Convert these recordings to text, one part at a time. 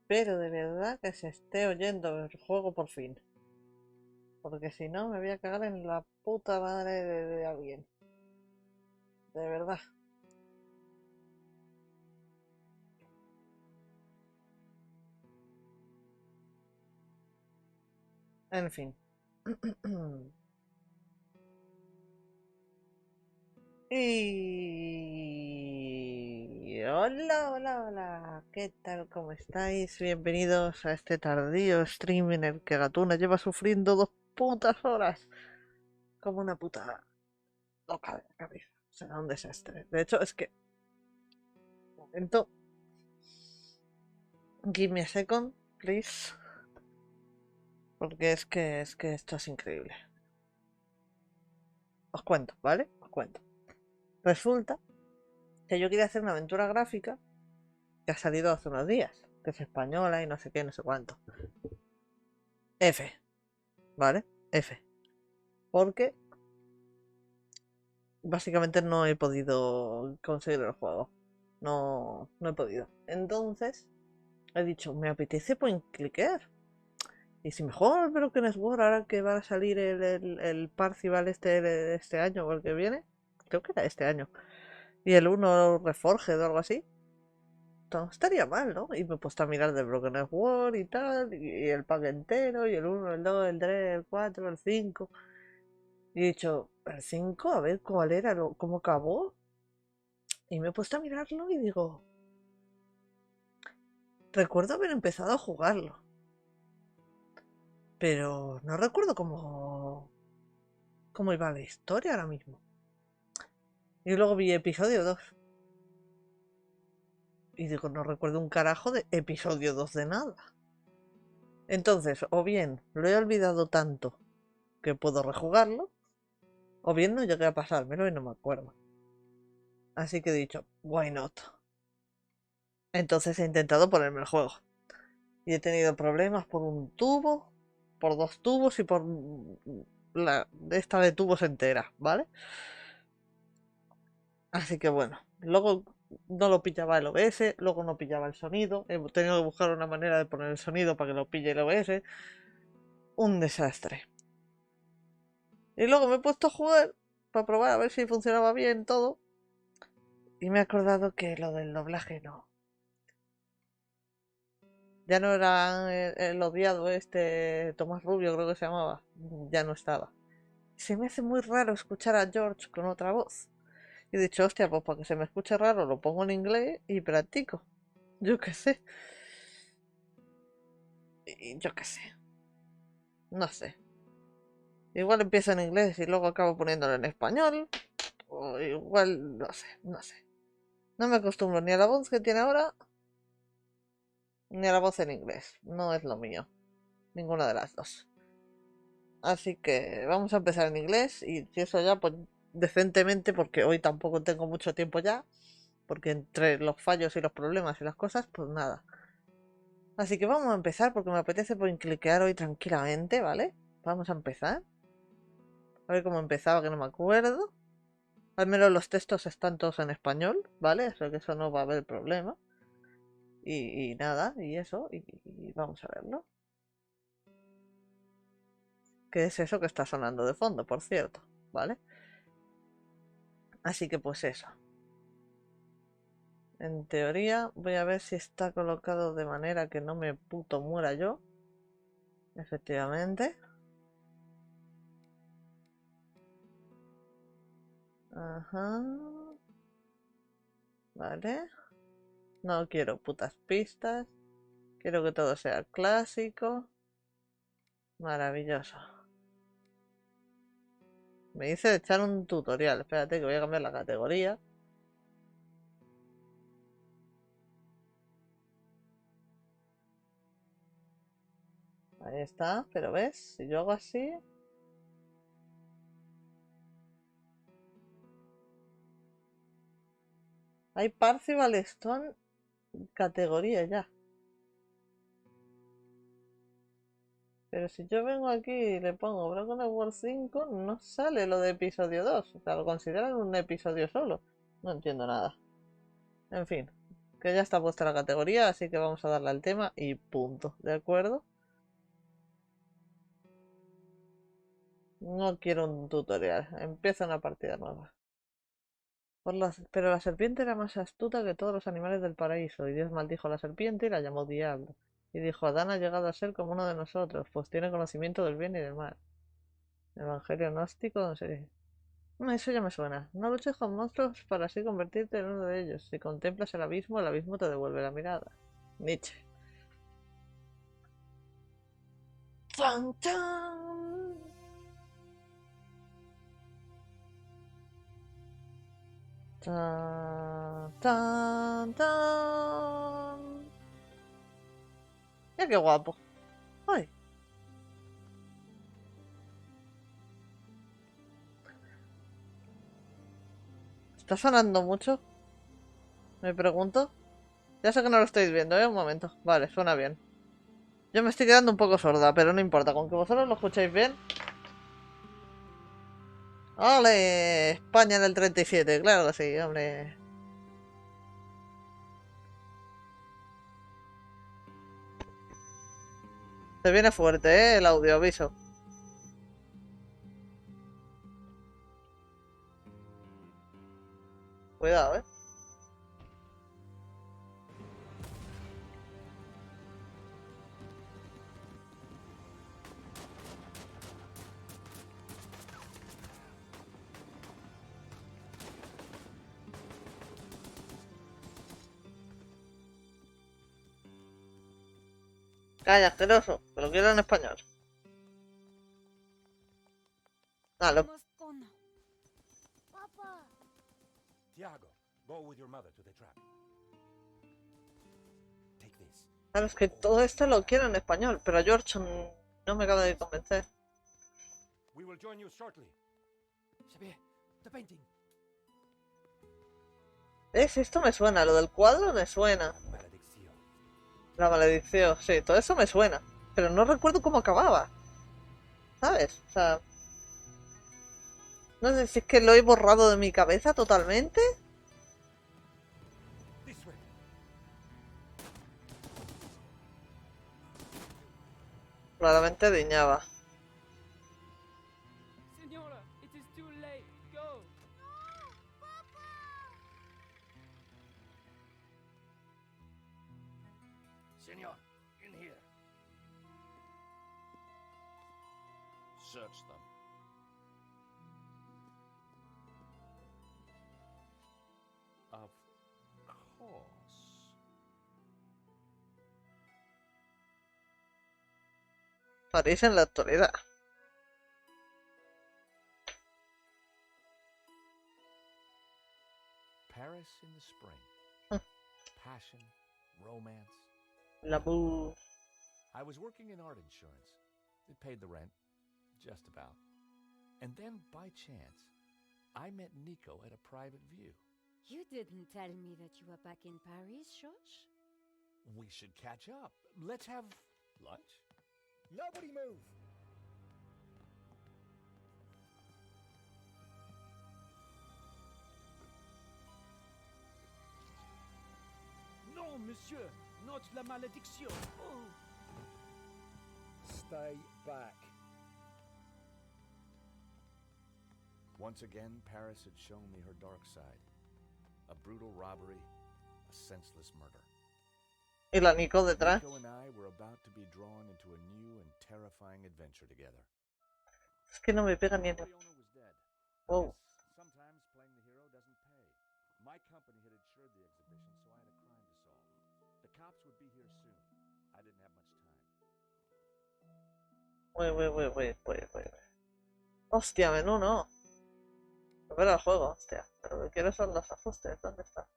Espero de verdad que se esté oyendo el juego por fin. Porque si no me voy a cagar en la puta madre de alguien. De verdad. En fin. Y... Hola, hola, hola. ¿Qué tal? ¿Cómo estáis? Bienvenidos a este tardío stream en el que Gatuna lleva sufriendo 2 putas horas. Como una puta loca de la cabeza. O sea, un desastre. De hecho, es que... Momento. Give me a second, please. Porque es que esto es increíble. Os cuento, ¿vale? Os cuento. Resulta que yo quería hacer una aventura gráfica que ha salido hace unos días, que es española y no sé qué, no sé cuánto. F, ¿vale? F. Porque básicamente no he podido conseguir el juego. No, no he podido. Entonces he dicho, me apetece point clicker. Y si mejor, pero que World ahora que va a salir el Parcival este año o el que viene, creo que era este año. Y el uno Reforged o algo así. No estaría mal, ¿no? Y me he puesto a mirar de Broken World y tal, y el pack entero, y el uno el 2 el 3 el 4 el 5. Y he dicho, ¿el 5? A ver cuál era, cómo acabó. Y me he puesto a mirarlo y digo, recuerdo haber empezado a jugarlo, pero no recuerdo cómo iba la historia ahora mismo. Y luego vi episodio 2 y digo, no recuerdo un carajo de episodio 2 de nada. Entonces, o bien lo he olvidado tanto que puedo rejugarlo, o bien no llegué a pasármelo y no me acuerdo. Así que he dicho, why not? Entonces he intentado ponerme el juego. Y he tenido problemas por un tubo, por 2 tubos y por la esta de tubos entera, ¿vale? Así que bueno, luego no lo pillaba el OBS, luego no pillaba el sonido. He tenido que buscar una manera de poner el sonido para que lo pille el OBS. Un desastre. Y luego me he puesto a jugar para probar a ver si funcionaba bien todo. Y me he acordado que lo del doblaje no. Ya no era el odiado este Tomás Rubio, creo que se llamaba. Ya no estaba. Se me hace muy raro escuchar a George con otra voz. Y he dicho, hostia, pues para que se me escuche raro lo pongo en inglés y practico. Yo qué sé. Y yo qué sé. No sé. Igual empiezo en inglés y luego acabo poniéndolo en español. O igual, no sé, no sé. No me acostumbro ni a la voz que tiene ahora, ni a la voz en inglés. No es lo mío. Ninguna de las dos. Así que vamos a empezar en inglés y si eso ya, pues decentemente, porque hoy tampoco tengo mucho tiempo ya, porque entre los fallos y los problemas y las cosas, pues nada. Así que vamos a empezar porque me apetece cliquear hoy tranquilamente, ¿vale? Vamos a empezar. A ver cómo empezaba, que no me acuerdo. Al menos los textos están todos en español, ¿vale? Así que eso no va a haber problema. Y nada, y eso, y vamos a verlo. ¿Qué es eso que está sonando de fondo, por cierto? ¿Vale? Así que pues eso. En teoría voy a ver si está colocado de manera que no me puto muera yo. Efectivamente. Ajá. Vale. No quiero putas pistas. Quiero que todo sea clásico. Maravilloso. Me dice echar un tutorial. Espérate que voy a cambiar la categoría. Ahí está. Pero ves, si yo hago así... Hay Parcival Stone categoría ya. Pero si yo vengo aquí y le pongo Broken World 5, no sale lo de episodio 2. O sea, lo consideran un episodio solo. No entiendo nada. En fin, Que ya está puesta la categoría, así que vamos a darle al tema y punto, ¿de acuerdo? No quiero un tutorial, empieza una partida nueva. Pero la serpiente era más astuta que todos los animales del paraíso, y Dios maldijo a la serpiente y la llamó diablo. Y dijo, Adán ha llegado a ser como uno de nosotros, pues tiene conocimiento del bien y del mal. Evangelio gnóstico, no sé. Eso ya me suena. No luches con monstruos para así convertirte en uno de ellos. Si contemplas el abismo te devuelve la mirada. Nietzsche. ¡Chan, chan! ¡Tan, tan, tan! Mira qué guapo. Ay, ¿está sonando mucho? Me pregunto. Ya sé que no lo estáis viendo, ¿eh? Un momento. Vale, suena bien. Yo me estoy quedando un poco sorda, pero no importa. Con que vosotros lo escucháis bien. ¡Ole! España en el 37, claro que sí, hombre. Se viene fuerte, el audio, aviso. Cuidado, Calla, asqueroso, que lo quiero en español. Ah, Tiago, go with your mother to the trap. Take this. Claro, es que todo esto lo quiero en español, pero a George no me acaba de convencer. We will join you shortly. Xavier, the painting. ¿Ves? Esto me suena, lo del cuadro me suena. Maldición. La maldición, sí, todo eso me suena. Pero no recuerdo cómo acababa. ¿Sabes? O sea, no sé si es que lo he borrado de mi cabeza totalmente. This way. Claramente diñaba. Senora, it is too late. Go. Senor, in here. Search them. Of course. París en la actualidad. Paris in the spring. Passion, romance. La bu. I was working in art insurance. It paid the rent, just about. And then, by chance, I met Nico at a private view. You didn't tell me that you were back in Paris, George? We should catch up. Let's have lunch. Nobody move! Non, monsieur, not la malédiction. Oh. Stay back. Once again, Paris had shown me her dark side. A brutal robbery, a senseless murder. Y la Nico detrás. Nico and I were about to be drawn into a new and terrifying adventure together. Es que no me pega ni en el... Leona was dead. Wow. Sometimes playing the hero doesn't pay. My company had insured the exhibition, so I had a crime to solve. The cops would be here soon. I didn't have much time. Wait. Hostia, menú no. Volver al juego, hostia. Pero lo que quiero son los ajustes. ¿Dónde está?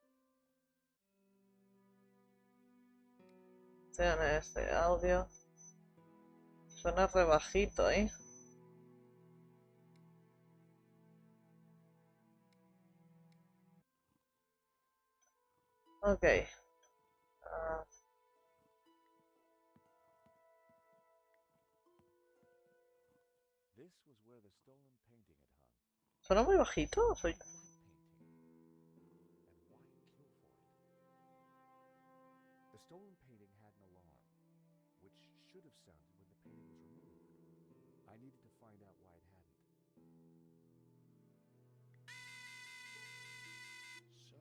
Sean este audio. Suena re bajito, ¿eh? Ok. This was where the stolen painting had hung. ¿Suena muy bajito? ¿O soy yo? One painting. And why kill for it? stolen painting had an alarm, which should have sounded when the painting was removed. I needed to find out why it hadn't. So,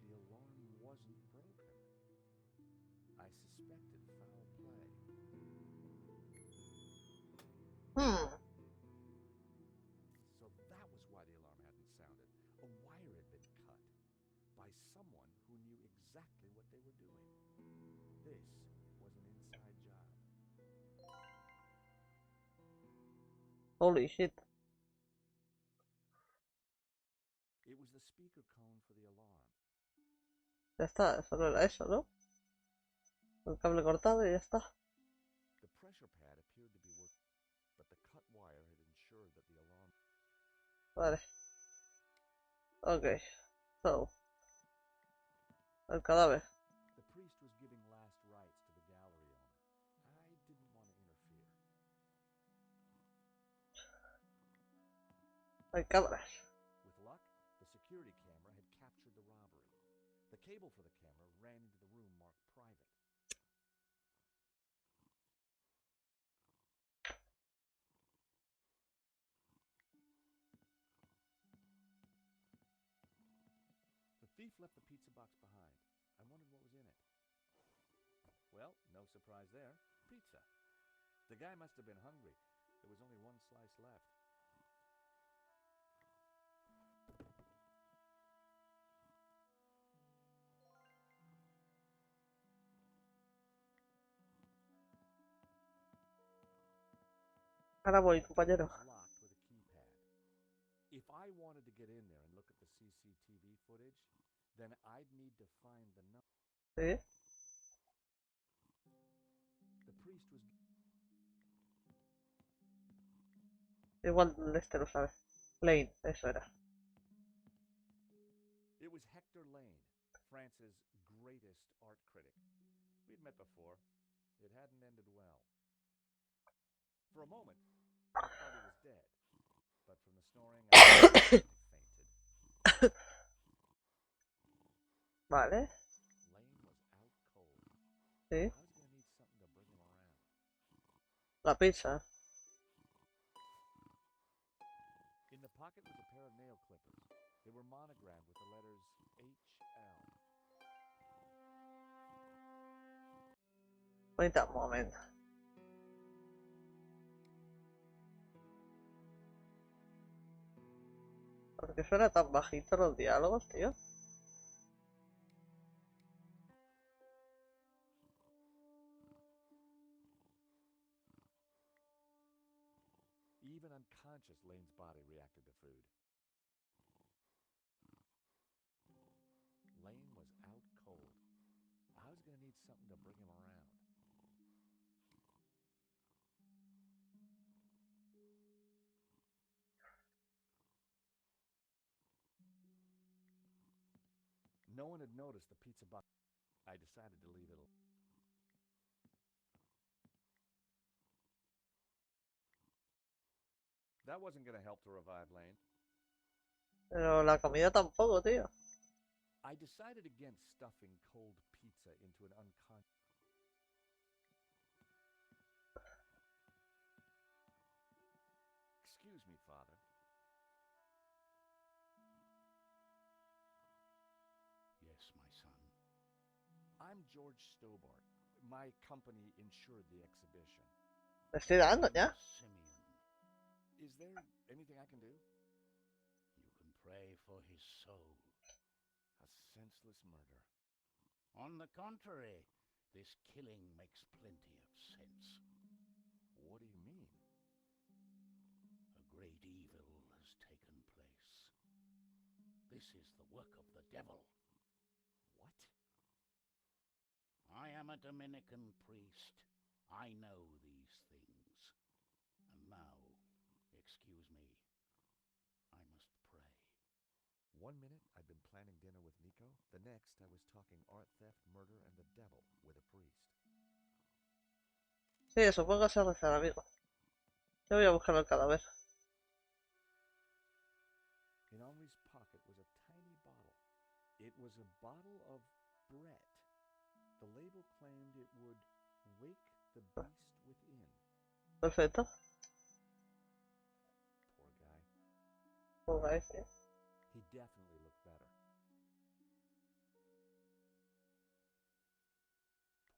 the alarm wasn't broken. I suspected foul play. So that was why the alarm hadn't sounded. A wire had been cut by someone who knew exactly what they were doing. This was an inside job. Holy shit. It was the speaker cone for the alarm. Ya está, solo era eso, ¿no? El cable cortado y ya está. The pressure pad appeared to be working, but the cut wire had ensured that the alarm... Vale. Ok. So. El cadáver. The priest was giving last rites to the gallery owner. I didn't want to interfere. Hay cámaras. With luck, the security camera had captured the robbery. The cable for the camera ran into the room marked private. The thief left the pizza box behind. I wondered what was in it. Well, no surprise there. Pizza. The guy must have been hungry. There was only one slice left. Ahora voy, compañero. It was locked with a keypad. If I wanted to get in there and look at the CCTV footage, then I'd need to find the number. Sí. The priest was... Igual este lo sabe. Lane, eso era. It was Hector Lane, France's greatest art critic. We'd met before. It hadn't ended well. For a moment, I thought he was dead, but from the snoring, I fainted. Vale. Lane was out cold. Sí. I was gonna need something to bring him around. La pizza. In the pocket was a pair of nail clippers. They were monogrammed with the letters HL. Wait a moment. ¿Por qué suena tan bajito los diálogos, tío? Even unconscious, Lane's body reacted to food. Lane was out cold. I was gonna need something to bring him around. No one had noticed the pizza box. I decided to leave it alone. That wasn't gonna help to revive Lane. Pero la comida tampoco, tío. I decided against stuffing cold pizza into an unconscious... Excuse me, Father. Yes, my son. I'm George Stobart. My company insured the exhibition. Le estoy dando ya. Simeon, Is there anything I can do? you can pray for his soul. A senseless murder. On the contrary, this killing makes plenty of sense. What do you mean? A great evil has taken place. This is the work of the devil. What? I am a Dominican priest. I know these things. And now, excuse me, I must pray. 1 minute, I'd been planning dinner with Nico. The next, I was talking art theft, murder, and the devil with a priest. Sí, eso, póngase a rezar, amigo. Yo voy a buscar el cadáver. In Henri's pocket was a tiny bottle. It was a bottle of Brett. The label Perfecto. Poor guy. Jugáis, sí. He definitely looked better.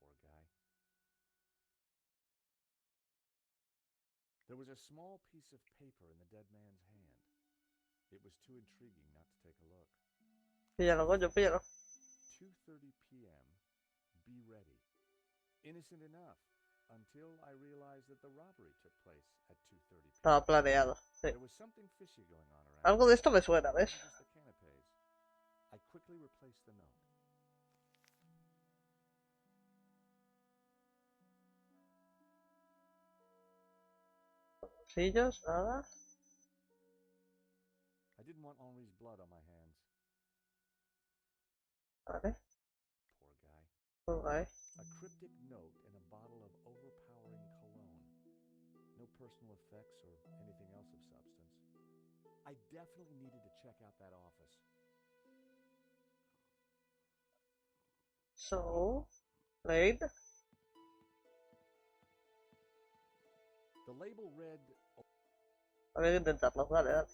Poor guy. There was a small piece of paper in the dead man's hand. It was too intriguing not to take a look. Píllalo, coño, píllalo. 2:30 p.m. Be ready. Innocent enough, until I realized that the robbery took place at 2:30 p.m. Estaba planeado. Sí. There was something fishy going on around. Algo de esto me suena, ¿ves? Just the canapes. I quickly replaced the note. Sillos, nada. I didn't want Henri's blood on my hands. Vale. Poor guy. Jugáis. A cryptic note and a bottle of overpowering cologne. No personal effects or anything else of substance. I definitely needed to check out that office. So, played. The label read, Había que intentarlo, dale, dale.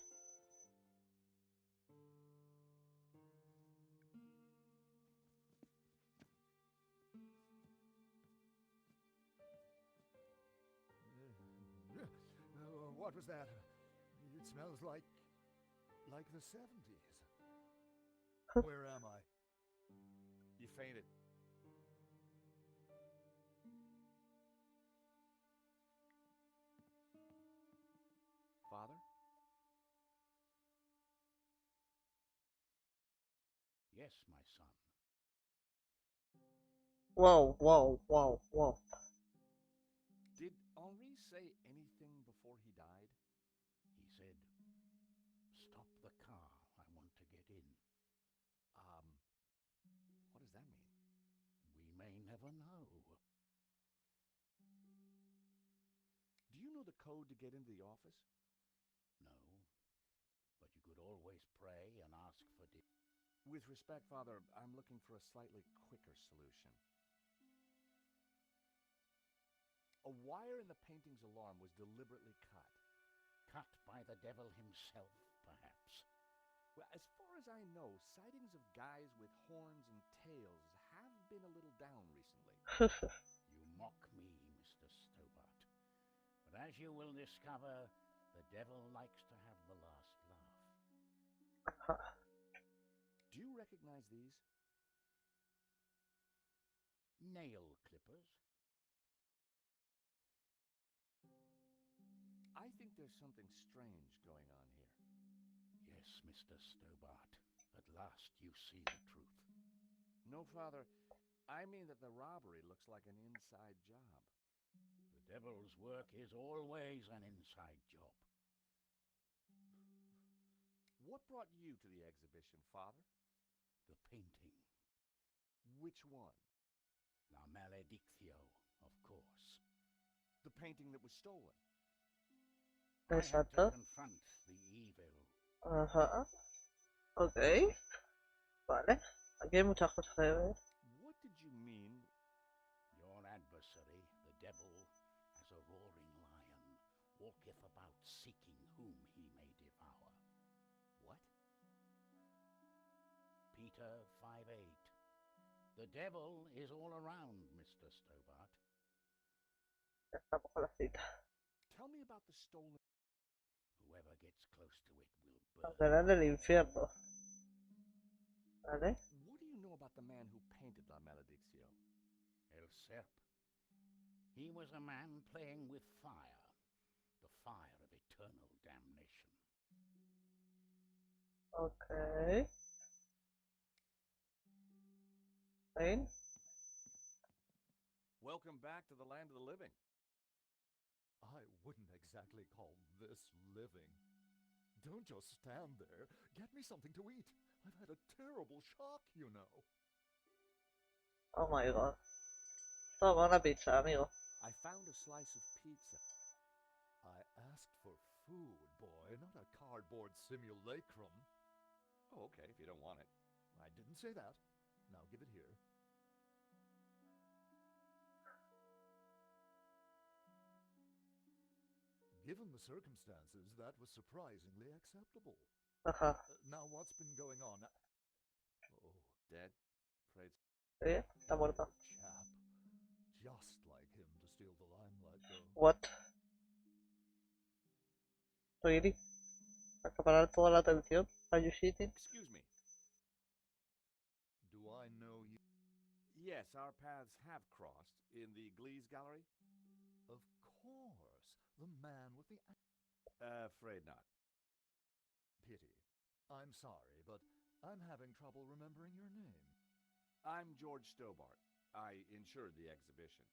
what was that? It smells like the 70s. Where am I? You fainted. Father? Yes, my son. Wow, wow, wow, wow. Did Henri say anything before he died? He said, "Stop the car. I want to get in." What does that mean? We may never know. Do you know the code to get into the office? No, but you could always pray and ask for With respect, Father, I'm looking for a slightly quicker solution. A wire in the painting's alarm was deliberately cut. cut by the devil himself, perhaps. Well, as far as I know, sightings of guys with horns and tails have been a little down recently. You mock me, Mr. Stobart. But as you will discover, the devil likes to have the last laugh. Do you recognize these? Nail clippers. I think there's something strange going on here. Yes, Mr. Stobart. At last you see the truth. No, Father. I mean that the robbery looks like an inside job. The devil's work is always an inside job. What brought you to the exhibition, Father? The painting. Which one? La Maledictio, of course. The painting that was stolen. I had Exacto. to confront the evil. Ajá. Ok. Vale. Aquí hay muchas cosas que ver. What did you mean? Your adversary, the devil, as a roaring lion, walketh about seeking whom he may devour. What? Peter 5:8. The devil is all around, Mr. Stobart. Ya estamos con la cita. Tell me about the stolen... Whoever gets close to it will Arderá burn. en el infierno. Vale. What do you know about the man who painted La Maledictio? El Serp. He was a man playing with fire, the fire of eternal damnation. Ok. Fine. Welcome back to the land of the living. I wouldn't exactly call this living. Don't just stand there. Get me something to eat. I've had a terrible shock, you know. Oh my god. Toma una pizza, amigo. I found a slice of pizza. I asked for food, boy, not a cardboard simulacrum. Oh, okay, if you don't want it. I didn't say that. Now give it here. Given the circumstances, that was surprisingly acceptable. Ajá. Now, what's been going on? Oh, Dead? Afraid ¿Sí? Está muerto. chap. Just like him to steal the limelight, though. What? Really? Acaparar toda la atención. Are you shitting? Excuse me. Do I know you? Yes, our paths have crossed in the Glee's Gallery. Of course. The man with the Afraid not. pity. I'm sorry, but I'm having trouble remembering your name. I'm George Stobart. I insured the exhibition.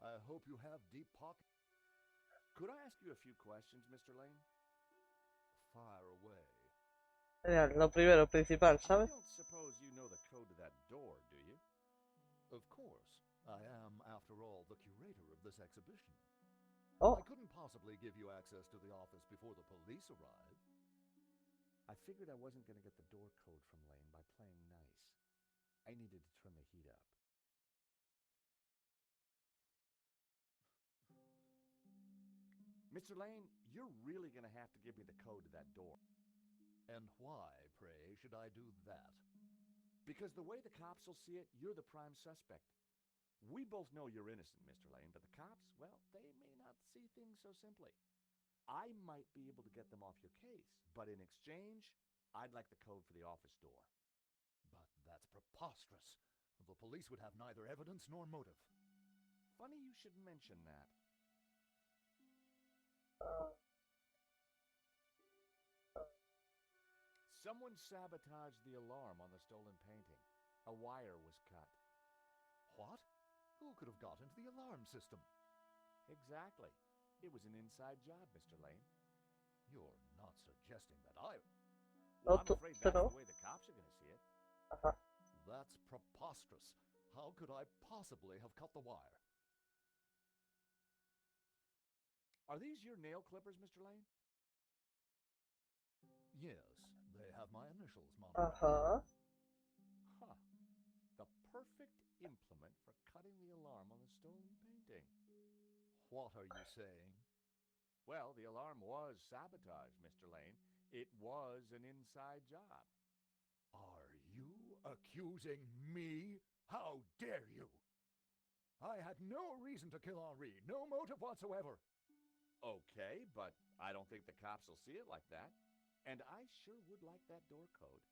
I hope you have deep pockets. Could I ask you a few questions, Mr. Lane? Fire away. Mira, lo primero, principal, I ¿sabes? don't suppose you know the code to that door, do you? Of course. I am, after all, the curator of this exhibition. Oh, I couldn't possibly give you access to the office before the police arrive. I figured I wasn't going to get the door code from Lane by playing nice. I needed to turn the heat up. Mr. Lane, you're really going to have to give me the code to that door. And why, pray, should I do that? Because the way the cops will see it, you're the prime suspect. We both know you're innocent, Mr. Lane, but the cops, well, they may not see things so simply. I might be able to get them off your case, but in exchange, I'd like the code for the office door. But that's preposterous. The police would have neither evidence nor motive. Funny you should mention that. Someone sabotaged the alarm on the stolen painting. A wire was cut. What? Who could have got into the alarm system? Exactly. It was an inside job, Mr. Lane. You're not suggesting that I... Well, I'm No, afraid that's pero... the way the cops are going to see it. Ajá. That's preposterous. How could I possibly have cut the wire? Are these your nail clippers, Mr. Lane? Yes, they have my initials mounted. Ajá. Huh. The perfect implement for cutting the alarm on the stolen painting. What are you saying? Well, the alarm was sabotaged, Mr. Lane. It was an inside job. Are you accusing me? How dare you? I had no reason to kill Henri, no motive whatsoever. Okay, but I don't think the cops will see it like that. And I sure would like that door code.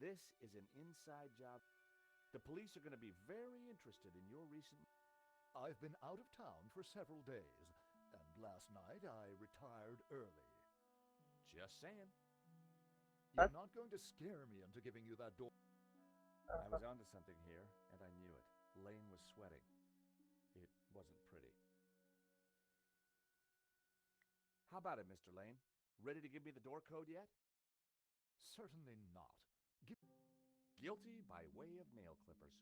This is an inside job. The police are going to be very interested in your recent... I've been out of town for several days, and last night I retired early. Just saying. You're not going to scare me into giving you that door. I was onto something here, and I knew it. Lane was sweating. It wasn't pretty. How about it, Mr. Lane? Ready to give me the door code yet? Certainly not. Guilty by way of nail clippers.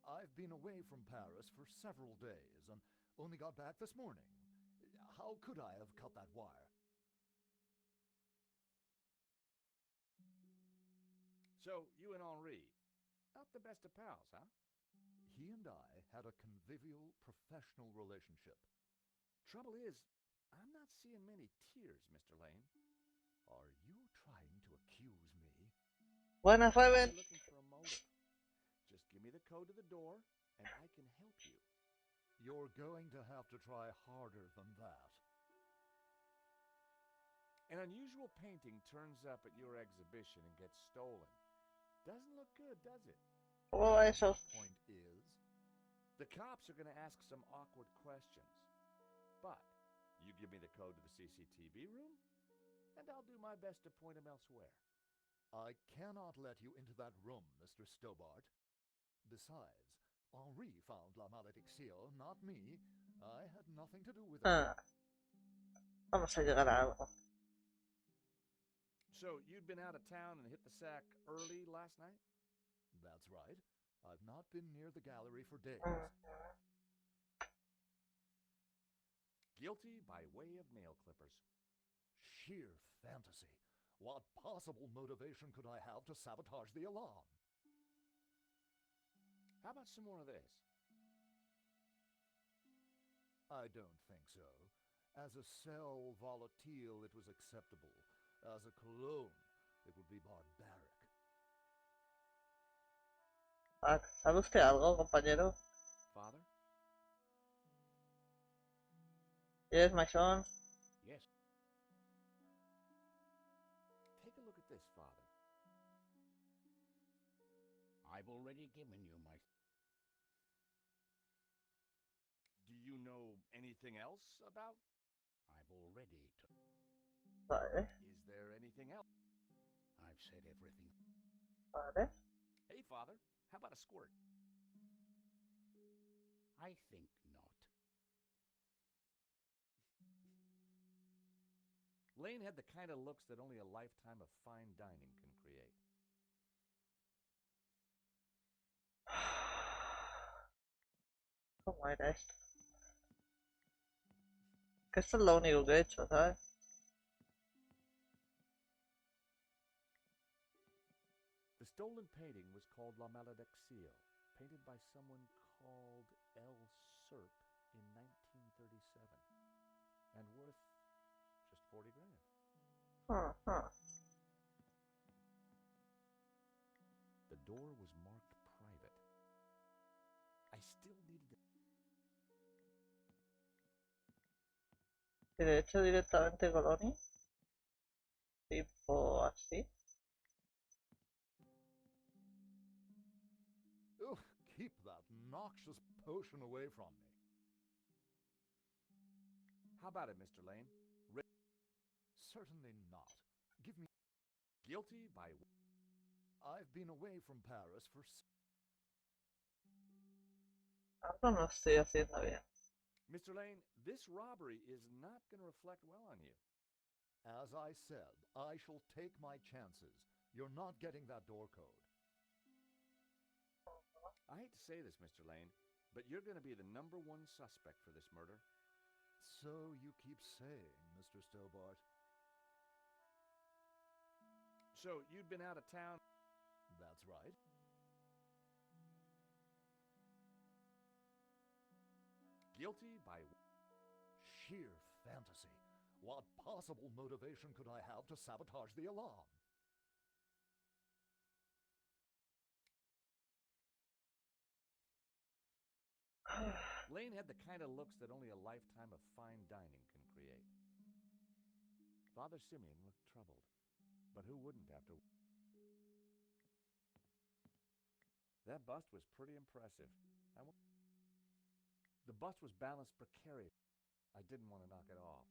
I've been away from Paris for several days and only got back this morning. How could I have cut that wire? So, you and Henri, not the best of pals, huh? He and I had a convivial, professional relationship. Trouble is, I'm not seeing many tears, Mr. Lane. Are you trying to accuse me? Buenas, Raven. I'm looking for a motive. Just give me the code to the door, and I can help you. You're going to have to try harder than that. An unusual painting turns up at your exhibition and gets stolen. Doesn't look good, does it? ¿Cómo va eso? Point is, The cops are going to ask some awkward questions. But you give me the code to the CCTV room, and I'll do my best to point them elsewhere. I cannot let you into that room, Mr. Stobart. Besides, Henri found La Malediction, not me. I had nothing to do with it. Ah, vamos a llegar a algo. So you'd been out of town and hit the sack early last night? That's right. I've not been near the gallery for days. Guilty by way of nail clippers. Sheer fantasy. What possible motivation could I have to sabotage the alarm? How about some more of this? I don't think so. As a cell volatile, it was acceptable. As a clone, it would be barbaric. Ah, ¿sabe usted algo, compañero? Father? Yes, my son. Yes, Take a look at this, Father. I've already given you my... Do you know anything else about? I've already... Vale, Is there anything else? I've said everything. vale. Hey, Father, how about a squirt? I think not. Lane had the kind of looks that only a lifetime of fine dining can create. ¿Cómo era esto? Que esto es lo único que he hecho, ¿sabes? The stolen painting was called La Malediction, painted by someone called L. Serp in 1937, and worth just 40 grand. Huh. The door was marked private. I still needed to... Y de hecho directamente Coloni. Tipo así. Ugh, keep that noxious potion away from me. How about it, Mr. Lane? Certainly not. Give me... Guilty by... I've been away from Paris for... Algo no estoy haciendo bien. Mr. Lane, this robbery is not going to reflect well on you. As I said, I shall take my chances. You're not getting that door code. I hate to say this, Mr. Lane, but you're going to be the #1 suspect for this murder. So you keep saying, Mr. Stobart. So, you'd been out of town? That's right. Guilty by... Sheer fantasy. What possible motivation could I have to sabotage the alarm? Lane had the kind of looks that only a lifetime of fine dining can create. Father Simeon looked troubled, but who wouldn't after... That bust was pretty impressive. The bust was balanced precariously. I didn't want to knock it off.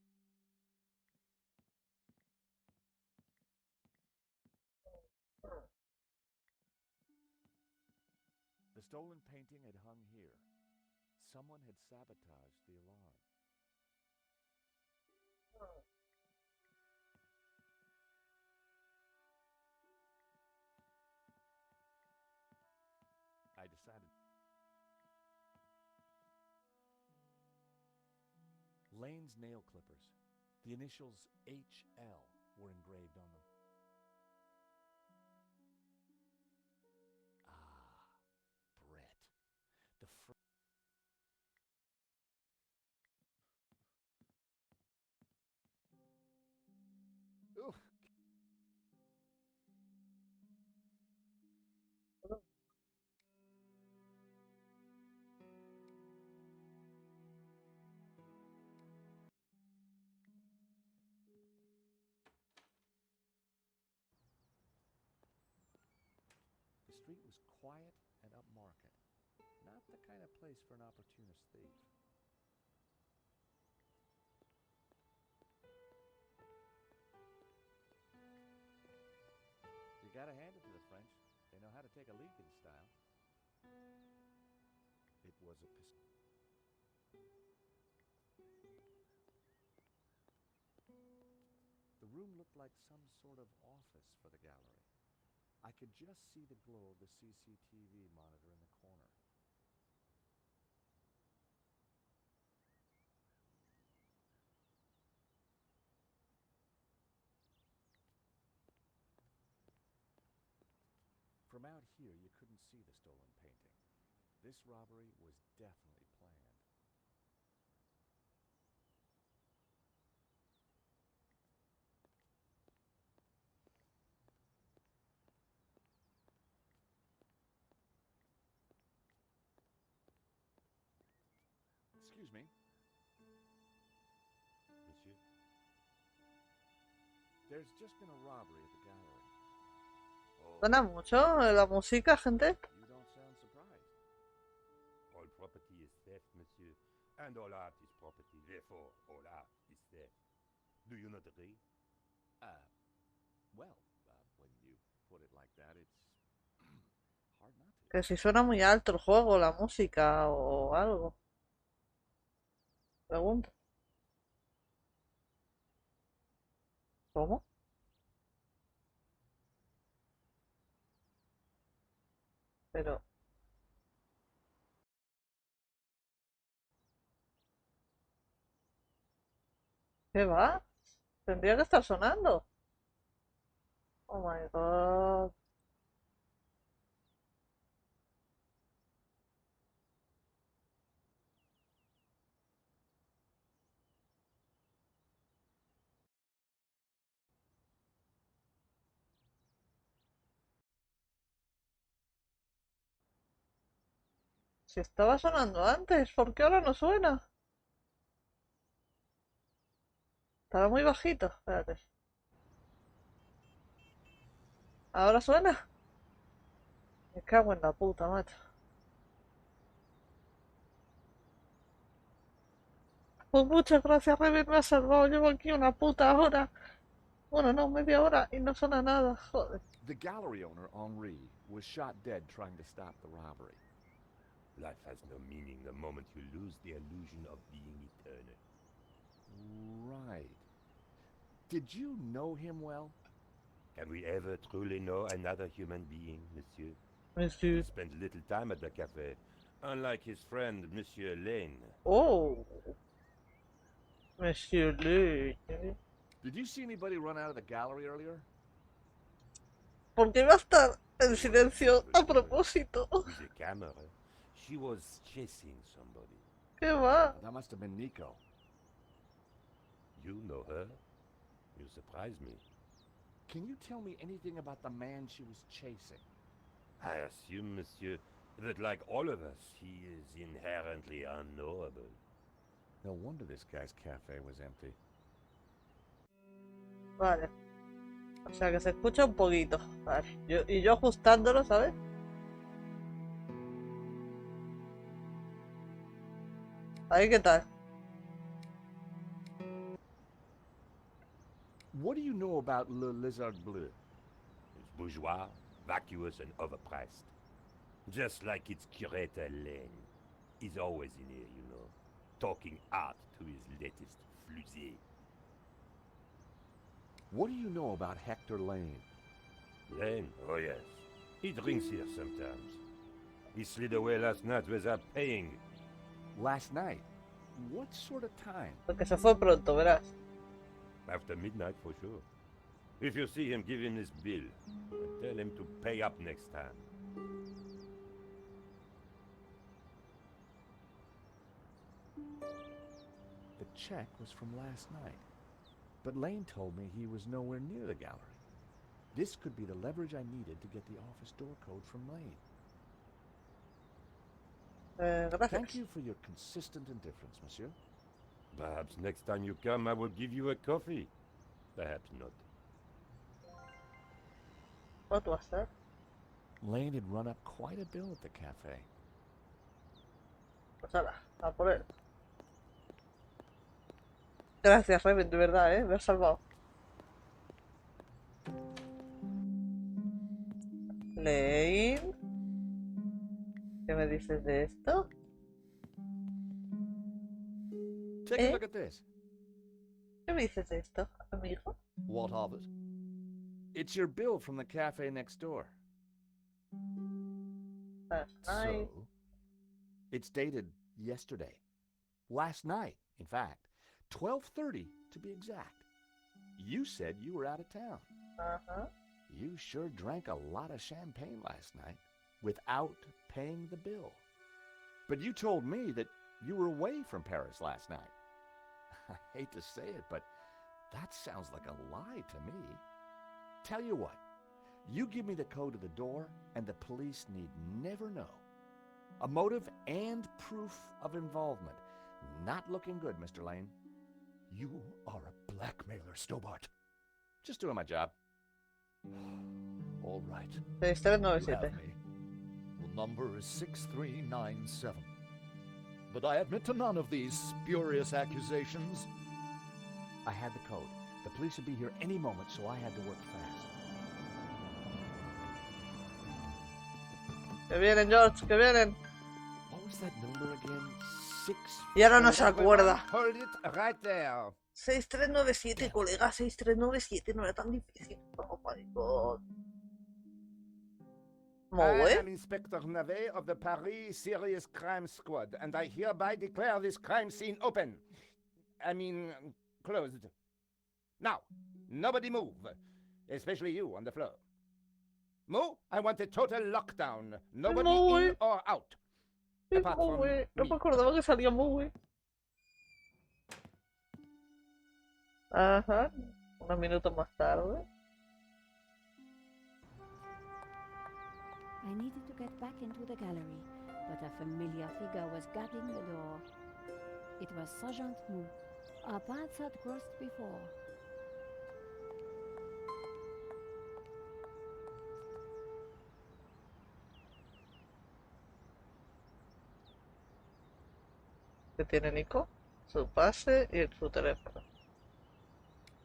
The stolen painting had hung here. Someone had sabotaged the alarm. I decided... Lane's nail clippers. The initials HL were engraved on them. Ah, Brett. The Ugh. The street was quiet and upmarket. Not the kind of place for an opportunist thief. You gotta hand it to the French. They know how to take a leak in style. It was a pistol. The room looked like some sort of office for the gallery. I could just see the glow of the CCTV monitor in the corner. From out here, you couldn't see the stolen painting. This robbery was definitely planned. Excuse me. Monsieur? There's just been a robbery at the gallery. Oh, Suena mucho la música, gente. you don't sound surprised. All property is theft, monsieur. And all art is property. Therefore, all art is theft. Do you not agree? Well, when you put it like that, it's hard not to. Que si suena muy alto el juego, la música o algo. Pregunto. ¿Cómo? Pero... ¿Qué va? Tendría que estar sonando. Oh my god. Si estaba sonando antes, ¿por qué ahora no suena? Estaba muy bajito, espérate. ¿Ahora suena? Me cago en la puta, macho. Pues muchas gracias, Rever, me has salvado. Llevo aquí una puta hora. Bueno, no, media hora y no suena nada, joder. The gallery owner, Henri, was shot dead trying to stop the robbery. Life has no meaning the moment you lose the illusion of being eternal. Right. Did you know him well? Can we ever truly know another human being, monsieur? Monsieur. He spent little time at the cafe, unlike his friend, Monsieur Lane. Oh. Monsieur Lee. Did you see anybody run out of the gallery earlier? ¿Por qué va a estar en silencio a propósito? With a camera. She was chasing somebody. ¿Qué va? That must have been Nico. You know her? You surprise me. Can you tell me anything about the man she was chasing? I assume, monsieur, that like all of us, he is inherently unknowable. No wonder this guy's cafe was empty. Vale. O sea que se escucha un poquito. Vale. Y yo ajustándolo, ¿sabes? Ahí, ¿qué tal? What do you know about Le Lizard Bleu? It's bourgeois, vacuous, and overpriced. Just like its curator Lane. He's always in here, you know, talking art to his latest flusée. What do you know about Hector Lane? Lane? Oh yes. He drinks here sometimes. He slid away last night without paying. Last night? What sort of time? Porque se fue pronto, verás. After midnight for sure. If you see him, give him this bill. And tell him to pay up next time. The check was from last night. But Lane told me he was nowhere near the gallery. This could be the leverage I needed to get the office door code from Lane. Gracias. Thank you for your consistent indifference, monsieur. Perhaps next time you come, I will give you a coffee. Perhaps not. What was that? Lane had run up quite a bill at the cafe. Pues ahora, a por él. Gracias, Raven, de verdad, me has salvado. Lane. ¿Qué me dices de esto? Take a look at this. ¿Qué me dices de esto, amigo? What of it? It's your bill from the cafe next door. Last night. So, it's dated yesterday. Last night, in fact. 12:30 to be exact. You said you were out of town. Uh-huh. You sure drank a lot of champagne last night without paying the bill. But you told me that you were away from Paris last night. I hate to say it, but that sounds like a lie to me. Tell you what, you give me the code to the door and the police need never know. A motive and proof of involvement. Not looking good, Mr. Lane. You are a blackmailer, Stobart. Just doing my job. All right. You 6397. have me. The number is 6397. But I admit to none of these spurious accusations. I had the code. The police would be here any moment, so I had to work fast. Que vienen, George, que vienen. What was that number again? 6... Y ahora no se acuerda. Hold it right there. 6397, colega, 6397, no era tan difícil. Oh my god. I am Inspector Navet of the Paris Serious Crime Squad, and I hereby declare this crime scene open. Closed. Now, nobody move, especially you on the floor. Moo, I want a total lockdown. Nobody in or out. Apart from No me. me acordaba que salía muy. Ajá. Unos minutos más tarde. I needed to get back into the gallery, but a familiar figure was guarding the door. It was Sergeant Mou. Our paths had crossed before. Que tiene Nico, su pase y su teléfono.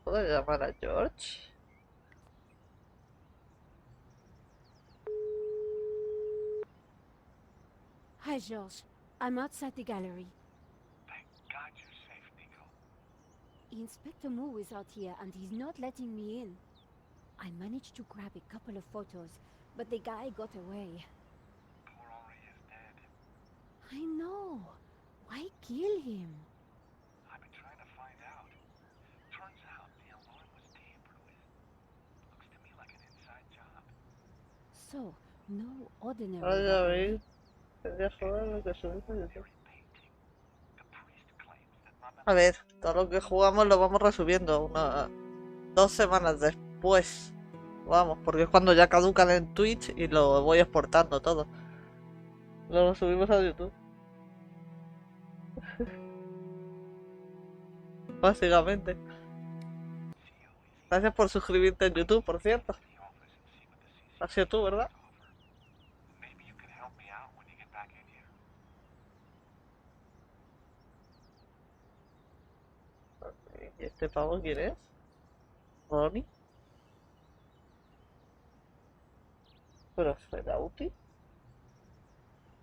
¿Puedo llamar a George? Hi, George. I'm outside the gallery. Thank God you're safe, Nico. Inspector Mou is out here and he's not letting me in. I managed to grab a couple of photos, but the guy got away. Poor Henri is dead. I know. Why kill him? I've been trying to find out. Turns out the alarm was tampered with. Looks to me like an inside job. So, no ordinary Ahora ya robbery. veis. Quería jugar lo que subí a YouTube. Painting. The priest claims that my A ver, todo lo que jugamos lo vamos resubiendo 2 semanas después. Vamos, porque es cuando ya caducan en Twitch y lo voy exportando todo. Lo subimos a YouTube. Básicamente. Gracias por suscribirte en YouTube, por cierto. Has sido tú, ¿verdad? Maybe you can help me out when you get back in here. ¿Y este pavo quién es? ¿Ronnie? ¿Pero Ferauti?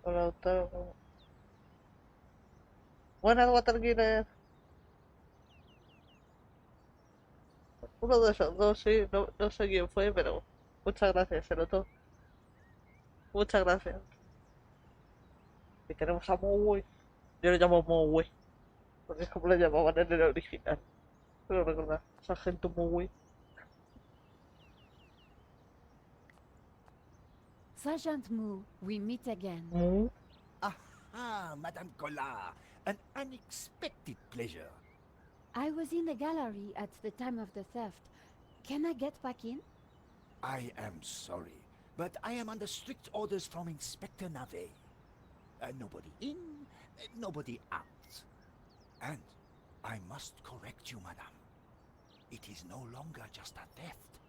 Hola, doctor. Buenas, Waterkiller. Uno de esos dos, sí. No sé quién fue, pero muchas gracias, se notó. Muchas gracias. Y tenemos a Moe. Yo le llamo Moe, porque es como le llamaban en el original. Pero recordad, Sargento Moe. Sergeant Mou, we meet again. Moe. Aha, Madame Collard. An unexpected pleasure. I was in the gallery at the time of the theft. Can I get back in? I am sorry, but I am under strict orders from Inspector Navet. Nobody in, nobody out. And I must correct you, madame. It is no longer just a theft.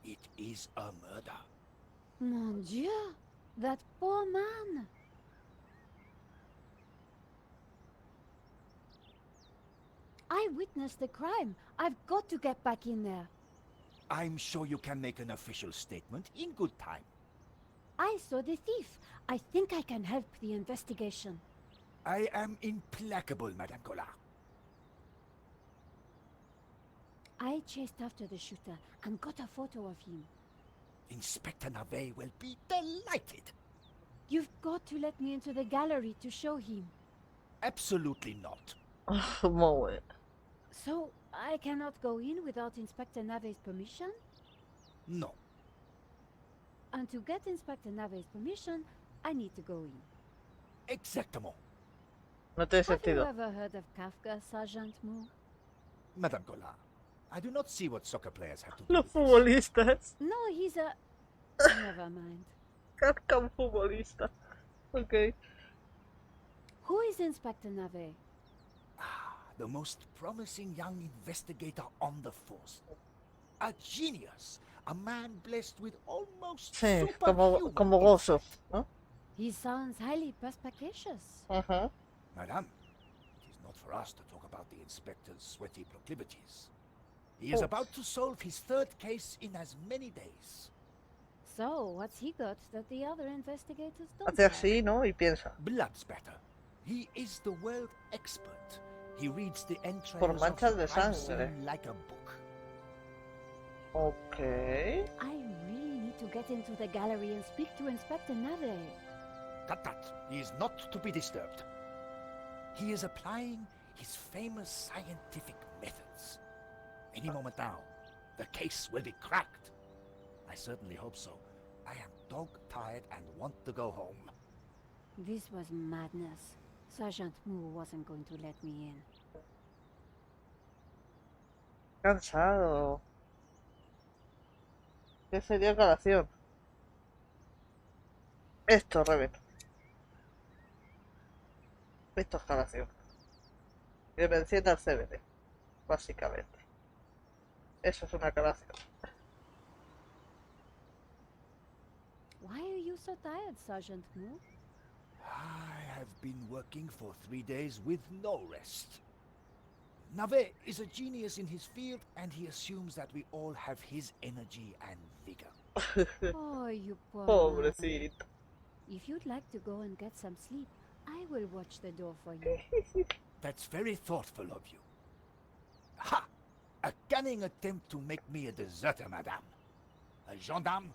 It is a murder. Mon Dieu! That poor man! I witnessed the crime. I've got to get back in there. I'm sure you can make an official statement in good time. I saw the thief. I think I can help the investigation. I am implacable, Madame Collard. I chased after the shooter and got a photo of him. Inspector Navet will be delighted. You've got to let me into the gallery to show him. Absolutely not. Moe. So, I cannot go in without Inspector Navet's permission? No. And to get Inspector Navet's permission, I need to go in. Exactement. No tiene Have you sentido. ever heard of Kafka, Sergeant Mou? Madame Collard, I do not see what soccer players have to do Los with this. futbolistas. No, he's a... Never mind. Casca un futbolista. Ok. Who is Inspector Navet? the most promising young investigator on the force. A genius. A man blessed with almost Sí, superhuman como gozo, insight. ¿no? He sounds highly perspicacious. Ajá. Madame, it is not for us to talk about the inspector's sweaty proclivities. He is about to solve his third case in as many days. So, what's he got that the other investigators don't Hace have? así, ¿no? Y piensa. Blood spatter. He is the world expert. He reads the Por entrails manchas of de a crime sangre. scene like a book. Ok. I really need to get into the gallery and speak to Inspector Nave. Tut. He is not to be disturbed. He is applying his famous scientific methods. Any moment now, the case will be cracked. I certainly hope so. I am dog-tired and want to go home. This was madness. Sergeant Moore wasn't going to let me in. Cansado. ¿Qué sería calación? Esto, Reven. Esto es calación. Que me encienda el CBD. Básicamente. Eso es una calación. Why are you so tired, Sergeant Moore? I have been working for 3 days with no rest. Nave is a genius in his field, and he assumes that we all have his energy and vigor. Oh, you poor man. Pobrecito. If you'd like to go and get some sleep, I will watch the door for you. That's very thoughtful of you. Ha! A cunning attempt to make me a deserter, madame. A gendarme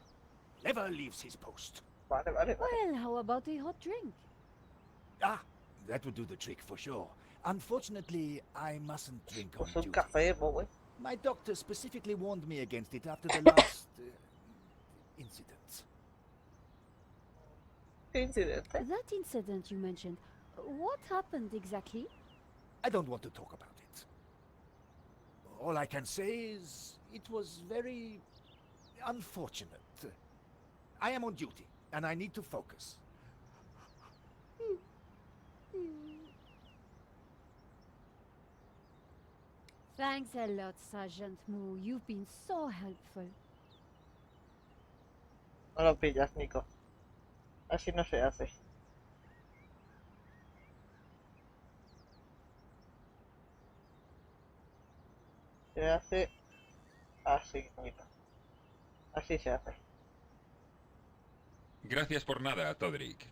never leaves his post. Vale. Well, how about a hot drink? Ah, that would do the trick for sure. Unfortunately, I mustn't drink on Pues un duty. café, güey. My doctor specifically warned me against it after the last incident. ¿Qué incidente? That incident you mentioned, what happened exactly? I don't want to talk about it. All I can say is it was very unfortunate. I am on duty, and I need to focus. Thanks a lot, Sergeant Moore. You've been so helpful. No lo pillas, Nico. Así no se hace. Se hace así, Nico. Así se hace. Gracias por nada, Todrick.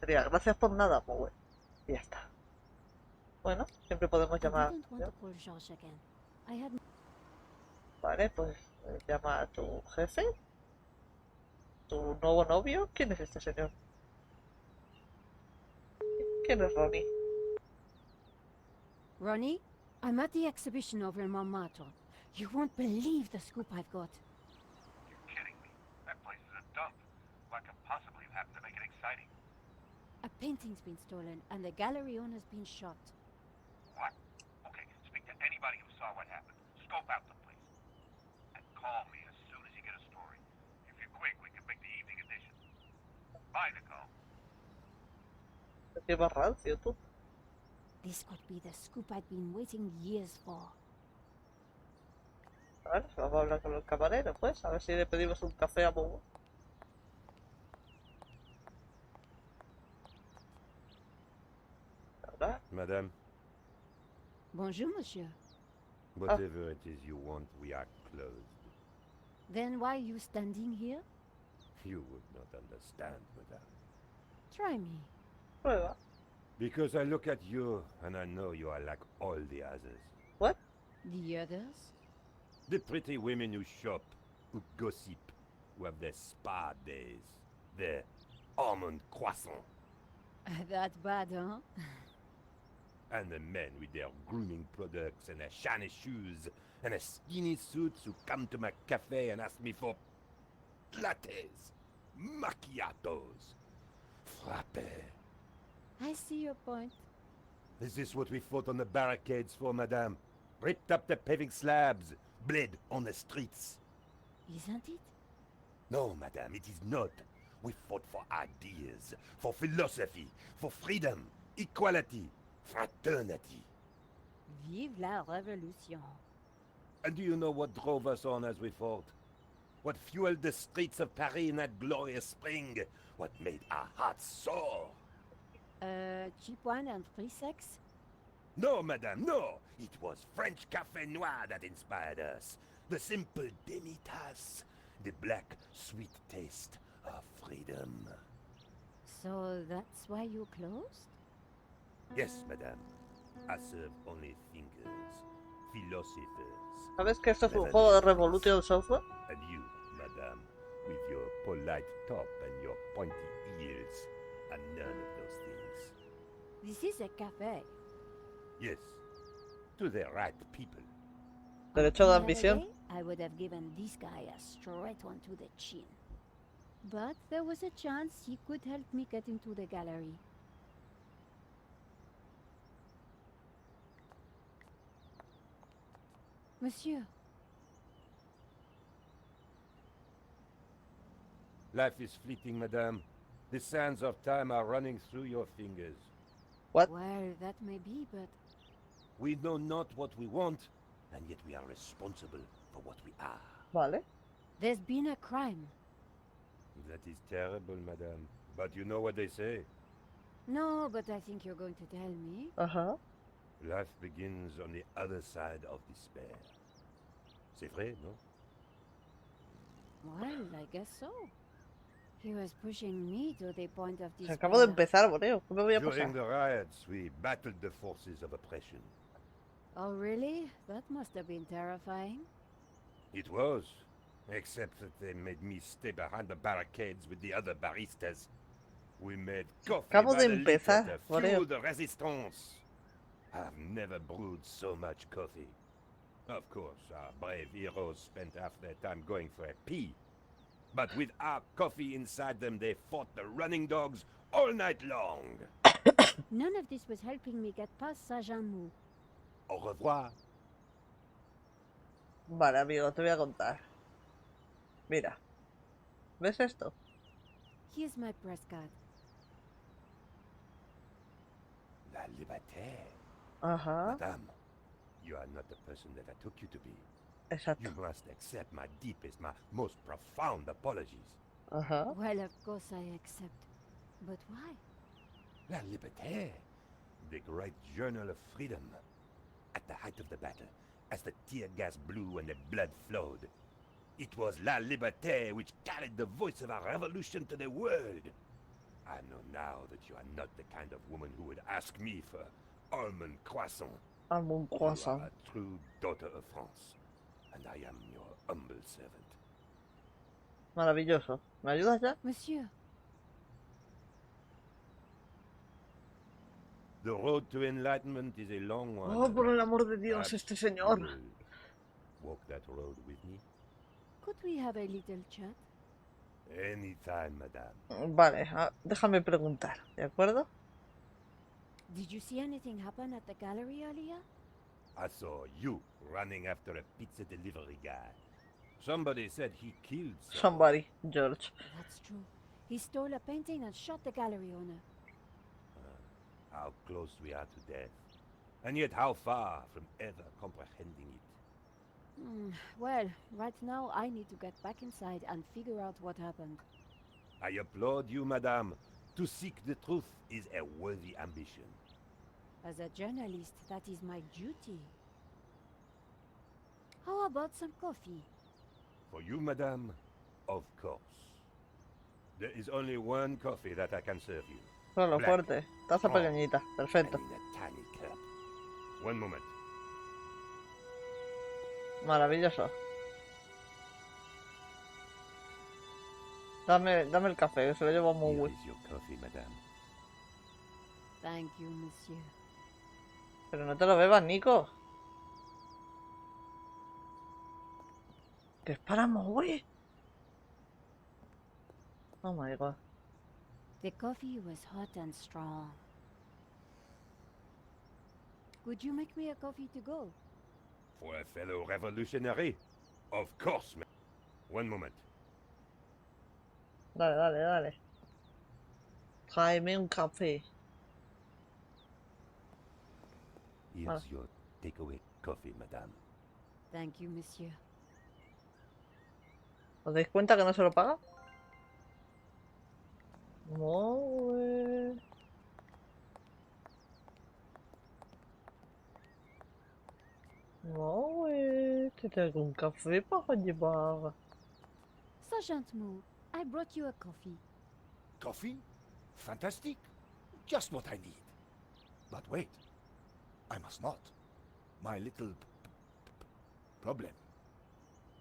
Sería gracias por nada, pues bueno. Y ya está. Bueno, siempre podemos I llamar. didn't want to call George again. I had Vale, pues llama a tu jefe. ¿Tu nuevo novio? ¿Quién es este señor? ¿Quién es Ronnie? Ronnie, I'm at the exhibition over in Montmartre. You won't believe the scoop I've got. You're kidding me. That place is a dump. What could possibly have happened to make it exciting? A painting's been stolen and the gallery owner's been shot. What? Okay, speak to anybody who saw what happened. Scope out the place. And call me as soon as you get a story. If you're quick, we can make the evening edition. Bye, Nicole. Qué más rancio, tú. This could be the scoop I'd been waiting years for. Vale, vamos a hablar con el camarero, pues. A ver si le pedimos un café a Bobo. ¿Verdad? Madame, Bonjour, monsieur. whatever it is you want, we are closed. Then why are you standing here? You would not understand, madame. Try me. Prueba. Because I look at you and I know you are like all the others. What? The others? The pretty women who shop, who gossip, who have their spa days, their almond croissant, That bad, huh? and the men with their grooming products and their shiny shoes and their skinny suits who come to my cafe and ask me for lattes, macchiatos, frappe. I see your point. Is this what we fought on the barricades for, madame? Ripped up the paving slabs, bled on the streets. Isn't it? No, madame, it is not. We fought for ideas, for philosophy, for freedom, equality, Fraternity. Vive la révolution. And do you know what drove us on as we fought? What fueled the streets of Paris in that glorious spring? What made our hearts soar? Cheap wine and free sex? No, madame, no! It was French Café Noir that inspired us. The simple demi-tasse. The black, sweet taste of freedom. So that's why you closed? Yes, madame. I serve only thinkers, philosophers. ¿Sabes que esto es un juego de Revolution Software? And you, madame, with your polite top and your pointy ears, are none of those things. This is a cafe. Yes, to the right people. Derecho de The other admisión. day, I would have given this guy a straight one to the chin. But there was a chance he could help me get into the gallery. Monsieur, Life is fleeting, madame. The sands of time are running through your fingers. What? well, that may be, but We know not what we want, and yet we are responsible for what we are. Vale. there's been a crime. That is terrible, madame. But you know what they say. No, but I think you're going to tell me. Ajá. Life begins on the other side of despair. C'est vrai, no? Well, I guess so. He was pushing me to the point of despair. Acabo de empezar, Boreo. ¿Qué me voy a During pasar? the riots, we battled the forces of oppression. Oh, really? That must have been terrifying. It was, except that they made me stay behind the barricades with the other baristas. We made coffee Acabo by de the liter empezar, to Boreo. fuel the resistance. I've never brewed so much coffee. Of course, our brave heroes spent half their time going for a pee. But with our coffee inside them, they fought the running dogs all night long. None of this was helping me get past Saint-Jean-Mou. Au revoir. Vale, amigo, te voy a contar. Mira. ¿Ves esto? Here's my press card. La liberté. Ajá. Madame, you are not the person that I took you to be. Exacto. You must accept my deepest, my most profound apologies. Ajá. Well, of course I accept. But why? La Liberté, the great journal of freedom. At the height of the battle, as the tear gas blew and the blood flowed, it was La Liberté which carried the voice of our revolution to the world. I know now that you are not the kind of woman who would ask me for almond croissant. Almond You croissant. are a true daughter of France, and I am your humble servant. Maravilloso. ¿Me ayudas ya? Monsieur, The road to enlightenment is a long one. Oh, por el amor de Dios, Perhaps este you señor. will walk that road with me? could we have a little chat? Anytime, madame. Vale, déjame preguntar, ¿de acuerdo? Did you see anything happen at the gallery earlier? I saw you running after a pizza delivery guy. Somebody said he killed someone. Somebody, George. That's true. He stole a painting and shot the gallery owner. How close we are to death. And yet how far from ever comprehending it. Well, right now I need to get back inside and figure out what happened. I applaud you, madame. To seek the truth is a worthy ambition. As a journalist, that is my duty. How about some coffee? For you, madame, of course. There is only one coffee that I can serve you. Solo, Black. fuerte. Taza Oh. pequeñita. Perfecto. And in a tiny cup. One moment. Maravilloso. Dame el café, que se lo llevo muy Here bueno. is your coffee, madame. Thank you, monsieur. Pero no te lo bebas, Nico. Que es para mover. Oh my god. The coffee was hot and strong. Could you make me a coffee to go? For a fellow revolutionary? Of course, ma. One moment. Dale, dale, dale. Tráeme un café. Here's your takeaway coffee, madame. Thank you, monsieur. ¿Os dais cuenta que no se lo paga? No, no, te traigo un café para llevar. Sergeant Moo, I brought you a coffee. Coffee? Fantastic. Just what I need. But wait. I must not. My little problem.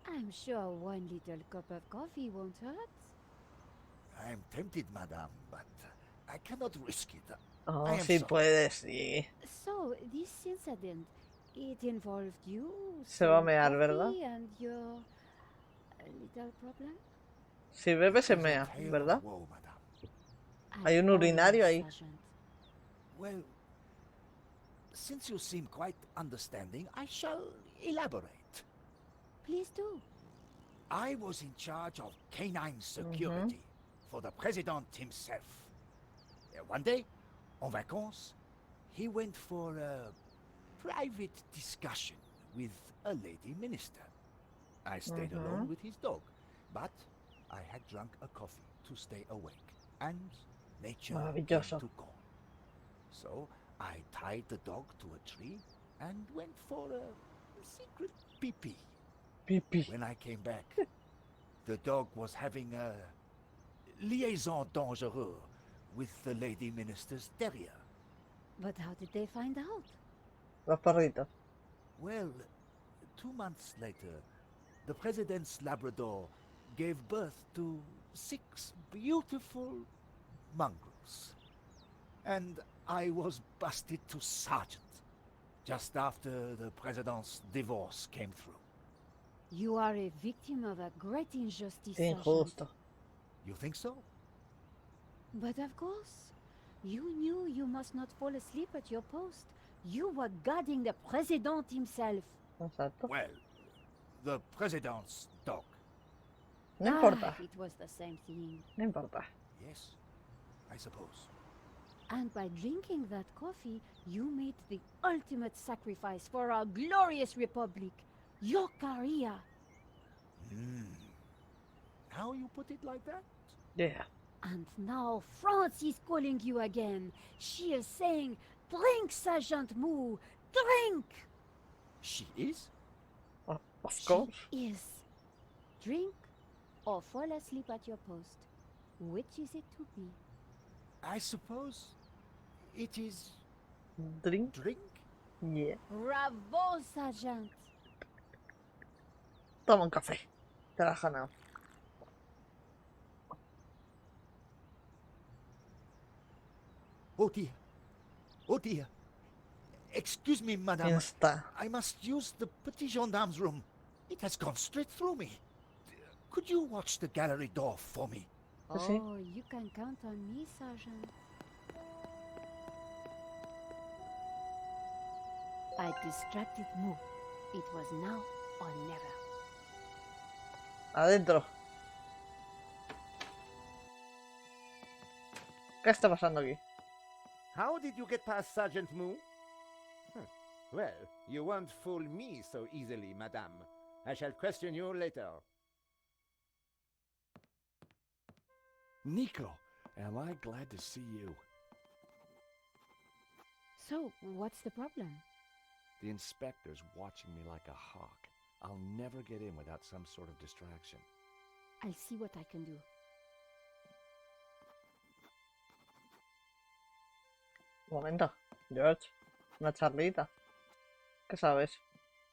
I'm sure one little cup of coffee won't hurt. I am tempted, madame, but I cannot risk it. Oh, I am sí sorry. puedes, sí. So, this incident, it involved you, Se va a some mear, coffee, ¿verdad? and your little problem? Si bebe It se is a mea, tale of ¿verdad? woe, madame. Hay un urinario ahí. Sergeant. Well, since you seem quite understanding, I shall elaborate. Please do. I was in charge of canine security for the president himself. One day, en vacances, he went for a private discussion with a lady minister. I stayed alone with his dog, but I had drunk a coffee to stay awake, and nature came Maravilloso. to call. So I tied the dog to a tree and went for a secret pee-pee. Pipi. When I came back, the dog was having a liaison dangereuse with the lady minister's terrier. But how did they find out? Los perritos. Well, 2 months later, the president's Labrador gave birth to 6 beautiful mongrels. And I was busted to sergeant just after the president's divorce came through. You are a victim of a great injustice, Qué Sergeant. injusto. You think so? But of course, you knew you must not fall asleep at your post. You were guarding the president himself. Exacto. Well, the president's dog. No importa. It was the same thing. No importa. Yes, I suppose. And by drinking that coffee, you made the ultimate sacrifice for our glorious republic. Your career. Now you put it like that? Yeah. And now France is calling you again. She is saying, drink, Sergeant Moo, drink! She is? Of She course. is. Drink or fall asleep at your post. Which is it to be? I suppose it is Drink. drink? Yeah. Bravo, Sergeant. Toma un café. Te la has ganado. Oh dear. Oh dear. Excuse me, madame. ¿Quién está? I must use the petit gendarme's room. It has gone straight through me. Could you watch the gallery door for me? Sí. Oh, you can count on me, Sergeant. I distracted Moo. It was now or never. Adentro. ¿Qué está pasando aquí? How did you get past Sergeant Moo? Well, you won't fool me so easily, madame. I shall question you later. Nico, am I glad to see you. So, what's the problem? The inspector's watching me like a hawk. I'll never get in without some sort of distraction. I'll see what I can do. Un momento. George. Una charlita. ¿Qué sabes?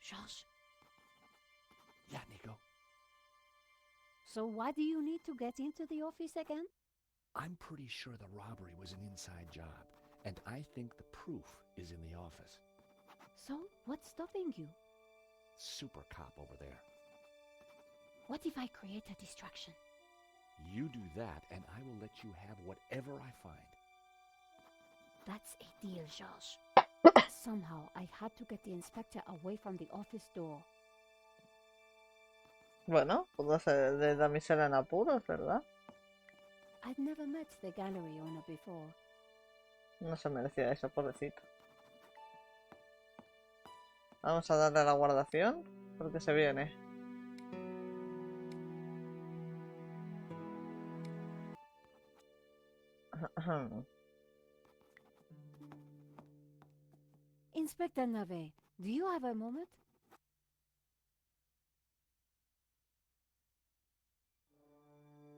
Josh, Yeah, Nico. so why do you need to get into the office again? I'm pretty sure the robbery was an inside job, and I think the proof is in the office. So, what's stopping you? Super cop over there. What if I create a distraction? You do that, and I will let you have whatever I find. That's a deal, Josh. Somehow, I had to get the inspector away from the office door. Bueno, pudo ser de damisela en apuros, ¿verdad? I'd never met the gallery owner before. No se merecía eso, pobrecito. Vamos a darle a la guardación porque se viene. Inspector Nave, do you have a moment?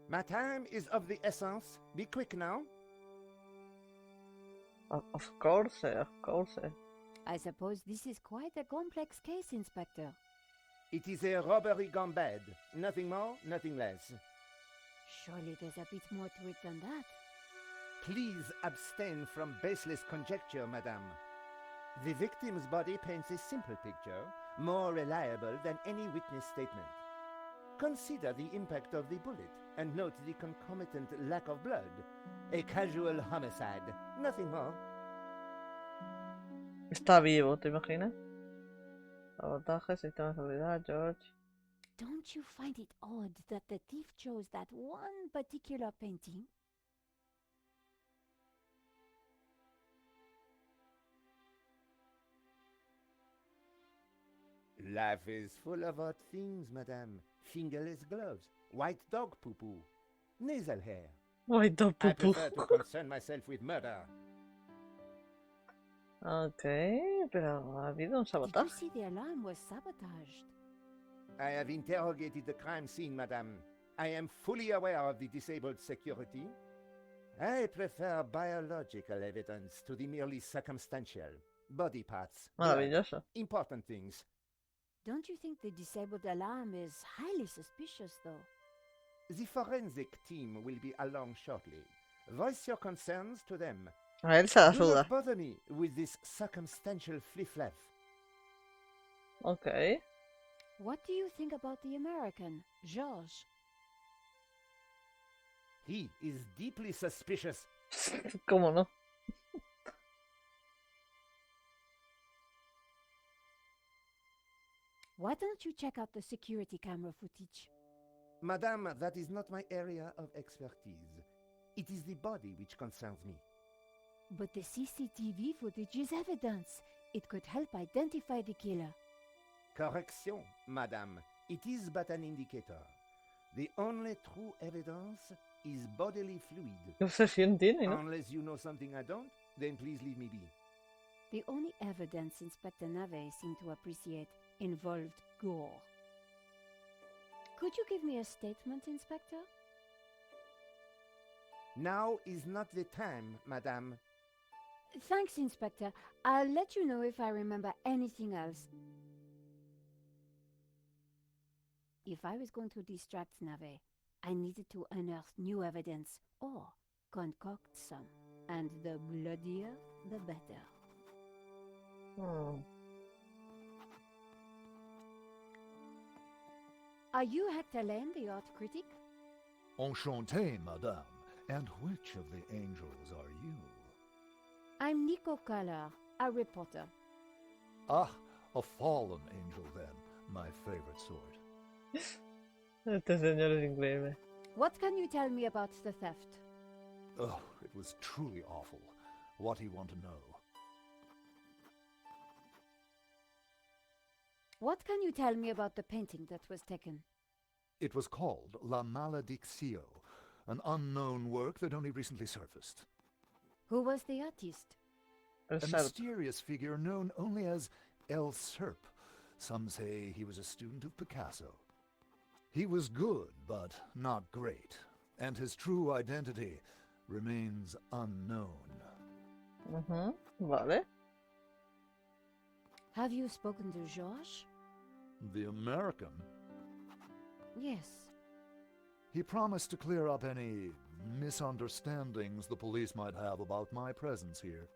My time is of the essence. Be quick now. Of course, of course. I suppose this is quite a complex case, Inspector. It is a robbery gone bad. Nothing more, nothing less. Surely there's a bit more to it than that. Please abstain from baseless conjecture, madame. The victim's body paints a simple picture, more reliable than any witness statement. Consider the impact of the bullet and note the concomitant lack of blood. A casual homicide, nothing more. Está vivo, ¿te imaginas? Sabotaje, sistema de seguridad, George. Don't you find it odd that the thief chose that one particular painting? Life is full of odd things, madame. Fingerless gloves, white dog poo-poo, nasal hair. White dog I poo-poo. prefer to concern myself with murder. Ok, pero ha habido un Did you sabotaje. see the alarm was sabotaged? I have interrogated the crime scene, madame. I am fully aware of the disabled security. I prefer biological evidence to the merely circumstantial. Body parts, blood, Maravilloso. important things. Don't you think the disabled alarm is highly suspicious, though? The forensic team will be along shortly. Voice your concerns to them. A él se la Do suda. not bother me with this circumstantial fliff-flaff. Ok. What do you think about the American, Georges? He is deeply suspicious. ¿Cómo no? Why don't you check out the security camera footage? Madame, that is not my area of expertise. It is the body which concerns me. But the CCTV footage is evidence. It could help identify the killer. Correction, madame. It is but an indicator. The only true evidence is bodily fluid. ¿Qué obsesión tiene, no? Unless you know something I don't, then please leave me be. The only evidence Inspector Nave seemed to appreciate involved gore. Could you give me a statement, Inspector? Now is not the time, madame. Thanks, Inspector. I'll let you know if I remember anything else. If I was going to distract Nave, I needed to unearth new evidence or concoct some. And the bloodier, the better. Are you Hector Lane, the art critic? Enchanté, madame. And which of the angels are you? I'm Nico Collar, a reporter. Ah, a fallen angel then. My favorite sort. Este señor es increíble. What can you tell me about the theft? Oh, it was truly awful. What do you want to know? What can you tell me about the painting that was taken? It was called La Malediction, an unknown work that only recently surfaced. Who was the artist? El A Serp. mysterious figure known only as El Serp. Some say he was a student of Picasso. He was good, but not great, and his true identity remains unknown. Vale. Have you spoken to Georges? The American? Yes. He promised to clear up any misunderstandings the police might have about my presence here.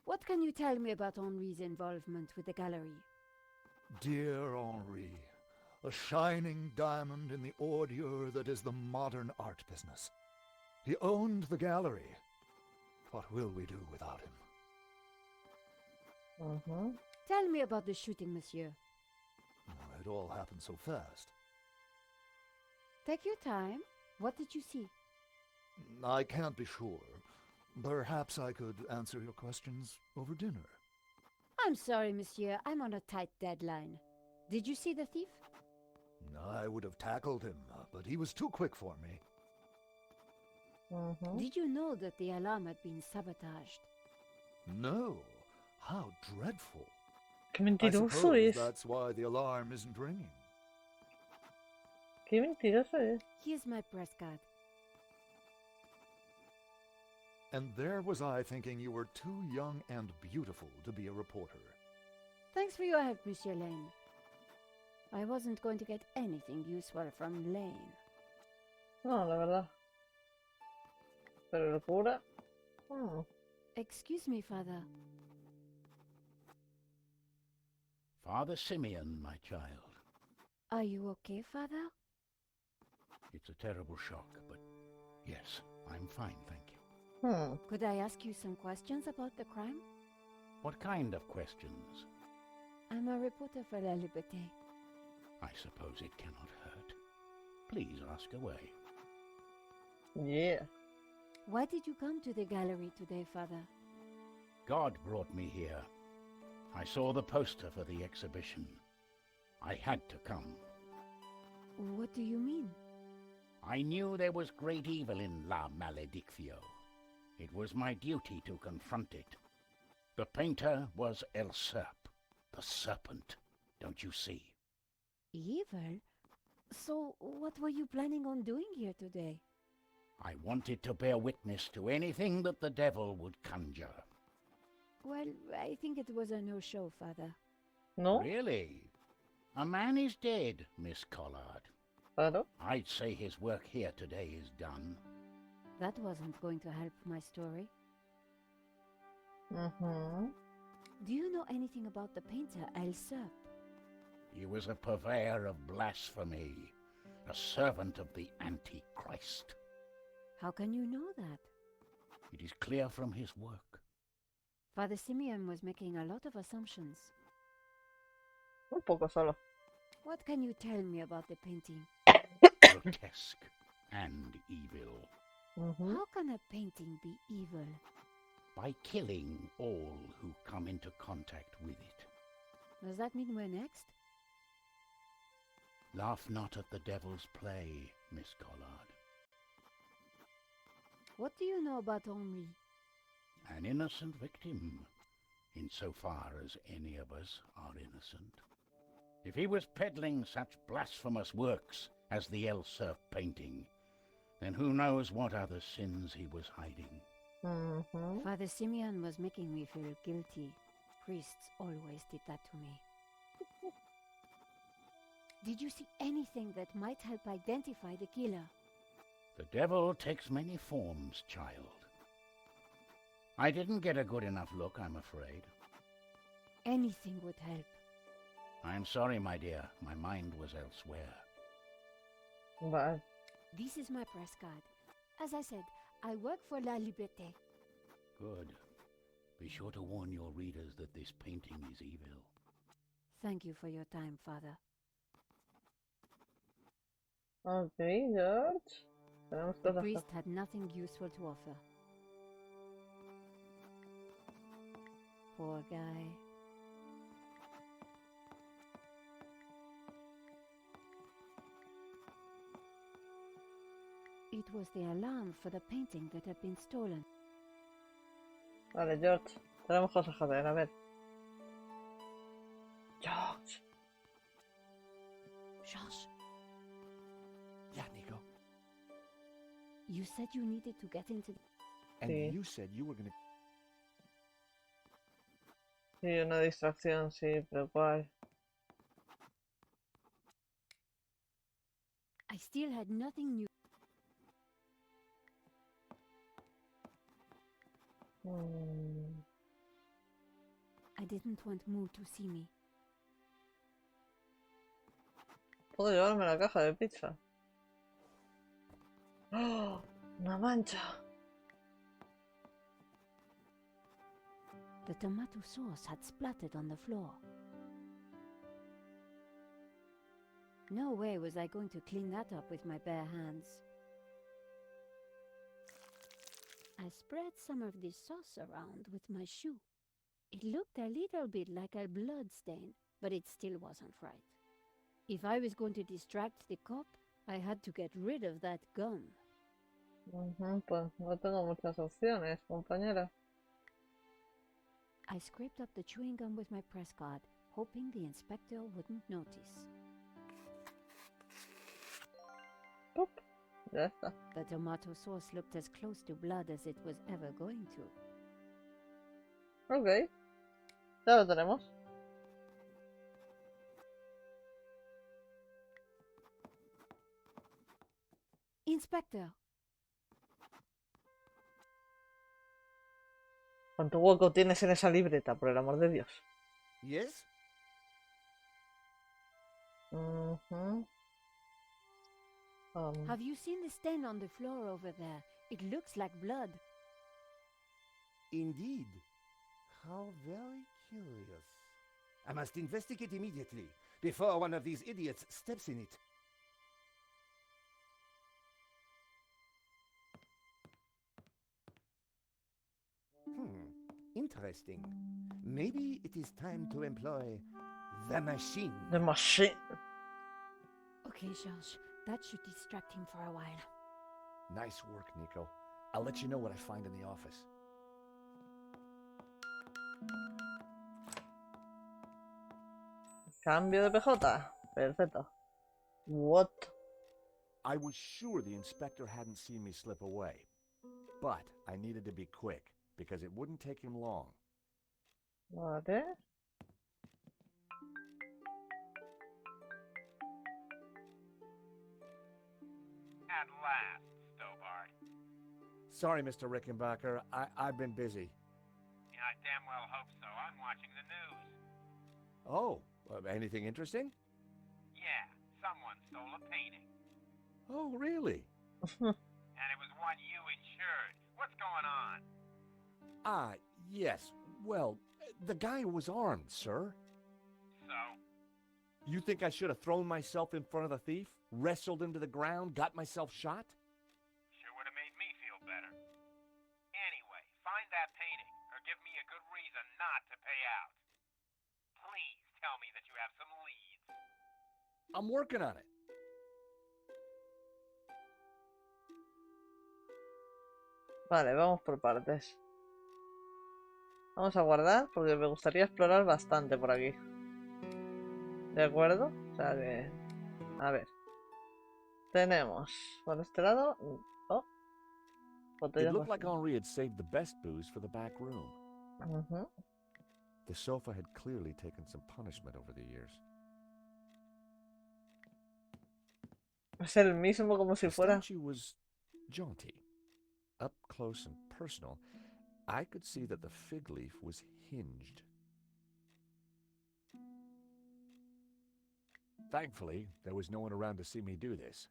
What can you tell me about Henri's involvement with the gallery? Dear Henri, a shining diamond in the ordure that is the modern art business. He owned the gallery. What will we do without him? Tell me about the shooting, monsieur. It all happened so fast. Take your time. What did you see? I can't be sure. Perhaps I could answer your questions over dinner. I'm sorry, monsieur. I'm on a tight deadline. Did you see the thief? I would have tackled him, but he was too quick for me. Did you know that the alarm had been sabotaged? No. How dreadful. Qué I mentiroso suppose es. that's why the alarm isn't ringing. Qué mentiroso es. Here's my press card. And there was I thinking you were too young and beautiful to be a reporter. Thanks for your help, Monsieur Lane. I wasn't going to get anything useful from Lane. No, la verdad. Pero el cura. Excuse me, Father. Father Simeon, my child. Are you okay, Father? It's a terrible shock, but yes, I'm fine, thank you. Could I ask you some questions about the crime? What kind of questions? I'm a reporter for La Liberté. I suppose it cannot hurt. Please ask away. Yeah. Why did you come to the gallery today, Father? God brought me here. I saw the poster for the exhibition. I had to come. What do you mean? I knew there was great evil in La Maledictio. It was my duty to confront it. The painter was El Serp, the serpent, don't you see? Evil? So, what were you planning on doing here today? I wanted to bear witness to anything that the devil would conjure. Well, I think it was a no-show, Father. No? Really? A man is dead, Miss Collard. Claro. I'd say his work here today is done. That wasn't going to help my story. Do you know anything about the painter El Serp? He was a purveyor of blasphemy, a servant of the Antichrist. How can you know that? It is clear from his work. Father Simeon was making a lot of assumptions. Un poco solo. What can you tell me about the painting? Grotesque and evil. How can a painting be evil? By killing all who come into contact with it. Does that mean we're next? Laugh not at the devil's play, Miss Collard. What do you know about Henri? An innocent victim, insofar as any of us are innocent. If he was peddling such blasphemous works as the El Serp painting, then who knows what other sins he was hiding. Father Simeon was making me feel guilty. Priests always did that to me. Did you see anything that might help identify the killer? The devil takes many forms, child. I didn't get a good enough look, I'm afraid. Anything would help. I'm sorry, my dear. My mind was elsewhere. Vale. This is my press card. As I said, I work for La Liberté. Good. Be sure to warn your readers that this painting is evil. Thank you for your time, Father. Ok, George. Tenemos The cosas. priest had nothing useful to offer. Poor guy. It was the alarm for the painting that had been stolen. Vale, George. Tenemos cosas que hacer. A ver. George. Josh. Yeah, Nico. You said you needed to get into... And Sí. you said you were going to... Sí, una distracción, sí, pero ¿cuál? I still had nothing new. I didn't want Moo to see me. Puedo llevarme la caja de pizza. ¡Oh! ¡Una mancha! The tomato sauce had splattered on the floor. No way was I going to clean that up with my bare hands. I spread some of this sauce around with my shoe. It looked a little bit like a blood stain, but it still wasn't right. If I was going to distract the cop, I had to get rid of that gum. Pues no tengo muchas opciones, compañera. I scraped up the chewing gum with my press card, hoping the inspector wouldn't notice. Pop. Ya está. The tomato sauce looked as close to blood as it was ever going to. Ok. Ya lo tenemos. Inspector, ¿Cuánto hueco tienes en esa libreta, por el amor de Dios? Yes? Ujú. have you seen the stain on the floor over there? It looks like blood. Indeed. How very curious. I must investigate immediately, before one of these idiots steps in it. Interesting. Maybe it is time to employ the machine. The machine. Okay, George, that should distract him for a while. Nice work, Nico. I'll let you know what I find in the office. Cambio de PJ. Perfecto. What? I was sure the inspector hadn't seen me slip away. But I needed to be quick, because it wouldn't take him long. Vale. At last, Stobart. Sorry, Mr. Rickenbacker. I've been busy. Yeah, I damn well hope so. I'm watching the news. Oh, anything interesting? Yeah, someone stole a painting. Oh, really? And it was one you insured. What's going on? Yes. Well, the guy was armed, sir. So? You think I should have thrown myself in front of the thief, wrestled him to the ground, got myself shot? Sure would have made me feel better. Anyway, find that painting, or give me a good reason not to pay out. Please tell me that you have some leads. I'm working on it. Vale, vamos por partes. Vamos a guardar porque me gustaría explorar bastante por aquí. ¿De acuerdo? O sea que... A ver. Tenemos por este lado... Oh. It Botellas looked like vacías. Henri had saved the best booze for the back room. Ujú. The sofa had clearly taken some punishment over the years. Es el mismo como si The fuera... statue was jaunty. Up close and personal, I could see that the fig leaf was hinged. Thankfully, there was no one around to see me do this.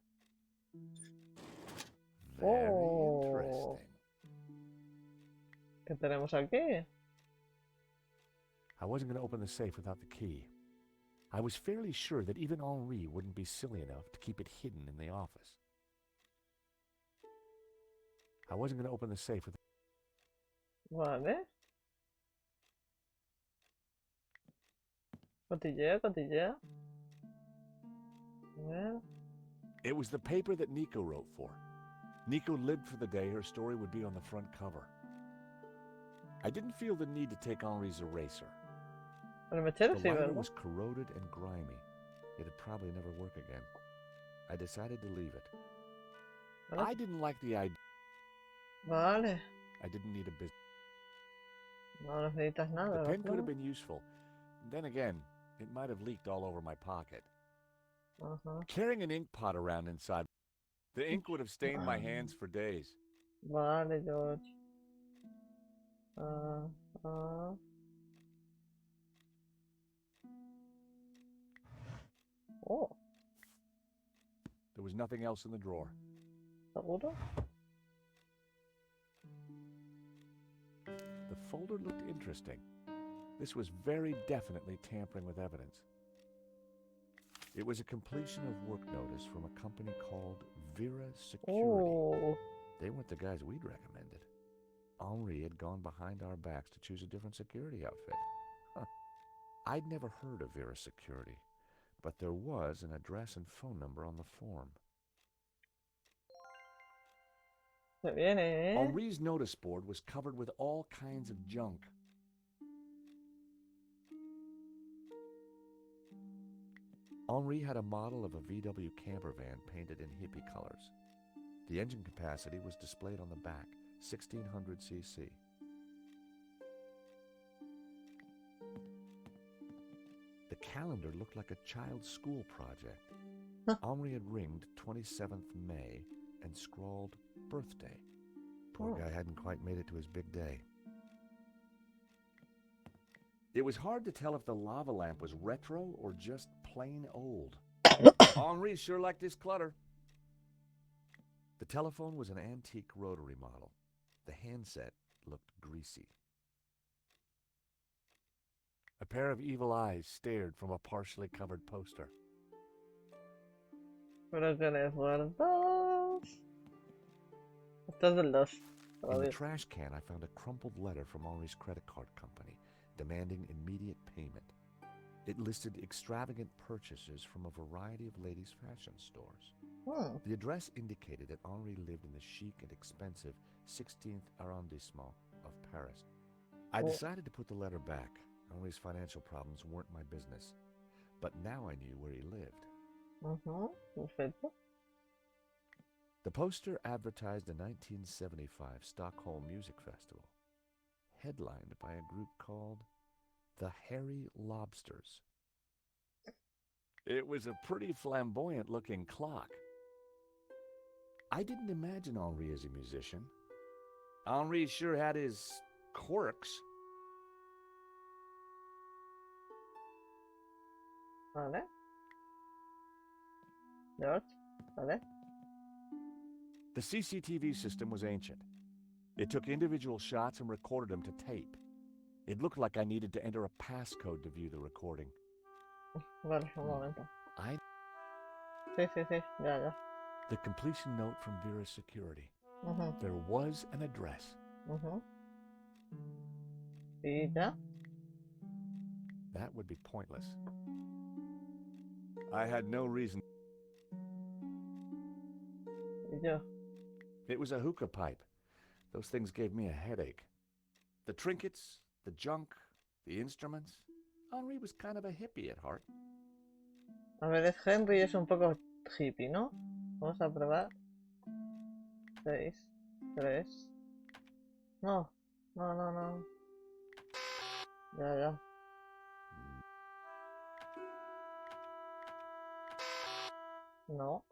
Very Oh. interesting. ¿Qué tenemos aquí? I wasn't going to open the safe without the key. I was fairly sure that even Henri wouldn't be silly enough to keep it hidden in the office. I wasn't going to open the safe without... Vale. Cotillea, cotillea. A ver. It was the paper that Nico wrote for. Nico lived for the day her story would be on the front cover. I didn't feel the need to take Henri's eraser. El mechero The sí, liner ¿verdad? was corroded and grimy. It'd probably never work again. I decided to leave it. Vale. I didn't like the idea. Vale. I didn't need a business. No necesitas The nada, pen could have ¿verdad? been useful. Then again, it might have leaked all over my pocket. Ajá. Carrying an ink pot around inside, the ink would have stained my hands for days. Vale, George. Ah, ah. Oh, There was nothing else in the drawer. ¿seguro? The folder looked interesting. This was very definitely tampering with evidence. It was a completion of work notice from a company called Vera Security. Oh, They weren't the guys we'd recommended. Henri had gone behind our backs to choose a different security outfit. Huh. I'd never heard of Vera Security, but there was an address and phone number on the form. Se viene, ¿eh? Henri's notice board was covered with all kinds of junk. Henri had a model of a VW camper van painted in hippie colors. The engine capacity was displayed on the back, 1600 cc. The calendar looked like a child's school project. Henri had ringed 27th May and scrawled birthday. Poor guy hadn't quite made it to his big day. It was hard to tell if the lava lamp was retro or just plain old. Henri sure liked his clutter. The telephone was an antique rotary model. The handset looked greasy. A pair of evil eyes stared from a partially covered poster. Pero que les guardo. Estos del 2. In the trash can, I found a crumpled letter from Henri's credit card company, demanding immediate payment. It listed extravagant purchases from a variety of ladies' fashion stores. The address indicated that Henri lived in the chic and expensive 16th arrondissement of Paris. I decided to put the letter back. Henri's financial problems weren't my business. But now I knew where he lived. Perfecto. The poster advertised a 1975 Stockholm Music Festival, headlined by a group called the Hairy Lobsters. It was a pretty flamboyant-looking clock. I didn't imagine Henri as a musician. Henri sure had his quirks. Vale. George, vale. The CCTV system was ancient. It took individual shots and recorded them to tape. It looked like I needed to enter a passcode to view the recording. Vale, un momento. Sí, ya, ya. The completion note from Vera Security. There was an address. ¿Y ya? That would be pointless. I had no reason. ¿Y yo? It was a hookah pipe. Those things gave me a headache. The trinkets, the junk, the instruments. Henri was kind of a hippie at heart. A ver, es Henry, es un poco hippie, ¿no? Vamos a probar. 6, 3. No. Ya. No.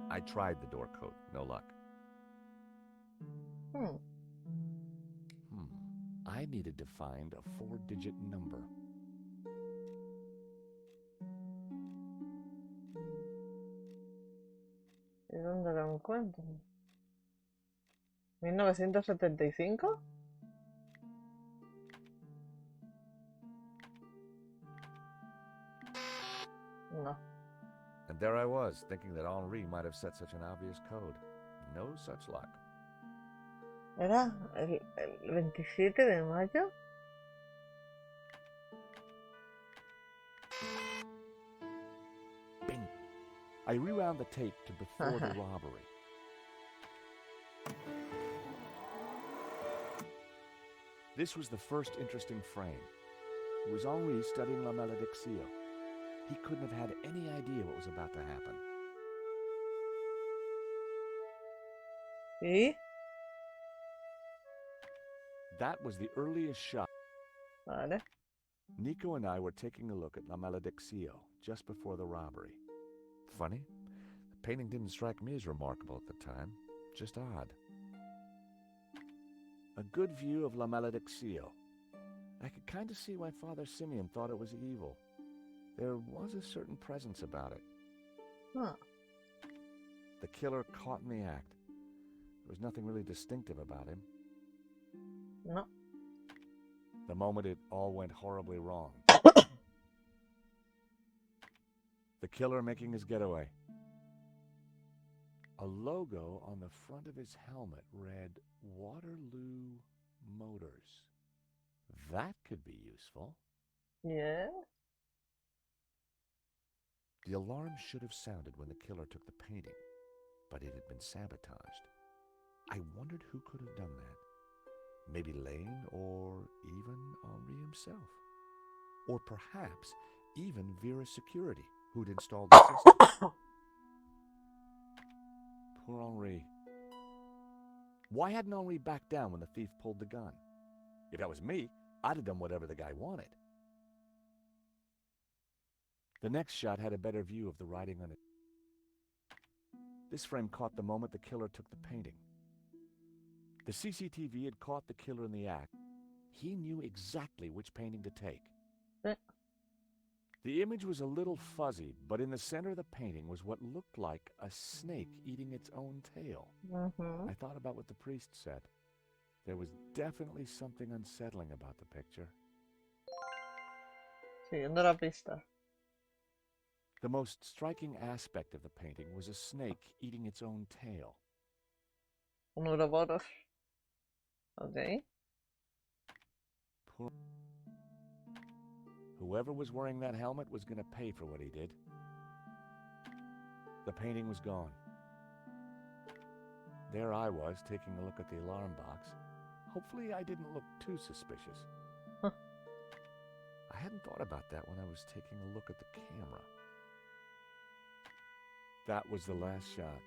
I tried the door code. No luck. I needed to find a 4-digit number. ¿Y dónde lo encuentro? ¿1975? No. And there I was, thinking that Henri might have set such an obvious code. No such luck. ¿Era el 27 de mayo? Bing! I rewound the tape to before the robbery. This was the first interesting frame. It was Henri studying La Malediction. He couldn't have had any idea what was about to happen. ¿Y? That was the earliest shot. Vale. Nico and I were taking a look at La Malediction just before the robbery. Funny, the painting didn't strike me as remarkable at the time, just odd. A good view of La Malediction. I could kind of see why Father Simeon thought it was evil. There was a certain presence about it. The killer caught in the act. There was nothing really distinctive about him. No. The moment it all went horribly wrong. The killer making his getaway. A logo on the front of his helmet read Waterloo motors. That could be useful. Yeah. The alarm should have sounded when the killer took the painting, but it had been sabotaged. I wondered who could have done that. Maybe Lane or even Henri himself. Or perhaps even Vera's security, who'd installed the system. Poor Henri. Why hadn't Henri backed down when the thief pulled the gun? If that was me, I'd have done whatever the guy wanted. The next shot had a better view of the writing on it. This frame caught the moment the killer took the painting. The CCTV had caught the killer in the act. He knew exactly which painting to take. The image was a little fuzzy, but in the center of the painting was what looked like a snake eating its own tail. I thought about what the priest said. There was definitely something unsettling about the picture. Siguiendo la pista. The most striking aspect of the painting was a snake eating its own tail. Un Ouroboros. Okay. Poor... Whoever was wearing that helmet was going to pay for what he did. The painting was gone. There I was, taking a look at the alarm box. Hopefully I didn't look too suspicious. Huh. I hadn't thought about that when I was taking a look at the camera. That was the last shot.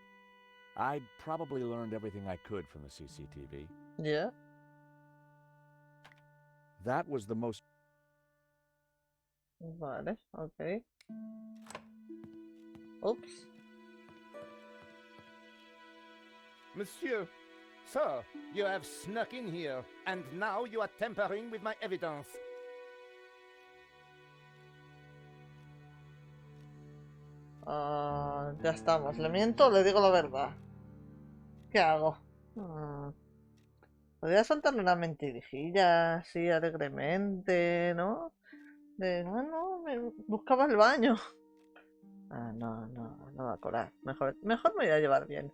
I'd probably learned everything I could from the CCTV. Yeah. That was the most... Vale, okay. Oops. Monsieur, sir, you have snuck in here, and now you are tampering with my evidence. Ya estamos. ¿Le miento o le digo la verdad? ¿Qué hago? Podría soltarle una mentirijilla así alegremente, ¿no? No, me buscaba el baño. No va a colar. Mejor me voy a llevar bien.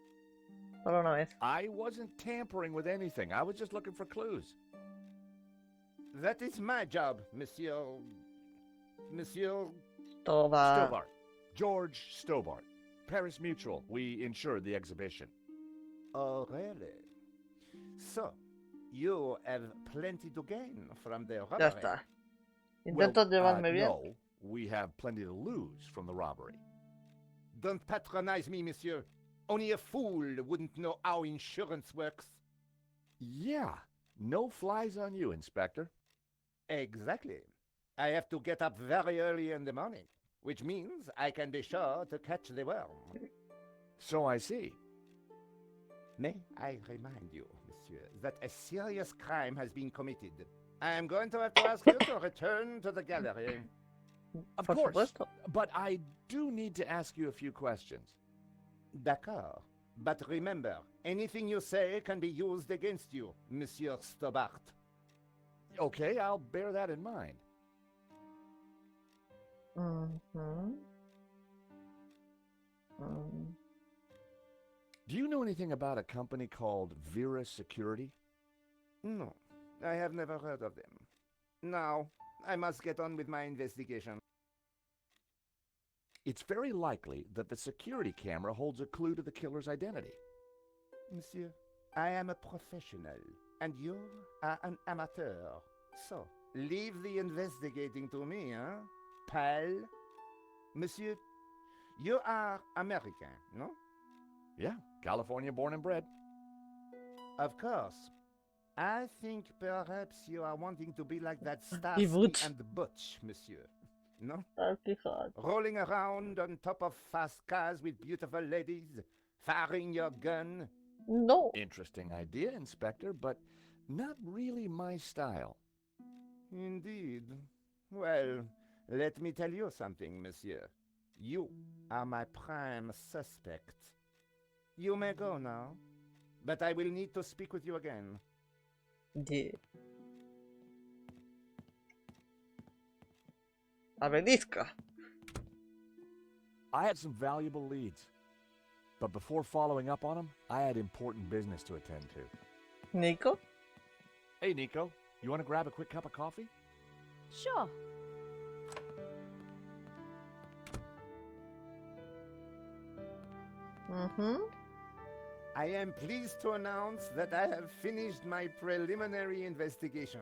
Solo una vez. I wasn't tampering with anything. I was just looking for clues. That is my job, Monsieur... Stobart. George Stobart. Paris Mutual. We insured the exhibition. Oh, really? So, you have plenty to gain from the robbery. Ya está. Intento llevarme bien. No, we have plenty to lose from the robbery. Don't patronize me, monsieur. Only a fool wouldn't know how insurance works. Yeah, no flies on you, Inspector. Exactly. I have to get up very early in the morning, which means I can be sure to catch the worm. So I see. May I remind you, monsieur, that a serious crime has been committed. I am going to have to ask you to return to the gallery. Of Por course, supuesto. but I do need to ask you a few questions. D'accord. But remember, anything you say can be used against you, Monsieur Stobart. Okay, I'll bear that in mind. Do you know anything about a company called Vera Security? No, I have never heard of them. Now, I must get on with my investigation. It's very likely that the security camera holds a clue to the killer's identity. Monsieur, I am a professional, and you are an amateur. So, leave the investigating to me, huh? Pal? Monsieur, you are American, no? Yeah, California born and bred. Of course. I think perhaps you are wanting to be like that Butch. Starsky and Butch, monsieur. No? Starsky hard. Rolling around on top of fast cars with beautiful ladies, firing your gun. No. Interesting idea, Inspector, but not really my style. Indeed. Well, let me tell you something, monsieur. You are my prime suspect. You may go now, but I will need to speak with you again. Yeah. Abelisca. I had some valuable leads, but before following up on them, I had important business to attend to. Nico? Hey, Nico. You want to grab a quick cup of coffee? Sure. I am pleased to announce that I have finished my preliminary investigation.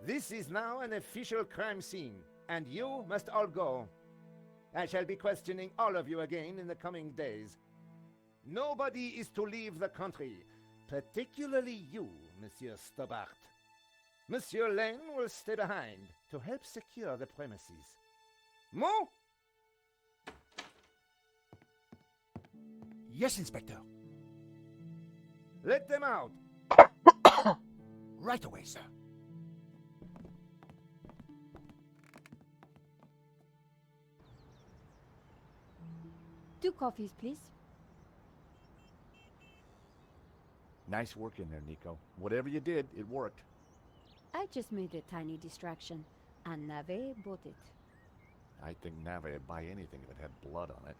This is now an official crime scene, and you must all go. I shall be questioning all of you again in the coming days. Nobody is to leave the country, particularly you, Monsieur Stobart. Monsieur Lane will stay behind to help secure the premises. Mo? Yes, Inspector. Let them out. Right away, sir. 2 coffees, please. Nice work in there, Nico. Whatever you did, it worked. I just made a tiny distraction, and Nave bought it. I think Nave would buy anything if it had blood on it.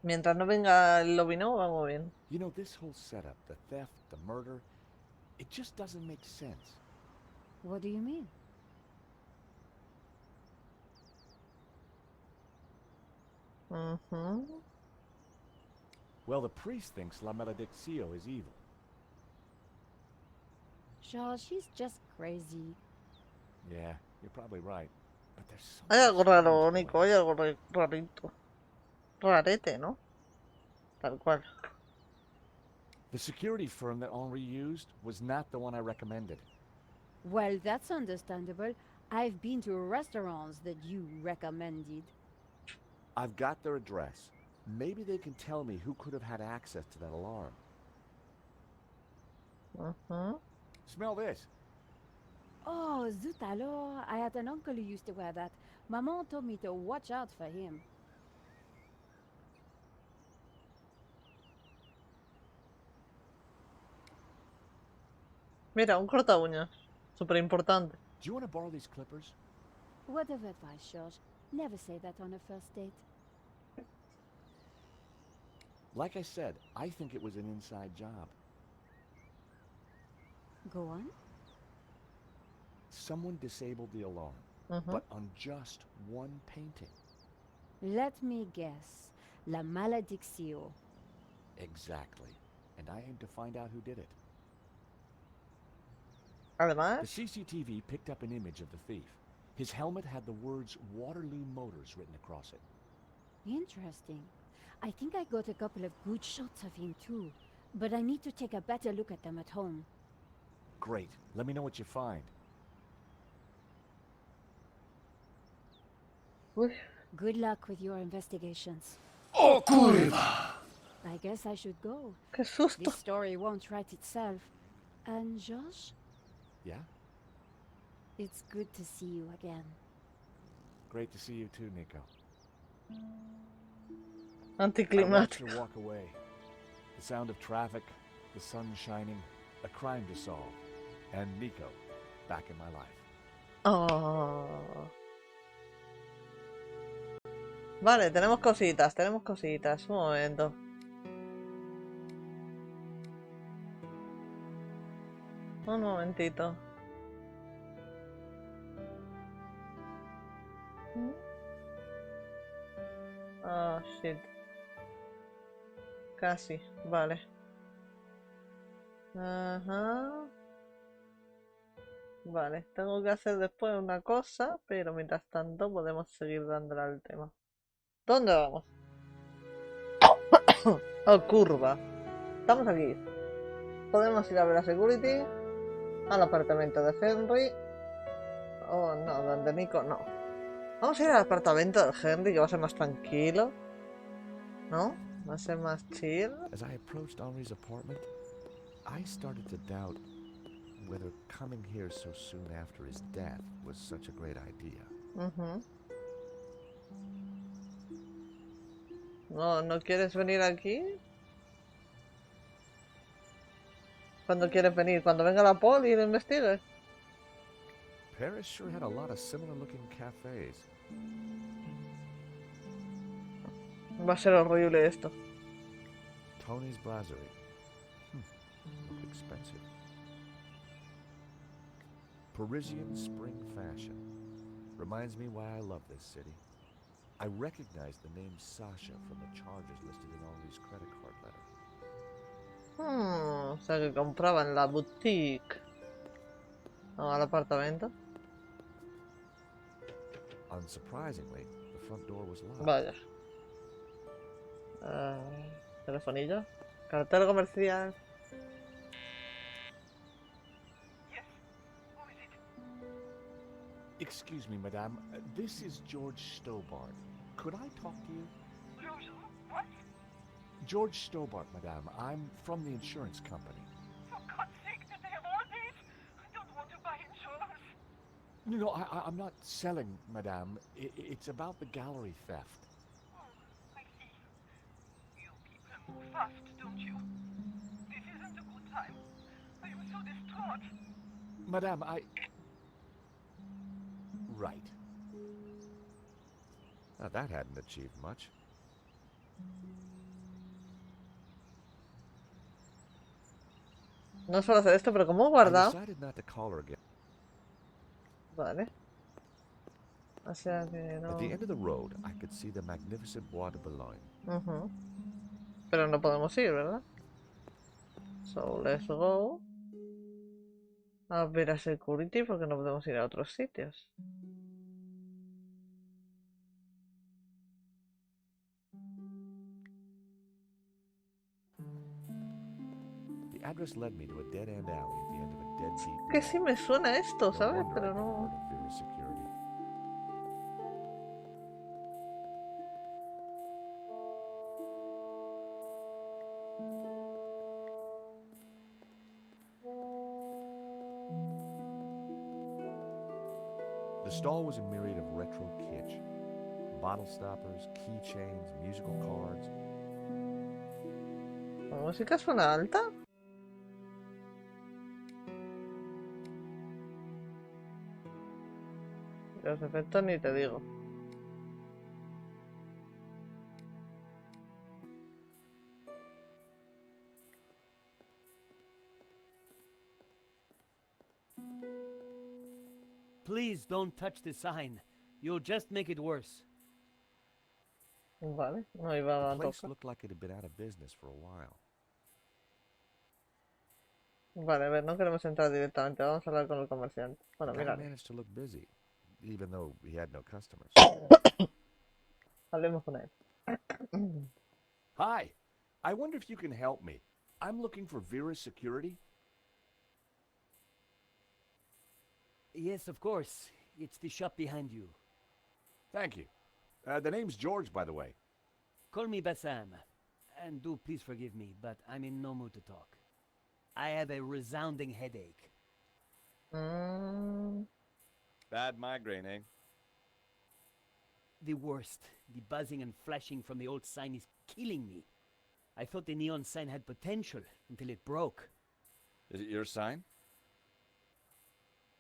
Mientras no venga el lobino, vamos bien. You know, this whole setup, the theft, the murder, it just doesn't make sense. What do you mean? Well, the priest thinks La Malediction is evil. Sure, she's just crazy. Yeah, you're probably right. But there's so Hay algo raro, strange Nico, going hay algo rarito. Rarete, ¿no? Tal cual. The security firm that Henri used was not the one I recommended. Well, that's understandable. I've been to restaurants that you recommended. I've got their address. Maybe they can tell me who could have had access to that alarm. Smell this. Oh, zut alors. I had an uncle who used to wear that. Maman told me to watch out for him. Mira, un corta uñas. Súper importante. Do you want to borrow these clippers? Word of advice, George. Never say that on a first date. Like I said, I think it was an inside job. Go on. Someone disabled the alarm, but on just one painting. Let me guess. La Malediction. Exactly. And I aim to find out who did it. Además, The CCTV picked up an image of the thief. His helmet had the words Waterloo Motors written across it. Interesting. I think I got a couple of good shots of him too, but I need to take a better look at them at home. Great. Let me know what you find. uy, Good luck with your investigations. ¡Oh, curva! I guess I should go. qué susto. This story won't write itself. And Josh, Yeah? it's good to see you again. Great to see you too, Nico. I watched Anticlimático. her walk away. The sound of traffic, the sun shining, a crime to solve, and Nico back in my life. Oh. Vale, tenemos cositas, Un momento. Un momentito. Oh, shit. Casi, vale. Ajá. Vale, tengo que hacer después una cosa, pero mientras tanto podemos seguir dándole al tema. ¿Dónde vamos? Oh, curva. Estamos aquí. Podemos ir a ver a Security, al apartamento de Henry. Oh, no, donde Nico no. Vamos a ir al apartamento de Henry, que va a ser más tranquilo. ¿No? Va a ser más chill. As I approached Henri's apartment, I started to doubt whether coming here so soon after his death was such a great idea. No, ¿no quieres venir aquí? ¿Cuándo quieres venir? ¿Cuando venga la poli y lo investigue? Paris sure had a lot of similar looking cafes. Va a ser horrible esto. Tony's Brasserie. Look expensive. Parisian spring fashion. Reminds me why I love this city. I recognize the name Sasha from the charges listed in Henri's credit card letter. O sea que compraba en la boutique. No, al apartamento. Unsurprisingly, the front door was locked. Vaya. Telefonillo. Cartel comercial. Yes. Who is it? Excuse me, madame. This is George Stobart. Could I talk to you? George, what? George Stobart, madame. I'm from the insurance company. For God's sake, did they have all these? I don't want to buy insurance. No, I'm not selling, madame. It's about the gallery theft. Oh, I see. You people move fast, don't you? This isn't a good time. I am so distraught. Madame, Right. Now, that hadn't achieved much. No suelo hacer esto, pero como he I guardado. decided not to call her again. Vale. O sea que no. At the end of the road, I could see the magnificent Bois de Boulogne. Pero no podemos ir, ¿verdad? So, let's go. A ver a security porque no podemos ir a otros sitios. The address led me to a dead-end alley at the end of a dead-beat Que road. sí me suena esto, No ¿sabes? wonder Pero I'd never no. heard of Vera's security. The stall was a myriad of retro kitsch. Bottle stoppers, keychains, musical cards. ¿La música suena alta? Los efectos ni te digo. Please don't touch the sign. You'll just make it worse. Vale, no iba The a place tocar. looked like it had been out of business for a while. Vale, a ver, no queremos entrar directamente. Vamos a hablar con el comerciante. Bueno, The guy mira. managed to look busy, even though he had no customers. Hablemos con él. Hi. I wonder if you can help me. I'm looking for Vera's security. Yes, of course. It's the shop behind you. Thank you. The name's George, by the way. Call me Bassam. And do please forgive me, but I'm in no mood to talk. I have a resounding headache. Bad migraine, eh? The worst. The buzzing and flashing from the old sign is killing me. I thought the neon sign had potential until it broke. Is it your sign?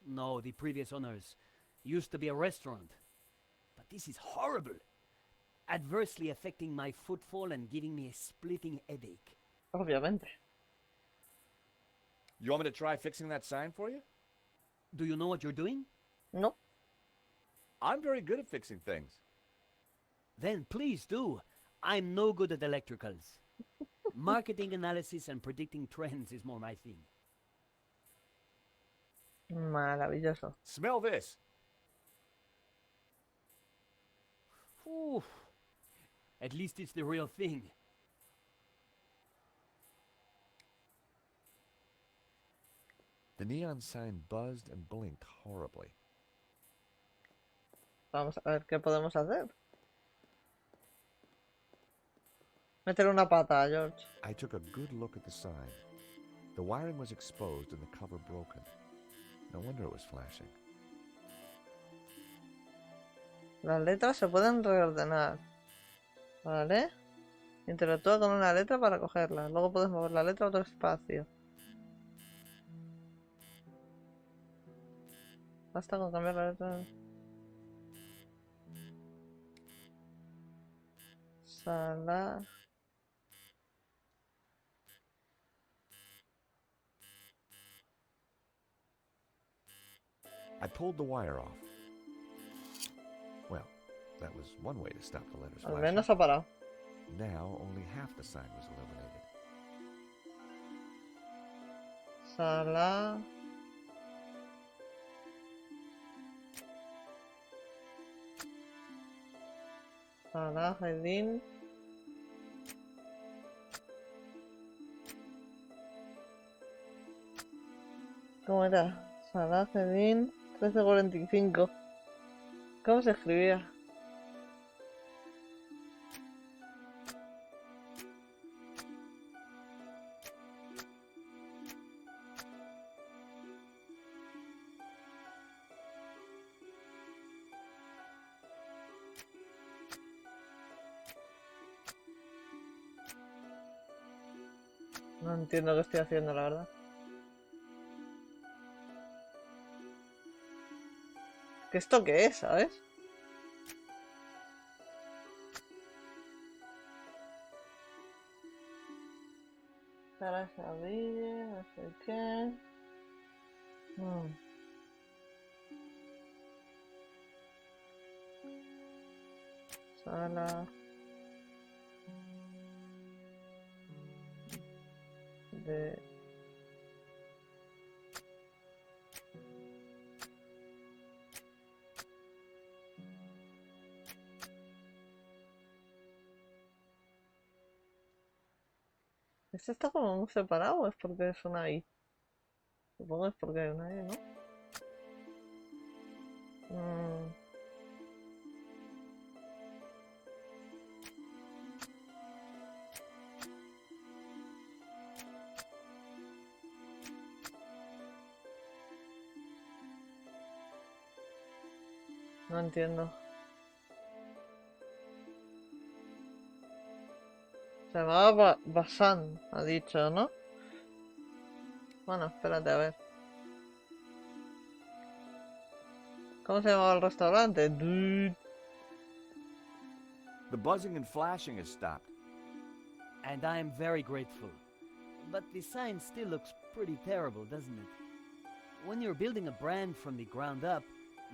No, the previous owners used to be a restaurant. But this is horrible. Adversely affecting my footfall and giving me a splitting headache. Obviamente. You want me to try fixing that sign for you? Do you know what you're doing? No. I'm very good at fixing things. Then please do. I'm no good at electricals. Marketing analysis and predicting trends is more my thing. Maravilloso. Smell this. Ooh. At least it's the real thing. The neon sign buzzed and blinked horribly. Vamos a ver qué podemos hacer. Meter una pata, George. I took a good look at the sign. The wiring was exposed and the cover broken. No wonder it was flashing. Las letras se pueden reordenar. Vale. Interactúa con una letra para cogerla. Luego puedes mover la letra a otro espacio. Basta con cambiar la letra. Sala. I pulled the wire off. Well, that was one way to stop the letters Al flashing. menos ha parado. Now only half the sign was illuminated. Sala. Sala, jardín. ¿Cómo era? Sala, jardín. 13:45. ¿Cómo se escribía? No entiendo qué estoy haciendo, la verdad. ¿Qué esto qué es, sabes? Sala Sabille, no sé qué. Sala de ¿este está como muy separado o es porque es una I? Supongo que es porque hay una I, ¿no? No entiendo. Se llamaba Basan, ha dicho, ¿no? Bueno, espérate a ver. ¿Cómo se llamaba el restaurante? The buzzing and flashing has stopped. And I am very grateful. But the sign still looks pretty terrible, doesn't it? When you're building a brand from the ground up,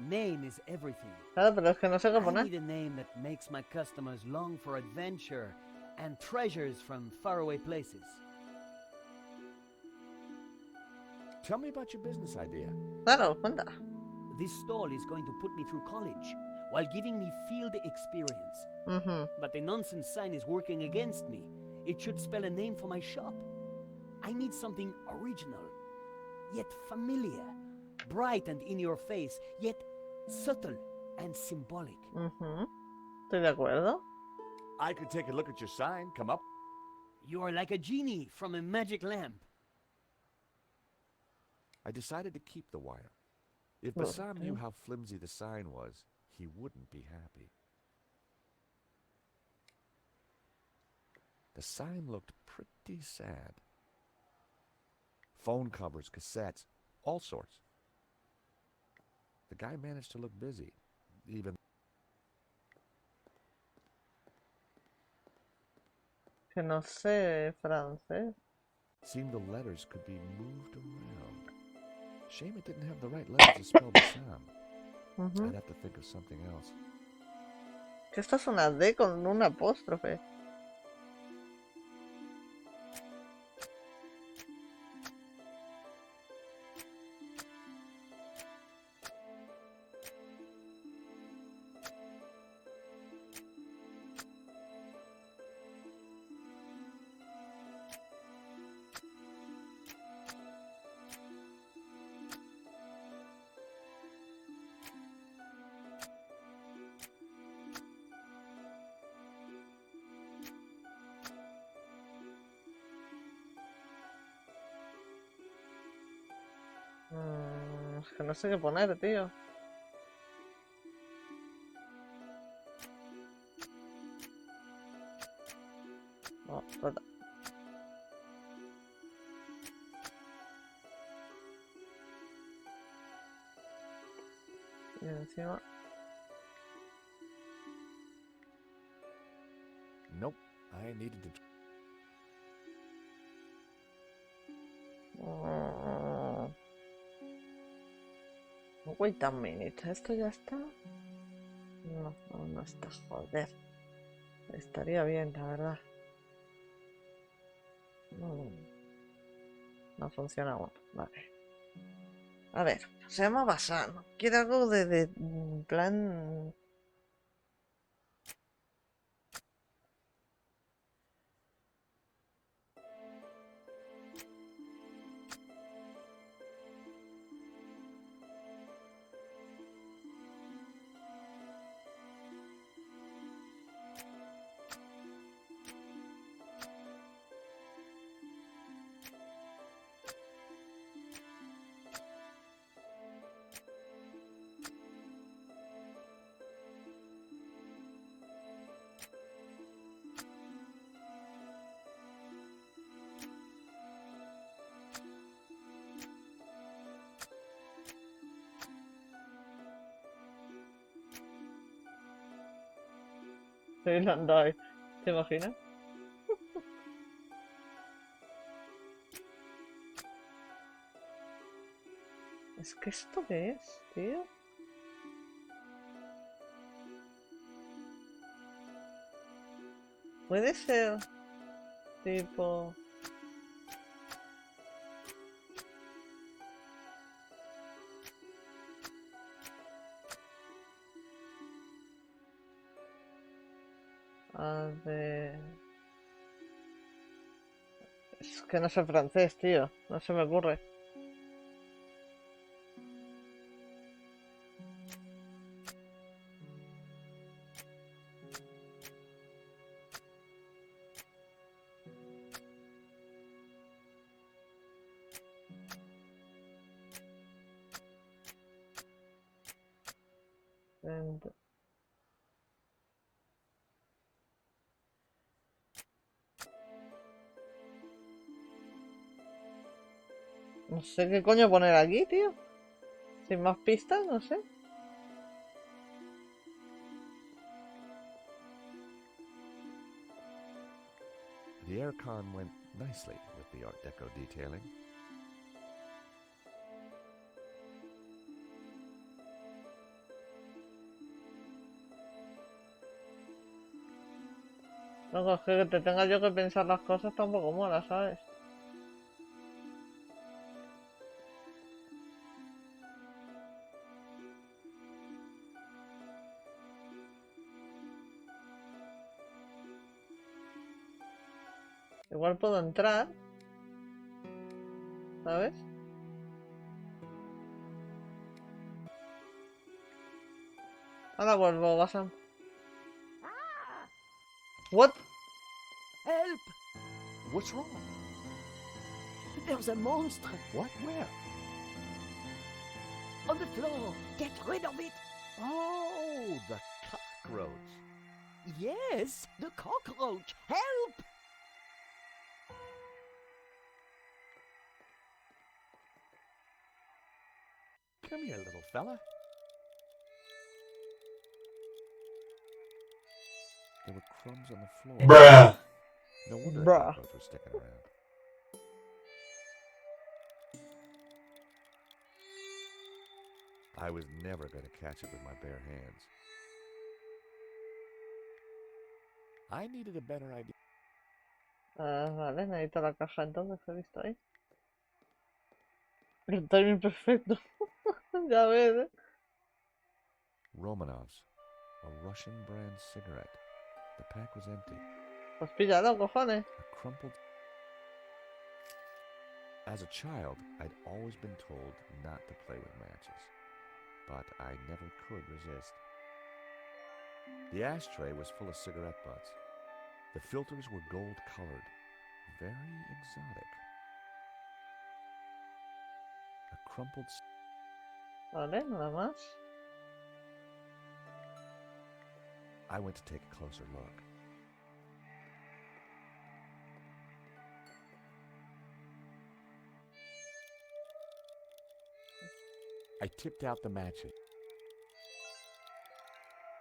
name is everything. Claro, pero es que no sé qué I poner. need a name that makes my customers long for adventure and treasures from faraway places. Tell me about your business idea. Claro, cuenta. This stall is going to put me through college while giving me field experience. But the nonsense sign is working against me. It should spell a name for my shop. I need something original, yet familiar, bright and in your face, yet subtle and symbolic. Estoy de acuerdo. I could take a look at your sign. Come up. You are like a genie from a magic lamp. I decided to keep the wire. If Well, Bassam knew how flimsy the sign was, he wouldn't be happy. The sign looked pretty sad. Phone covers, cassettes, all sorts. The guy managed to look busy, even... Que no sé francés. Seemed the letters could be moved around. Shame it didn't have the right letters to spell Bassam. I'd have to think of something else. Que esta es una D con un apóstrofe. Es que no sé qué poner, tío. No, espera. Y encima... No I needed to... Wait a minute, ¿esto ya está? No, no está, joder. Estaría bien, la verdad. No funciona bueno, vale. A ver, se llama Basano. Quiere algo de plan... ¿Te imaginas? Es que esto qué es, tío. Puede ser tipo... A ver... Es que no sé francés, tío. No se me ocurre. No sé qué coño poner aquí, tío. Sin más pistas, no sé. The aircon went nicely with the Art Deco detailing. Luego es que te tenga yo que pensar las cosas tampoco mola, ¿sabes? Igual puedo entrar, ¿sabes? Ahora vuelvo, vas a... What? Help! What's wrong? There's a monster What? Where? on the floor. Get rid of it. Oh, the cockroach. Yes, the cockroach. Help! Come here, little fella. There were crumbs on the floor. Bruh. No wonder the Bruh. cockroach was sticking around. I was never going to catch it with my bare hands. I needed a better idea. Vale, necesito la caja entonces que he visto ahí. El timing perfecto. Ya ves, ¿eh? Romanovs, a Russian brand cigarette. The pack was empty. Pues píllalo, cojones. A crumpled... As a child, I'd always been told not to play with matches, but I never could resist. The ashtray was full of cigarette butts. The filters were gold-colored, very exotic. A crumpled... Vale, nada más. I went to take a closer look. I tipped out the matches.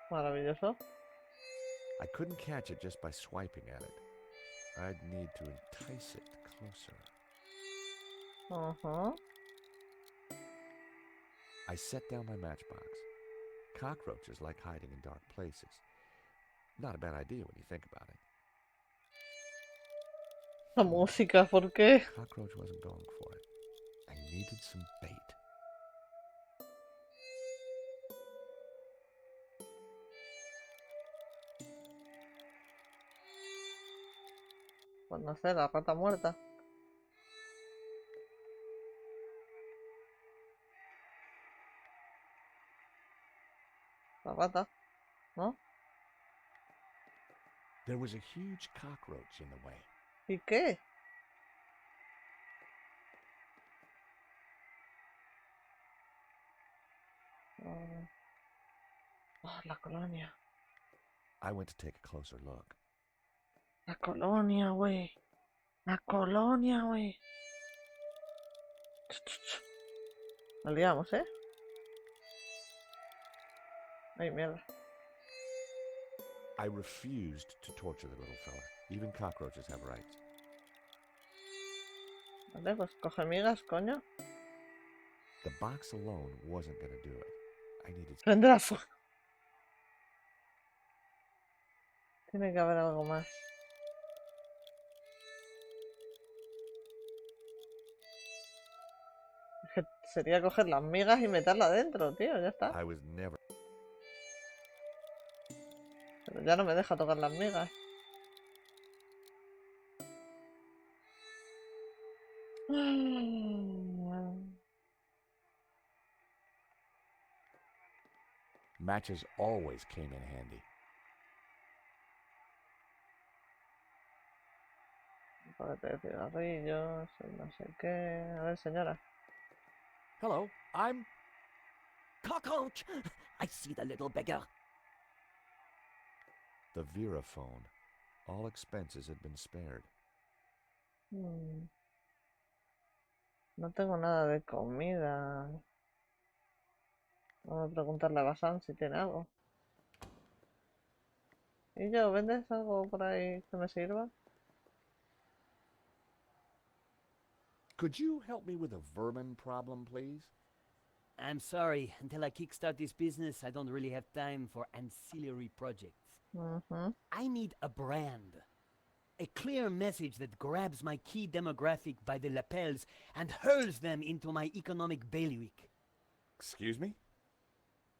Maravilloso. I couldn't catch it just by swiping at it. I'd need to entice it closer. Ajá. I set down my matchbox. Cockroaches like hiding in dark places. Not a bad idea when you think about it. La música, ¿por qué? Cockroach wasn't going for it. I needed some bait. Pues no sé, la rata muerta. La rata, ¿no? There was a huge cockroach in the way. ¿Y qué? Oh, la colonia. I went to take a closer look. La colonia, güey. La colonia, güey. Nos liamos, ¿eh? Ay, mierda. I refused to torture the little fella. Even cockroaches have rights. Vale, pues coge migas, coño. The box alone wasn't going to do it. I needed... Prende fuego. Tiene que haber algo más. Es que sería coger las migas y meterla dentro, tío, ya está. I was never... Pero ya no me deja tocar las migas. Matches always came in handy. Un paquete de cigarrillos, no sé qué. A ver, señora. Hello, I'm... Cockroach! I see the little beggar. The Vera phone. All expenses had been spared. No tengo nada de comida. Vamos a preguntarle a Basan si tiene algo. ¿Y yo, vendes algo por ahí que me sirva? Could you help me with a vermin problem, please? I'm sorry. Until I kickstart this business, I don't really have time for ancillary projects. I need a brand. A clear message that grabs my key demographic by the lapels and hurls them into my economic bailiwick. Excuse me?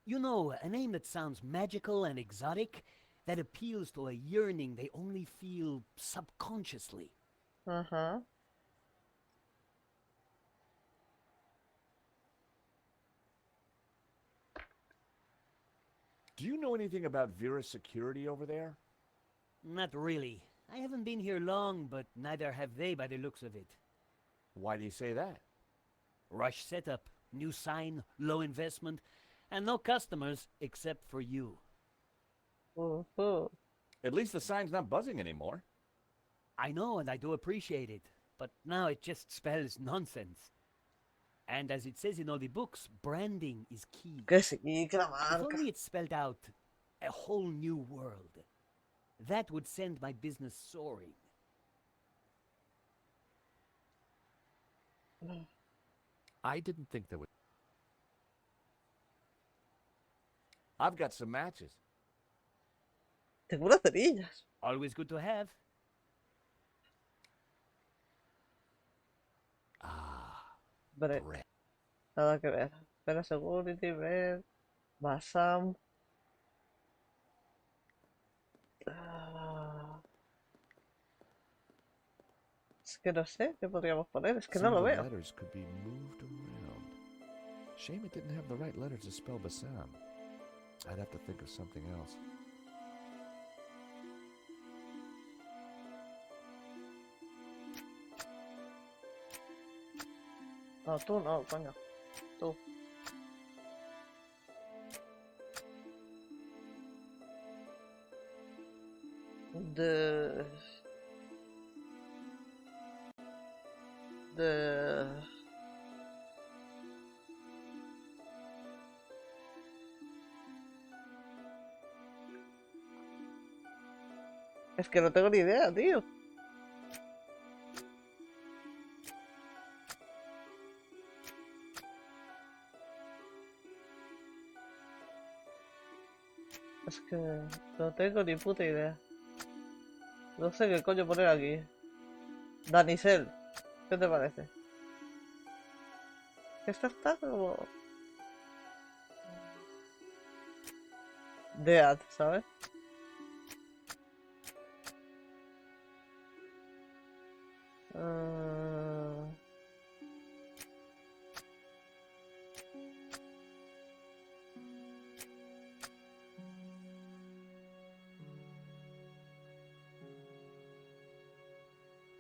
You know, a name that sounds magical and exotic, that appeals to a yearning they only feel subconsciously. Do you know anything about Vera's security over there? Not really. I haven't been here long, but neither have they by the looks of it. Why do you say that? Rush setup, new sign, low investment, and no customers except for you. At least the sign's not buzzing anymore. I know, and I do appreciate it, but now it just spells nonsense. And as it says in all the books, branding is key. Que sí, que la If marca. only it spelled out a whole new world. That would send my business soaring. I didn't think there was... I've got some matches. Tengo unas cerillas. Always good to have. Bread. Nada que ver. Espera, security, bread. Basam. Es que no sé qué podríamos poner. Es que no Some lo of the veo. letters could be moved around. Shame it didn't have the right letters to spell Bassam. I'd have to think of something else. No, tú no, coño. Tú. De... Es que no tengo ni idea, tío. Es que no tengo ni puta idea. No sé qué coño poner aquí. Danisel, ¿qué te parece? Esta está como... Dead, ¿sabes?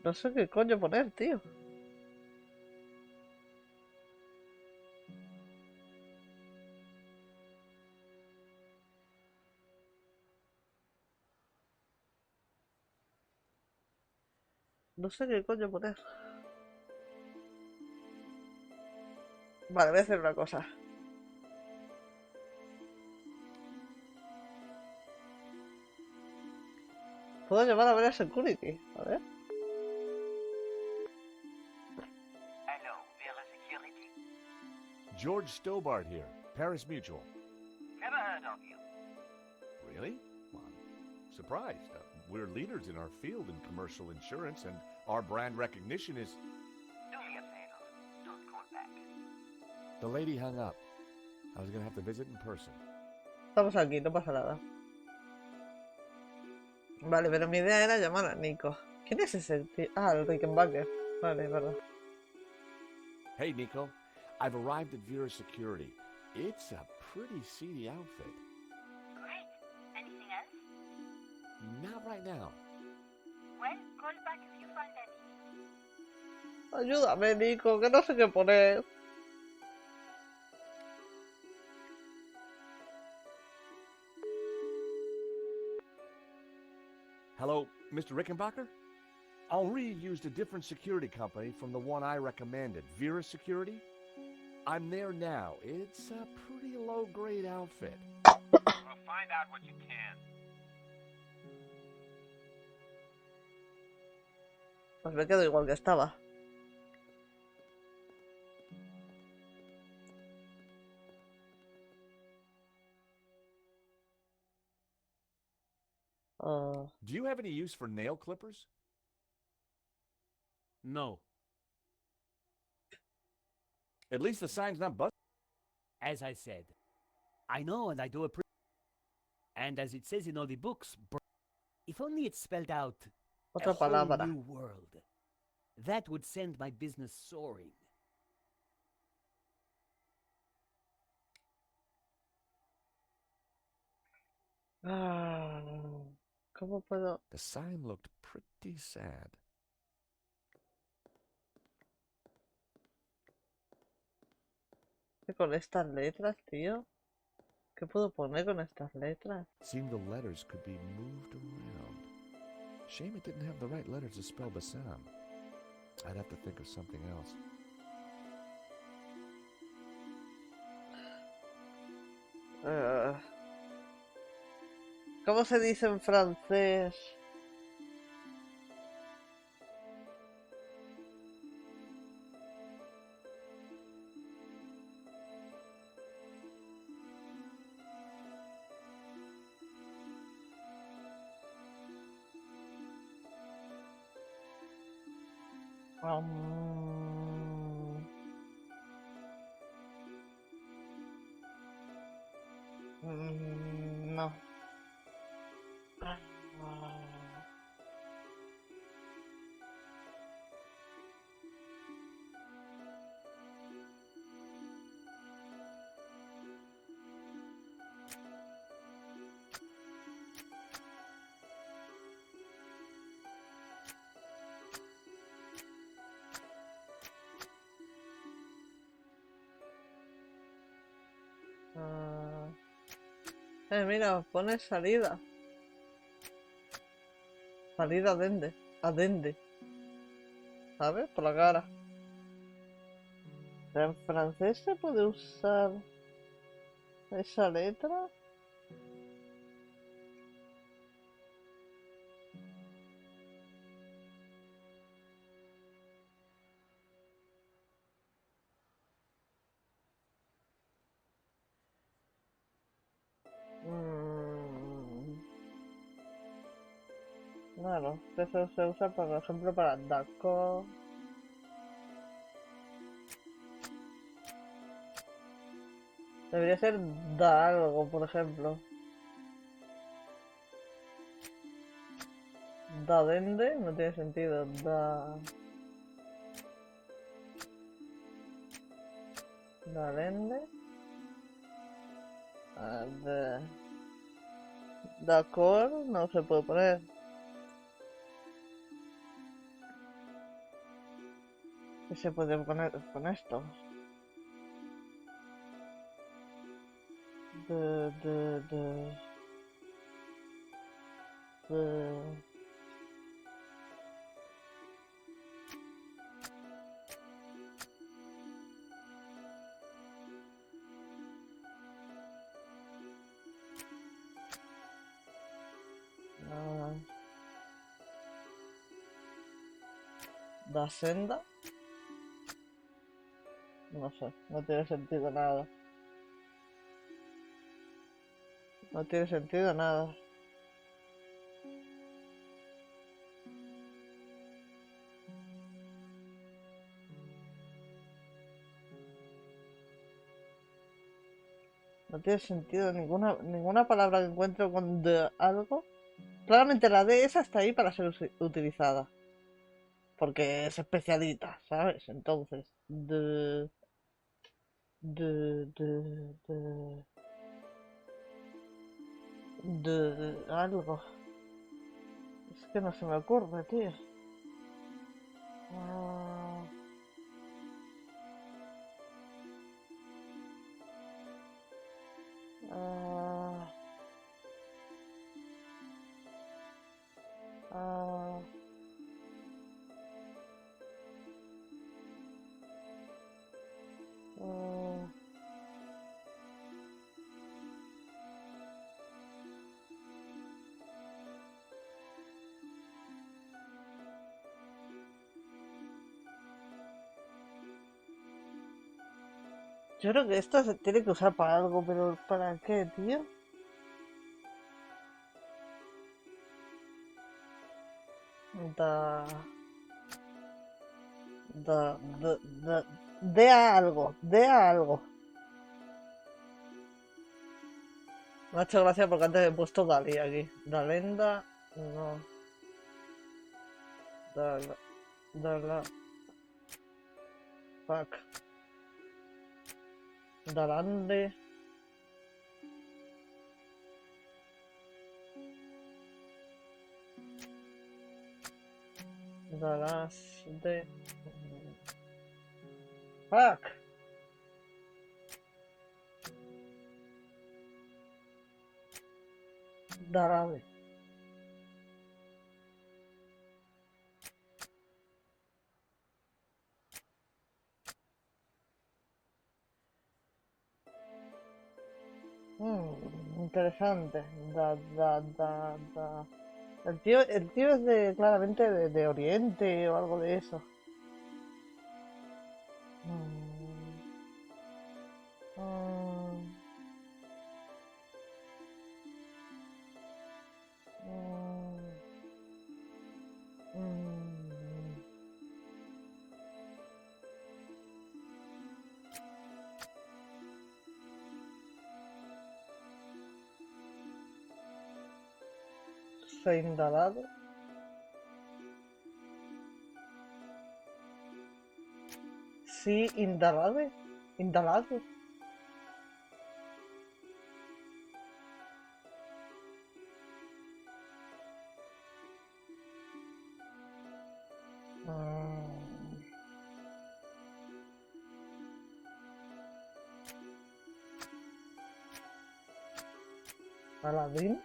No sé qué coño poner, tío. No sé qué coño poner. Vale, voy a hacer una cosa. Puedo llamar a ver a security. A ver. Hello, Vera Security. George Stobart here, Paris Mutual. Never heard of you. Really? Well, I'm surprised. We're leaders in our field in commercial insurance, and our brand recognition is... Do me a favor. Don't call back. The lady hung up. I was going to have to visit in person. Estamos aquí, no pasa nada. Vale, pero mi idea era llamar a Nico. ¿Quién es ese tío? Ah, el Rickenbacker. Vale, verdad. Hey, Nico. I've arrived at Vera Security. It's a pretty seedy outfit. Great. Anything else? Not right now. Well, call back if you find anything. Ayúdame, Nico, que no sé qué poner. Hello, Mr. Rickenbacker? Henri used a different security company from the one I recommended, Vera Security. I'm there now. It's a pretty low-grade outfit. Well, find out what you can. Pues me quedo igual que estaba. Do you have any use for nail clippers? No. At least the sign's not busted. As I said, I know and I do appreciate. And as it says in all the books, if only it spelled out Otra a whole palabra. new world, that would send my business soaring. ¿Cómo puedo? The sign looked pretty sad. ¿Qué con estas letras, tío? ¿Qué puedo poner con estas letras? Seemed the letters could be moved around. Shame it didn't have the right letters to spell Bassam. I'd have to think of something else. ¿Cómo se dice en francés? No. Mira, pone salida. Salida adende. Adende. ¿Sabes? Por la cara. ¿En francés se puede usar esa letra? Claro, eso se usa, por ejemplo, para d'accord. Debería ser da algo, por ejemplo. Da dende, no tiene sentido. Da dende. D'accord, no se puede poner. ¿Qué se puede poner con esto? De... ¿Da senda? No sé, no tiene sentido nada. No tiene sentido nada. No tiene sentido ninguna palabra que encuentro con de algo. Claramente la D esa está ahí para ser utilizada. Porque es especialita, ¿sabes? Entonces, de algo. Es que no se me ocurre, tío. Ah, ah, ah. Yo creo que esto se tiene que usar para algo, pero ¿para qué, tío? Da... De a algo, de a algo. Me ha hecho gracia porque antes he puesto Dalí aquí. Dalenda, no. Dala. Fuck. Dalande. Dalaste. Fuck. Darade. Interesante. Da. El tío es de claramente de Oriente o algo de eso. Indalado. Sí, indalade. Indalado. Aladín.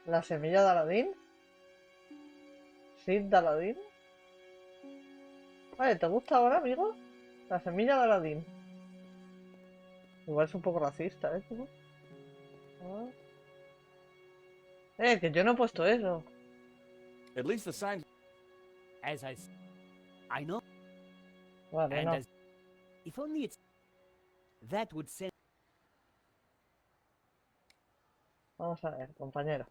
La semilla de Aladín. Sí, de Aladín. Vale, ¿te gusta ahora, amigo? La semilla de Aladín. Igual es un poco racista, ¿eh? Que yo no he puesto eso. At least the sign. I know. Vale, And no. If only it's... That would send... Vamos a ver, compañero.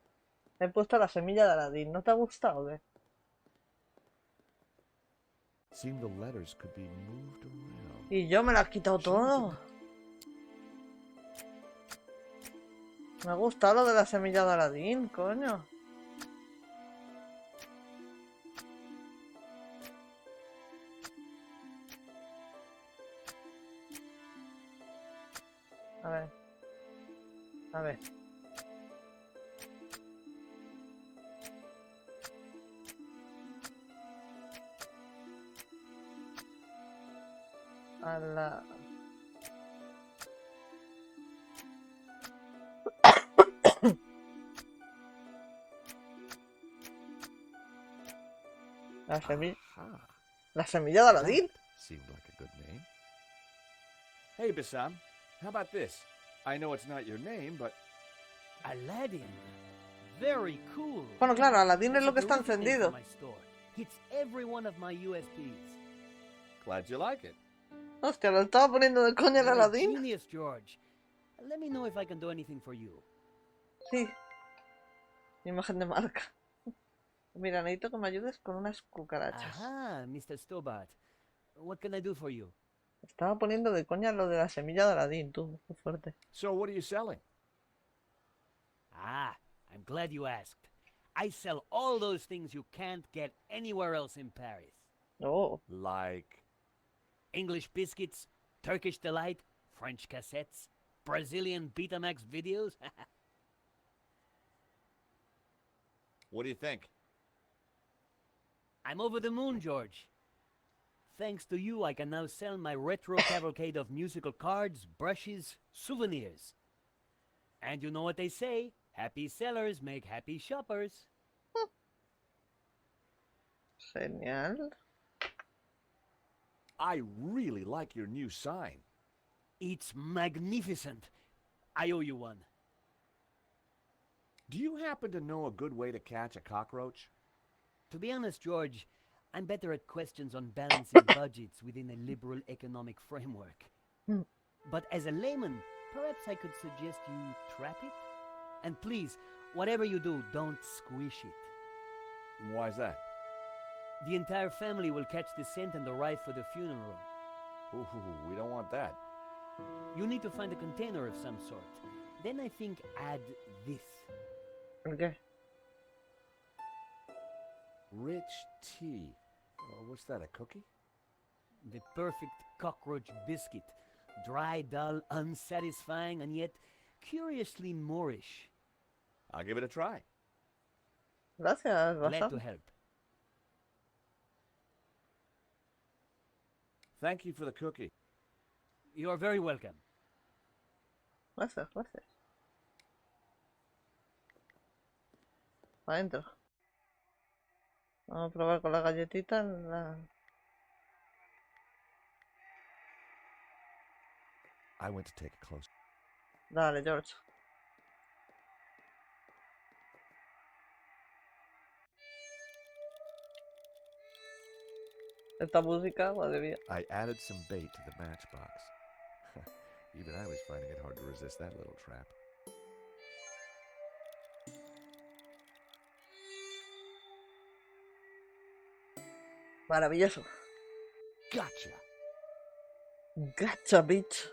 He puesto la semilla de Aladín. ¿No te ha gustado o qué? Seemed the letters could be moved around. Y yo me lo has quitado todo. Me ha gustado lo de la semilla de Aladín, coño. A ver. A ver. A la... La semilla... La semilla de Aladín. Seemed like a good name. Hey, Bassam, how about this? I know it's not your name, but... Aladdin. Very cool. Bueno, claro, Aladín es It's lo a que está terrific name encendido. for my store. Hits every one of my USPs. Glad you like it. Hostia, lo estaba poniendo de coña el You're a Aladín. genius, George. Let me know if I can do anything for you. Sí. Imagen de marca. Mira, necesito que me ayudes con unas cucarachas. Aha, Mr. Stobart. What can I do for you? Estaba poniendo de coña lo de la semilla de Aladín, tú. Qué fuerte. So what are you selling? Ah, I'm glad you asked. I sell all those things you can't get anywhere else in Paris. Oh. Like... English biscuits, Turkish delight, French cassettes, Brazilian Betamax videos. What do you think? I'm over the moon, George. Thanks to you, I can now sell my retro cavalcade of musical cards, brushes, souvenirs. And you know what they say, happy sellers make happy shoppers. Genial. I really like your new sign. It's magnificent. I owe you one. Do you happen to know a good way to catch a cockroach? To be honest, George, I'm better at questions on balancing budgets within a liberal economic framework. But as a layman, perhaps I could suggest you trap it? And please, whatever you do, don't squish it. Why's that? The entire family will catch the scent and arrive for the funeral. Ooh, we don't want that. You need to find a container of some sort. Then I think add this. Okay. Rich tea. What's that, a cookie? The perfect cockroach biscuit. Dry, dull, unsatisfying, and yet curiously Moorish. I'll give it a try. Gracias, Glad Bassam. to help. Thank you for the cookie. You are very welcome. Gracias, gracias. Adentro. Vamos a probar con la galletita. I went to take a close. Dale, George. Esta música, madre mía. I added some bait to the matchbox. Even I was finding it hard to resist that little trap. Maravilloso. Gotcha. Gotcha, bitch.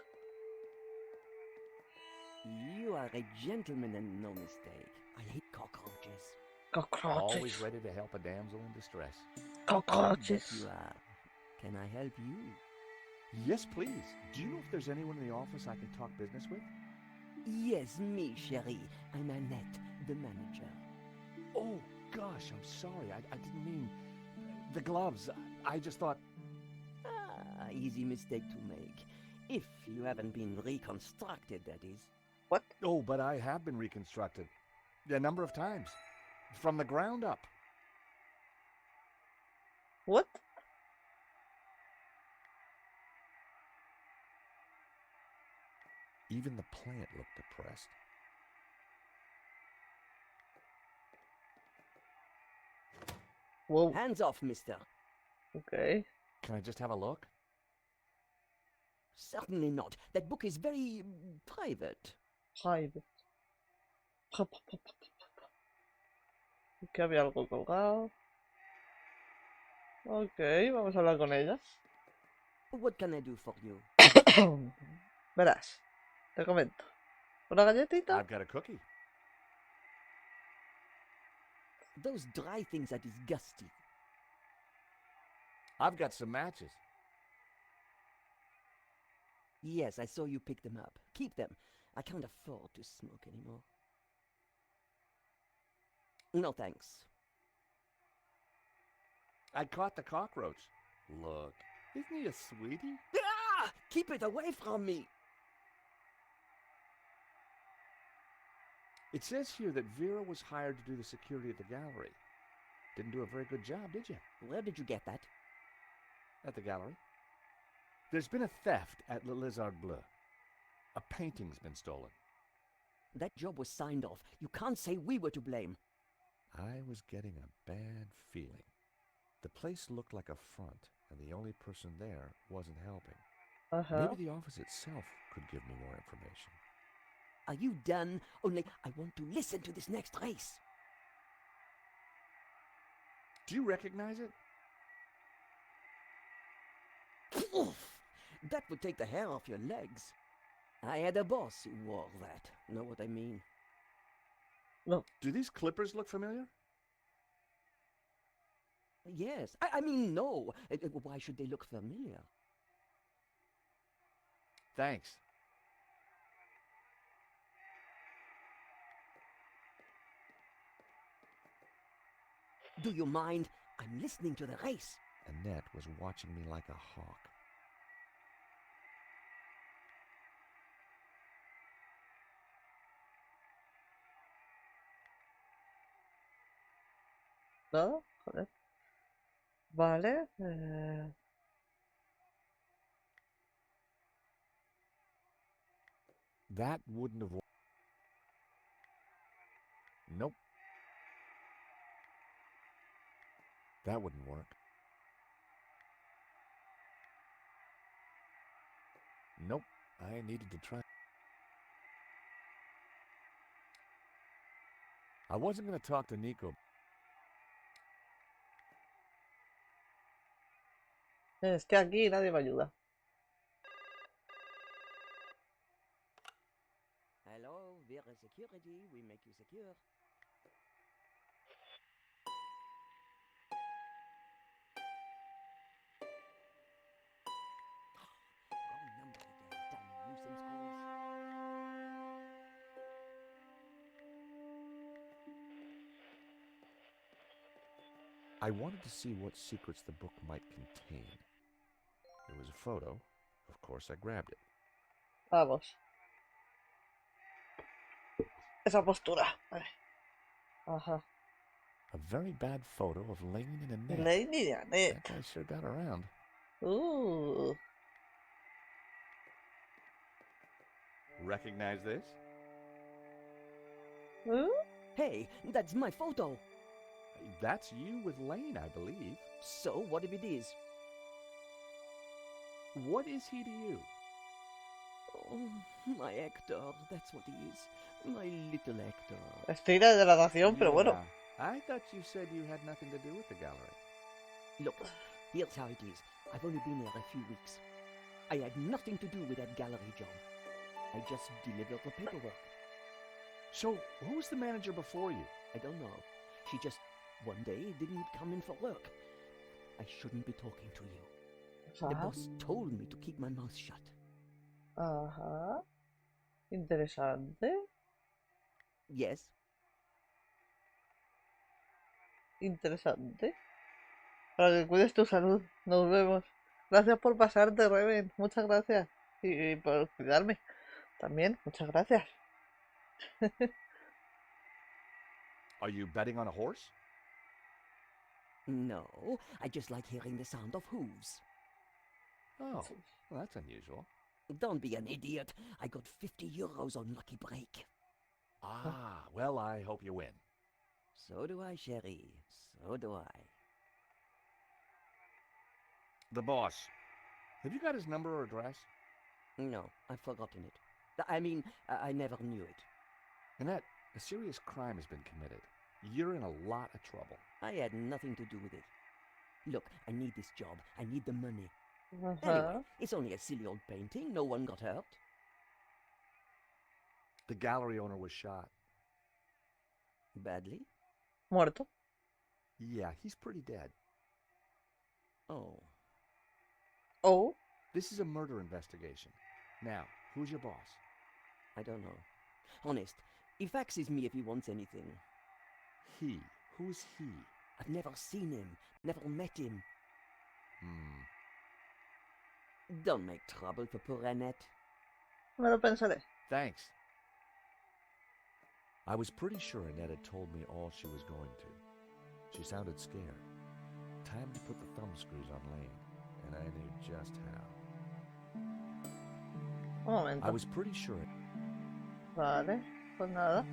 You are a gentleman and no mistake. I hate cockroaches. Cockroaches. Always ready to help a damsel in distress. Cockroaches. You are. Can I help you? Yes, please. Do you know if there's anyone in the office I can talk business with? Yes, me, chérie. I'm Annette, the manager. Oh, gosh, I'm sorry. I didn't mean... The gloves. I just thought... Ah, easy mistake to make. If you haven't been reconstructed, that is. What? Oh, but I have been reconstructed. A number of times. From the ground up. What? Even the plant looked depressed. Whoa. Hands off, mister. Okay. Can I just have a look? Certainly not. That book is very private. Private. Aquí había algo colgado. Ok, vamos a hablar con ella. What can I do for you? Verás, te comento. ¿Una galletita? I've got a cookie. Those dry things are disgusting. I've got some matches. Yes, I saw you pick them up. Keep them. I can't afford to smoke anymore. No thanks. I caught the cockroach. Look, isn't he a sweetie? Ah! Keep it away from me! It says here that Vera was hired to do the security at the gallery. Didn't do a very good job, did you? Where did you get that? At the gallery. There's been a theft at Le Lézard Bleu. A painting's been stolen. That job was signed off. You can't say we were to blame. I was getting a bad feeling. The place looked like a front, and the only person there wasn't helping. Maybe the office itself could give me more information. Are you done? Only I want to listen to this next race. Do you recognize it? Oof! That would take the hair off your legs. I had a boss who wore that. Know what I mean? No. Do these clippers look familiar? Yes. I mean, no. Why should they look familiar? Thanks. Do you mind? I'm listening to the race. Annette was watching me like a hawk. No, joder. Vale. That wouldn't have worked. Nope. That wouldn't work. Nope. I needed to try. I wasn't going to talk to Nico. Es que aquí nadie me ayuda. Hello, Vera Security. We make you secure. Wrong number again. Damn nuisance calls. I wanted to see what secrets the book might contain. There was a photo. Of course, I grabbed it. Vamos. Esa postura. Vale. Ajá. A very bad photo of Lane and Annette. Lane y Annette. That guy sure got around. Recognize this? Hey, that's my photo. That's you with Lane, I believe. So, what if it is? What is he to you? Oh, my Hector, that's what he is. My little Hector. Estrella de la nación, pero bueno. I thought you said you had nothing to do with the gallery. Look, here's how it is. I've only been here a few weeks. I had nothing to do with that gallery job. I just delivered the paperwork. So, who was the manager before you? I don't know. She just, one day, didn't come in for work. I shouldn't be talking to you. The boss told me to keep my mouth shut. Ajá. Interesante. Yes. Interesante. Para que cuides tu salud. Nos vemos. Gracias por pasarte, Reven. Muchas gracias. Y por cuidarme. También, muchas gracias. Are you betting on a horse? No, I just like hearing the sound of hooves. Oh, well, that's unusual. Don't be an idiot. I got 50 euros on Lucky Break. Ah, well, I hope you win. So do I, Sherry. So do I. The boss. Have you got his number or address? No, I've forgotten it. I mean, I never knew it. Annette, a serious crime has been committed. You're in a lot of trouble. I had nothing to do with it. Look, I need this job. I need the money. Uh-huh. Anyway, it's only a silly old painting. No one got hurt. The gallery owner was shot. Badly? Muerto. Yeah, he's pretty dead. Oh. Oh. This is a murder investigation. Now, who's your boss? I don't know. Honest, he faxes me if he wants anything. He? Who's he? I've never seen him. Never met him. Don't make trouble for poor Annette. Me lo pensaré. Thanks. I was pretty sure Annette had told me all she was going to. She sounded scared. Time to put the thumb screws on Lane, and I knew just how. Un momento. I was pretty sure. Vale, pues nada.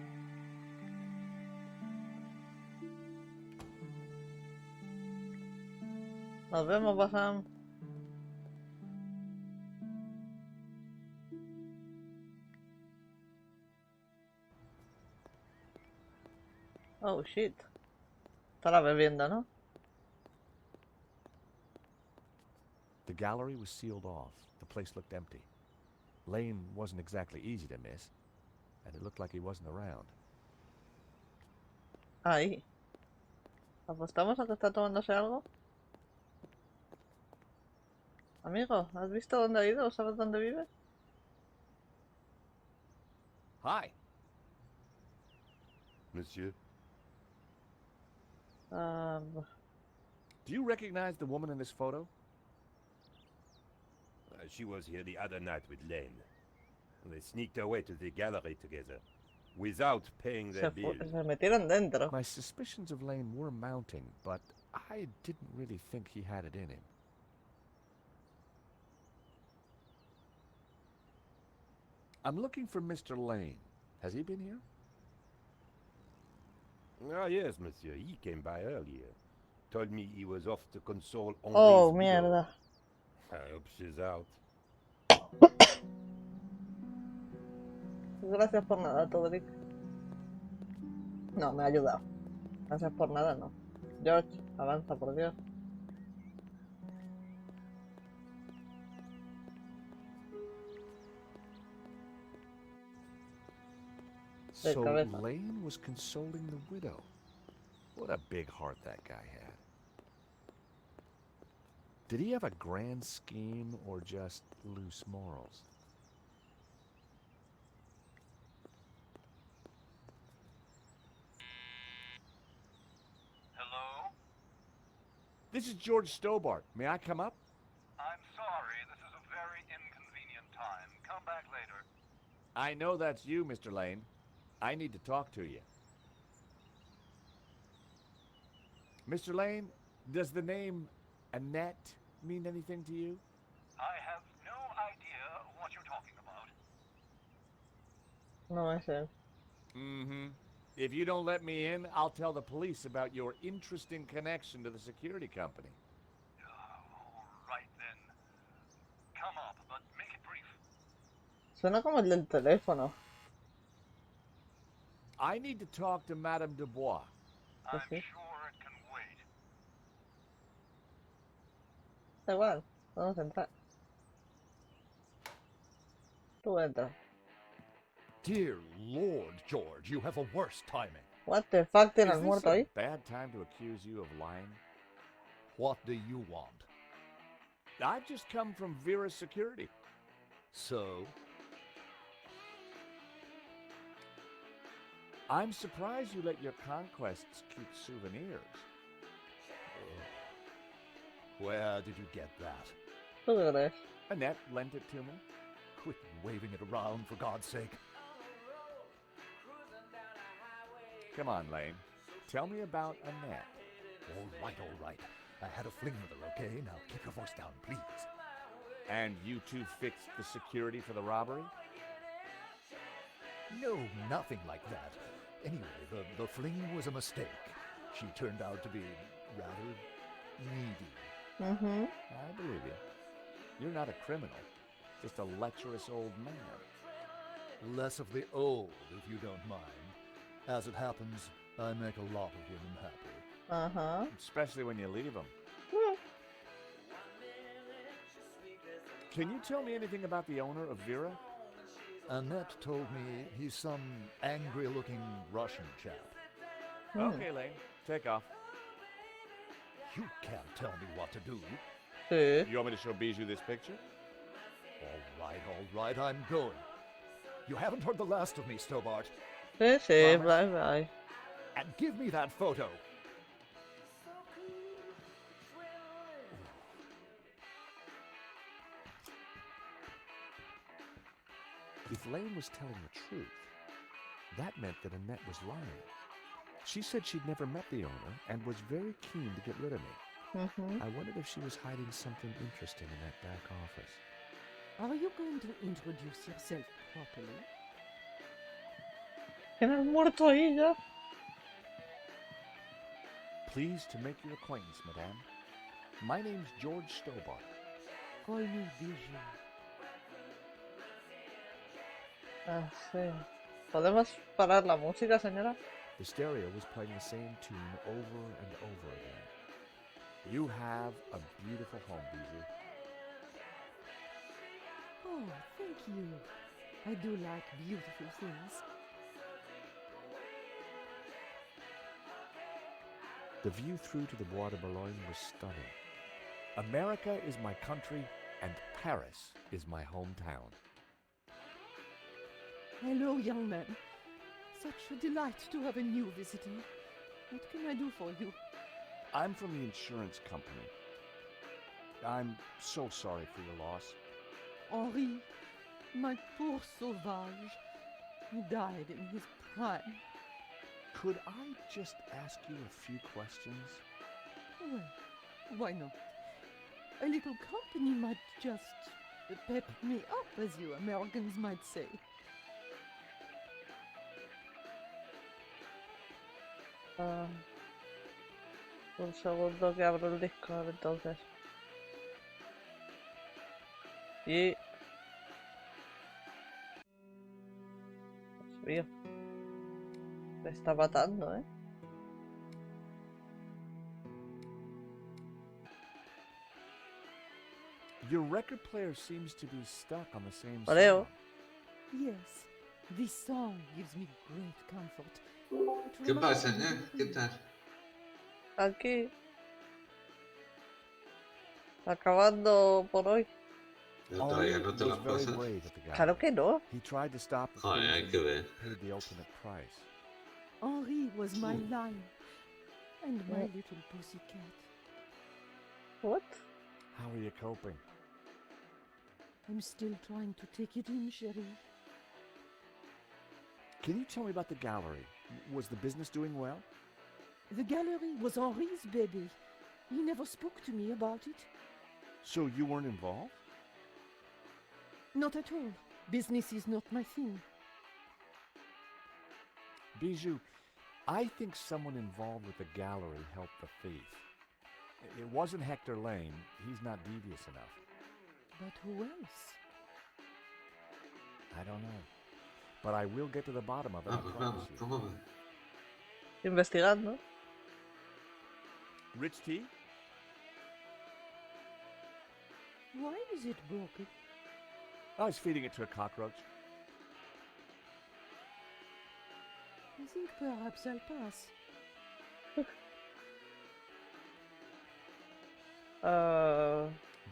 Nos vemos, Basam. Oh, shit. Estará bebiendo, ¿no? The gallery was sealed off. The place looked empty. Lane wasn't exactly easy to miss, and it looked like he wasn't around. Ahí. ¿Apostamos a que está tomándose algo? Amigo, ¿has visto dónde ha ido? ¿Sabes dónde vive? Hi. Monsieur. Do you recognize the woman in this photo? She was here the other night with Lane. They sneaked away to the gallery together, without paying their bill. Se metieron dentro. My suspicions of Lane were mounting, but I didn't really think he had it in him. I'm looking for Mr. Lane. Has he been here? Ah, yes, monsieur. He came by earlier. Told me he was off to console Henri's Oh, widow. mierda. I hope she's out. Gracias por nada, Todrick. No, me ha ayudado. Gracias por nada, no. George, avanza, por Dios. So Lane was consoling the widow. What a big heart that guy had. Did he have a grand scheme or just loose morals? Hello? This is George Stobart. May I come up? I'm sorry, this is a very inconvenient time. Come back later. I know that's you, Mr. Lane. I need to talk to you. Mr. Lane, does the name Annette mean anything to you? I have no idea what you're talking about. No, I see. Mm-hmm. If you don't let me in, I'll tell the police about your interesting connection to the security company. All right then. Come up, but make it brief. Suena como el del teléfono. I need to talk to Madame Dubois. I'm sure it can wait. Da igual, vamos a entrar. Tú entra. Dear Lord, George, you have a worse timing. What the fuck, Is tienes this muerto ahí? a bad time to accuse you of lying? What do you want? I've just come from Vera's security. So? I'm surprised you let your conquests keep souvenirs. Where did you get that? ¿Tú qué crees? Annette lent it to me. Quit waving it around, for God's sake. Come on, Lane. Tell me about Annette. All right. I had a fling with her, okay? Now keep your voice down, please. And you two fixed the security for the robbery? No, nothing like that. Anyway, the fling was a mistake. She turned out to be rather needy. Mm-hmm. I believe you. You're not a criminal. Just a lecherous old man. Less of the old, if you don't mind. As it happens, I make a lot of women happy. Especially when you leave them. Can you tell me anything about the owner of Vera? Annette told me he's some angry-looking Russian chap. Okay, Lane. Take off. You can't tell me what to do. You want me to show Bijou this picture? All right, I'm going. You haven't heard the last of me, Stobart. Sí, bye. And give me that photo. If Lane was telling the truth, that meant that Annette was lying. She said she'd never met the owner and was very keen to get rid of me. I wondered if she was hiding something interesting in that back office. Are you going to introduce yourself properly? ¿Quién has muerto ahí ya? Pleased to make your acquaintance, madame. My name's George Stobart. Call me Bijou. Ah, sí. ¿Podemos parar la música, señora? The stereo was playing the same tune over and over again. You have a beautiful home, Bijou. Oh, thank you. I do like beautiful things. The view through to the Bois de Boulogne was stunning. America is my country, and Paris is my hometown. Hello, young man. Such a delight to have a new visitor. What can I do for you? I'm from the insurance company. I'm so sorry for your loss. Henri, my poor sauvage. He died in his prime. Could I just ask you a few questions? Well, why not? A little company might just pep me up, as you Americans might say. Un segundo que abro el Discord entonces. Y... Dios mío. Me está matando, ¿eh? Your record player seems to be stuck on the same Leo. song. Yes, this song gives me great comfort. ¿Qué pasa, ¿Qué tal? Aquí. Acabando por hoy. No, todavía no te las pasas. Claro que no. He tried to stop the Joder, hay thief que and ver. paid the ultimate price. Henri was my lion, and my little pussycat. What? How are you coping? I'm still trying to take it in, chérie. Can you tell me about the gallery? Was the business doing well? The gallery was Henri's baby. He never spoke to me about it. So you weren't involved? Not at all. Business is not my thing. Bijou, I think someone involved with the gallery helped the thief. It wasn't Hector Lane. He's not devious enough. But who else? I don't know. But I will get to the bottom of it, I promise you. Investigando. Rich tea? Why is it broken? I was feeding it to a cockroach. I think perhaps I'll pass.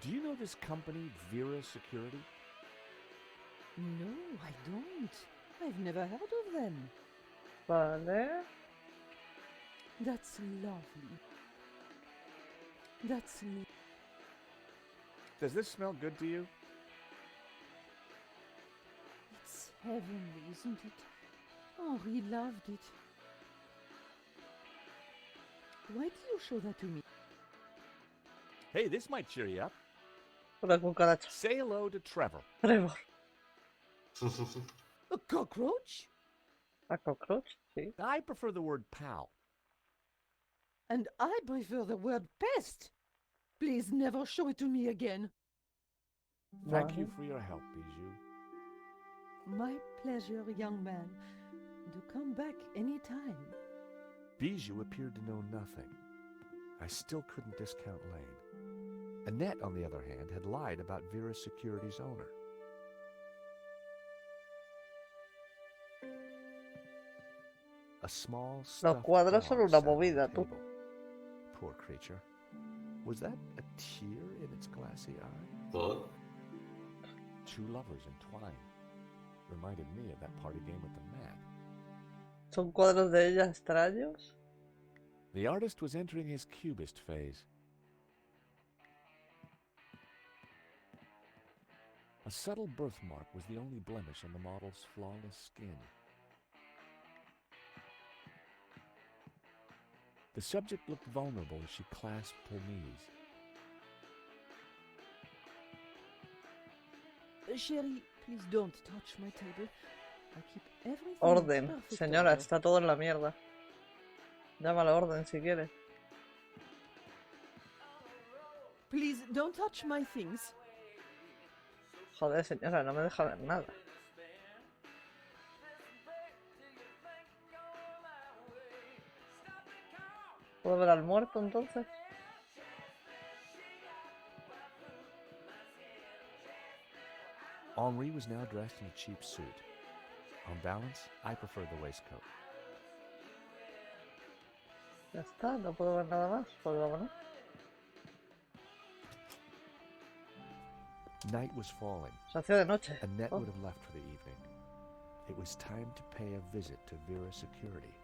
Do you know this company, Vera Security? No, I don't. I've never heard of them. Vale. That's lovely. That's Does this smell good to you? It's heavenly, isn't it? Oh, he loved it. Why do you show that to me? Hey, this might cheer you up. Una cucaracha. Say hello to Trevor. Trevor. A cockroach? A cockroach? Sí. I prefer the word pal. And I prefer the word pest. Please never show it to me again. Thank you for your help, Bijou. My pleasure, young man. Do come back any time. Bijou appeared to know nothing. I still couldn't discount Lane. Annette, on the other hand, had lied about Vera's Security's owner. A small Los cuadros son una movida, tú. Poor creature. Was that a tear in its glassy eye? ¿Por? Two lovers entwined. Reminded me of that party game with the map. ¿Son cuadros de ella extraños? The artist was entering his cubist phase. A subtle birthmark was the only blemish on the model's flawless skin. The subject looked vulnerable as she clasped her knees. Sherry, please don't touch my table. I keep everything Orden, perfect señora, order. está todo en la mierda. Llama a la orden si quieres. Please don't touch my things. Joder, señora, no me deja ver nada. ¿Puedo ver al muerto entonces? Henri was now dressed in a cheap suit. On balance, I preferred the waistcoat. Ya está, no puedo ver nada más. Pues vámonos. Night was falling. Se hacía de noche. Annette Oh. would have left for the evening. It was time to pay a visit to Vera Security.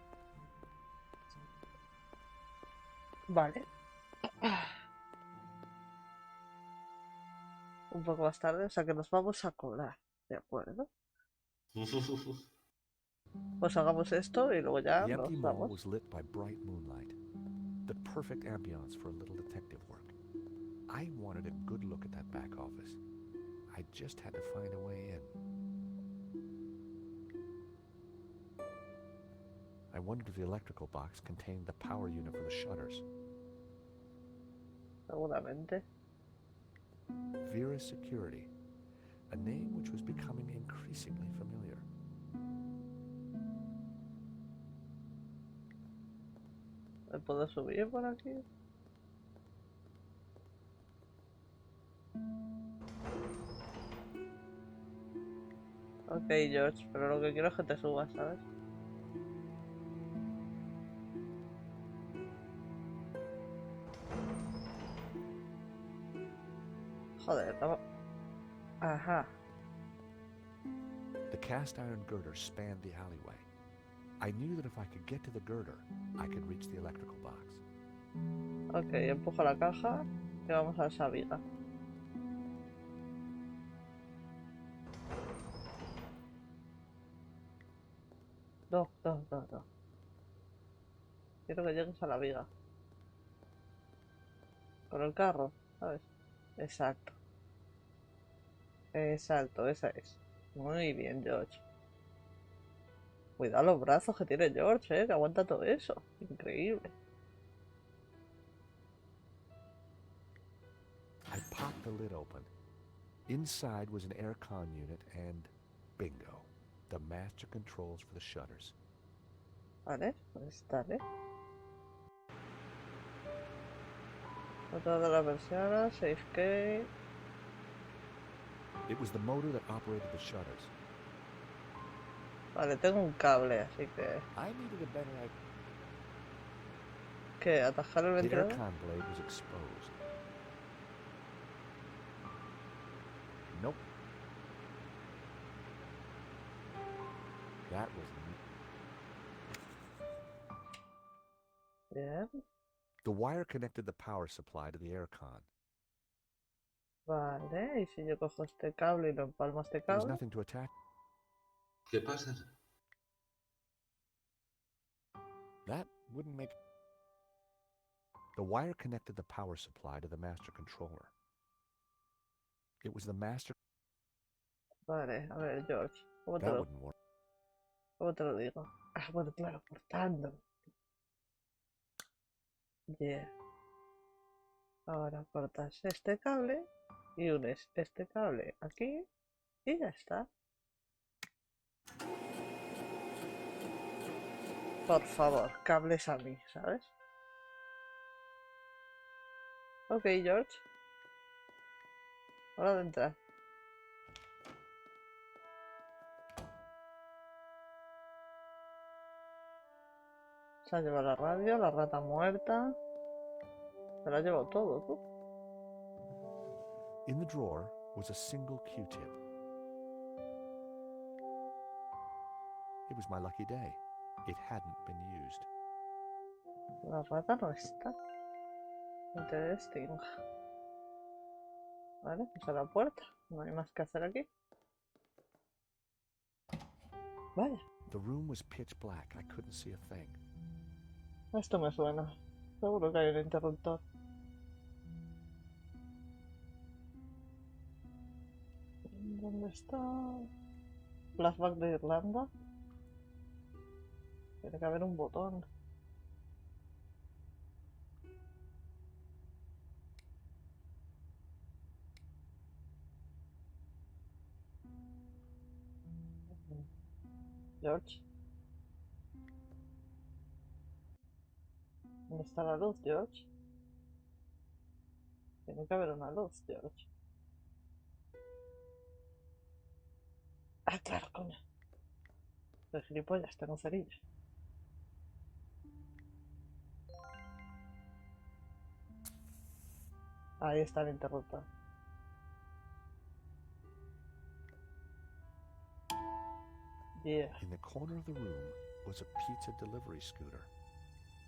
Vale. Un poco más tarde, o sea que nos vamos a colar. ¿De acuerdo? Pues hagamos esto y luego ya The empty nos mall vamos. was lit by bright moonlight. The perfect ambiance for a little detective work. I wanted a good look at that back office. I just had to find a way in. I wondered if the electrical box contained the power unit for the shutters. Seguramente. Vera Security, a name which was becoming increasingly familiar. ¿Me puedo subir por aquí? Ok, George, pero lo que quiero es que te subas, ¿sabes? Joder, no. Ajá. The cast iron girder spanned the alleyway. I knew that if I could get to the girder, I could reach the electrical box. Ok, empuja la caja y vamos a esa viga. No. Quiero que llegues a la viga. Con el carro, ¿sabes? Exacto. Exacto, esa es. Muy bien, George. Cuidado los brazos que tiene George, que aguanta todo eso. Increíble. I popped the lid open. Inside was an aircon unit and bingo, the master controls for the shutters. Vale, pues dale. Otra de las versiones, safe key. It was the motor that operated the shutters. Vale, tengo un cable, así que... I needed a better idea. ¿Qué? ¿Atajar el The ventilador? aircon blade was exposed. Nope. That was... Bien. The wire connected the power supply to the aircon. Vale, y si yo cojo este cable y lo empalmo a este There was cable... nothing to attach. ¿Qué pasa? That wouldn't make... The wire connected the power supply to the master controller. It was the master... Vale, a ver, George. ¿Cómo te That lo, wouldn't work. cómo te lo digo? Ah, bueno, claro, cortando. Yeah. Ahora cortas este cable Y unes este cable aquí y ya está. Por favor, cables a mí, ¿sabes? Ok, George. Hora de entrar. Se ha llevado la radio, la rata muerta. Se lo ha llevado todo, tú. In the drawer was a single Q-tip. It was my lucky day. It hadn't been used. La rata no está. Interesting. Vale, pues a la puerta. No hay más que hacer aquí. Vaya. The room was pitch black. I couldn't see a thing. Esto me suena. Seguro que hay un interruptor. ¿Dónde está? Flashback de Irlanda. Tiene que haber un botón. George. ¿Dónde está la luz, George? Tiene que haber una luz, George. Ah, claro, coño. El gilipollas, tengo cerillas. Ahí está el interruptor. Yeah. In the corner of the room was a pizza delivery scooter,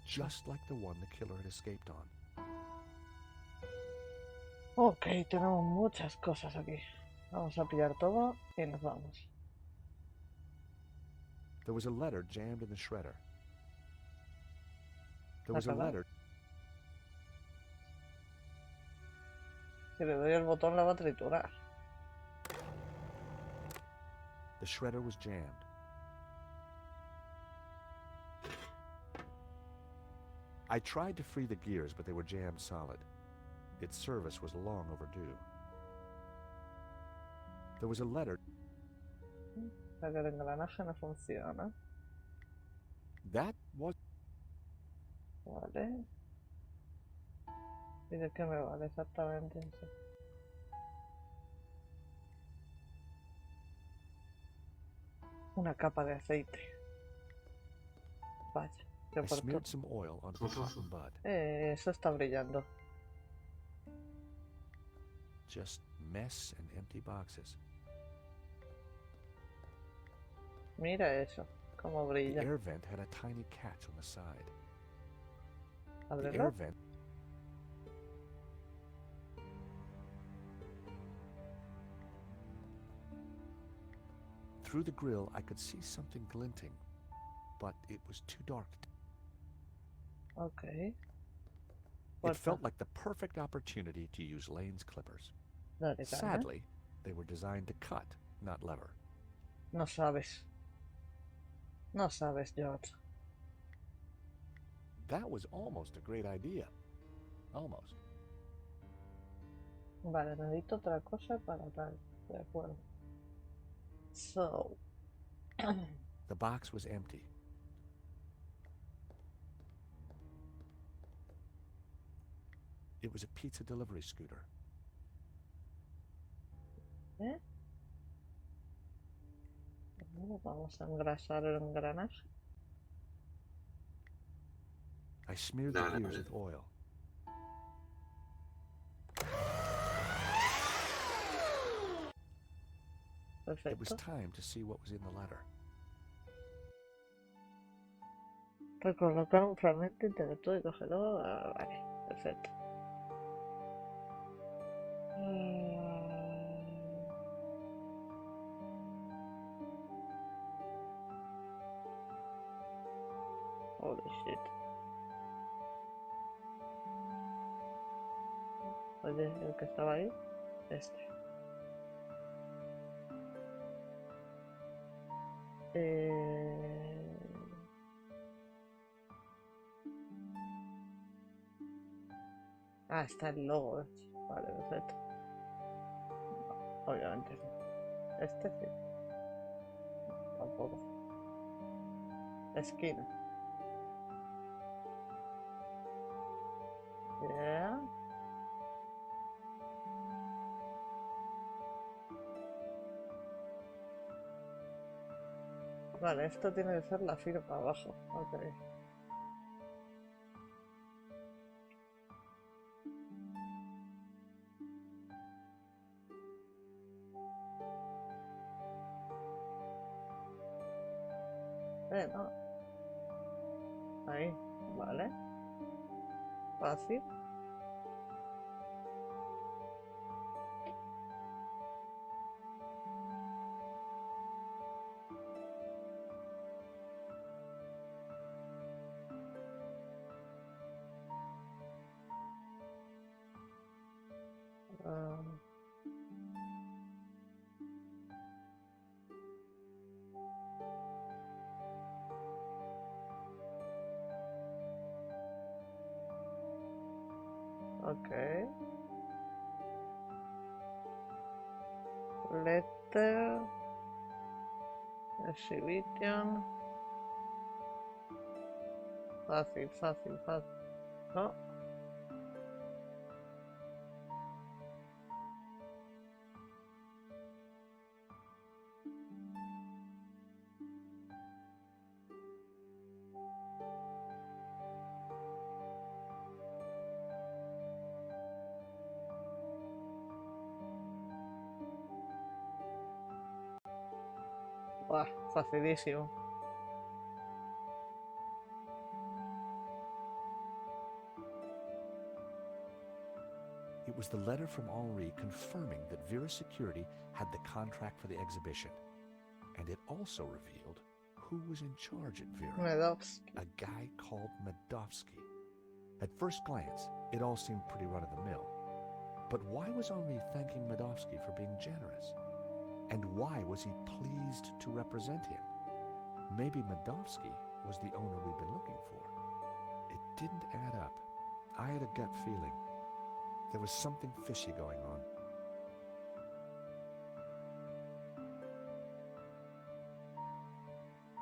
just like the one the killer had escaped on. Ok, tenemos muchas cosas aquí. Vamos a pillar todo y nos vamos. There was a letter jammed in the shredder. There was a letter. Si le doy el botón la va a triturar. The shredder was jammed. I tried to free the gears, but they were jammed solid. Its service was long overdue. There was a letter. El engranaje no funciona. That was... Vale. ¿Y de qué me vale exactamente eso? Una capa de aceite. Vaya. I smeared some oil onto the cotton bud. Eso está brillando. Just mess and empty boxes. Mira eso, cómo brilla. The air vent had a tiny catch on the side. ¿Ábrelo? The air vent. Through the grill, I could see something glinting, but it was too dark. Okay. It felt like the perfect opportunity to use Lane's clippers. Sadly, they were designed to cut, not lever. No sabes. No sabes, George. That was almost a great idea. Almost. Vale, necesito otra cosa para tal. De acuerdo. So. The box was empty. It was a pizza delivery scooter. ¿Eh? Vamos a engrasar el engranaje. I smeared the gears with oil. Perfecto. It was time to see what was in the letter. Recolocar un fragmento intelectual y cógelo. Vale, perfecto. Holy shit. Oye, el que estaba ahí, este. Ah, está el logo. Vale, perfecto. Obviamente sí. Este sí. Tampoco. Esquina. Yeah. Vale, esto tiene que ser la firma abajo. Ok. No. Ahí. Vale. Fácil. Ok. Letter. Exhibition. Fácil, fácil, fácil. No. Buah, facilísimo. It was the letter from Henri confirming that Vera Security had the contract for the exhibition. And it also revealed who was in charge at Vera. Medovsky. A guy called Medovsky. At first glance, it all seemed pretty run-of-the-mill. But why was Henri thanking Medovsky for being generous? And why was he pleased to represent him? Maybe Medovsky was the owner we'd been looking for. It didn't add up. I had a gut feeling. There was something fishy going on.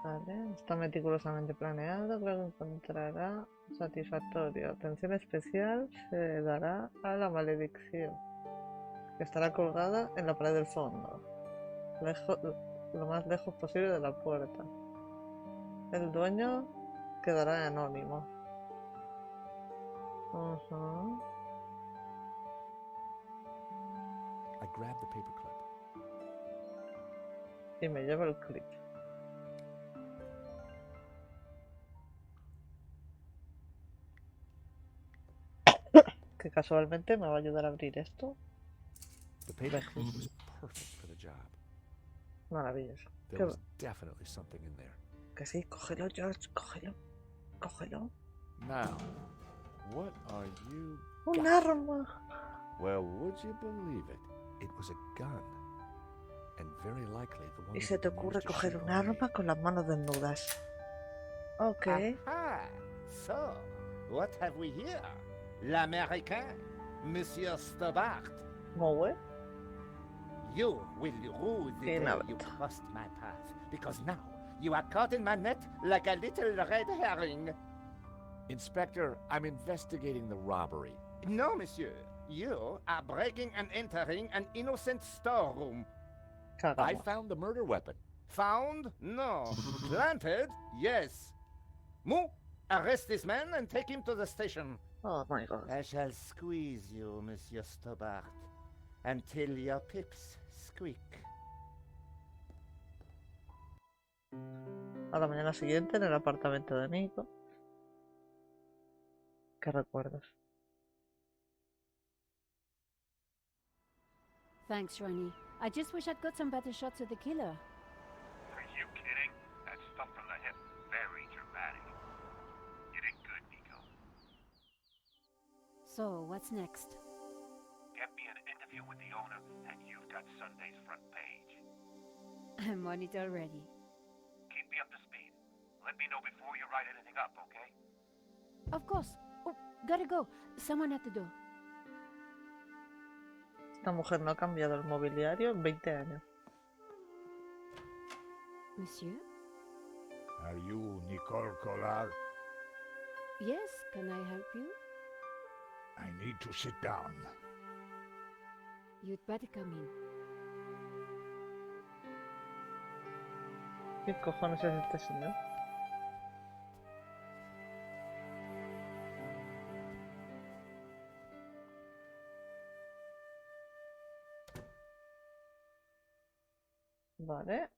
Vale, está meticulosamente planeado, creo que encontrará satisfactorio. Atención especial se dará a la maldición, que estará colgada en la pared del fondo, lo más lejos posible de la puerta. El dueño quedará anónimo. I grabbed the paperclip. Y me llevo el clip. Que casualmente me va a ayudar a abrir esto. The paperclip was perfect for the job. Maravilloso. There was definitely something in there. Que sí, cógelo, George, cógelo. Cógelo. Now, what are you? Un arma. Well, would you believe it? It was a gun. And very likely the one. Y se te ocurre coger un arma con las manos desnudas. Ok. Aha! So, what have we here? L'Américain, Monsieur Stobart. Moe. You will rue the day you crossed my path, because now you are caught in my net like a little red herring. Inspector, I'm investigating the robbery. No, monsieur. You are breaking and entering an innocent storeroom. I found the murder weapon. Found? No. Planted? Yes. Moo, arrest this man and take him to the station. Oh my god. I shall squeeze you, Monsieur Stobart, until your pips squeak. A la mañana siguiente en el apartamento de Nico. ¿Qué recuerdas? Thanks, Ronnie. I just wish I'd got some better shots of the killer. Are you kidding? That stuff from the hip, very dramatic. You did good, Nico. So, what's next? Get me an interview with the owner, and you've got Sunday's front page. I'm on it already. Keep me up to speed. Let me know before you write anything up, okay? Of course. Oh, gotta go. Someone at the door. Esta mujer no ha cambiado el mobiliario en 20 años. Monsieur? Are you Nicole Collard? Yes, can I help you? I need to sit down. You'd better come in. ¿Qué cojones es este señor? Vale,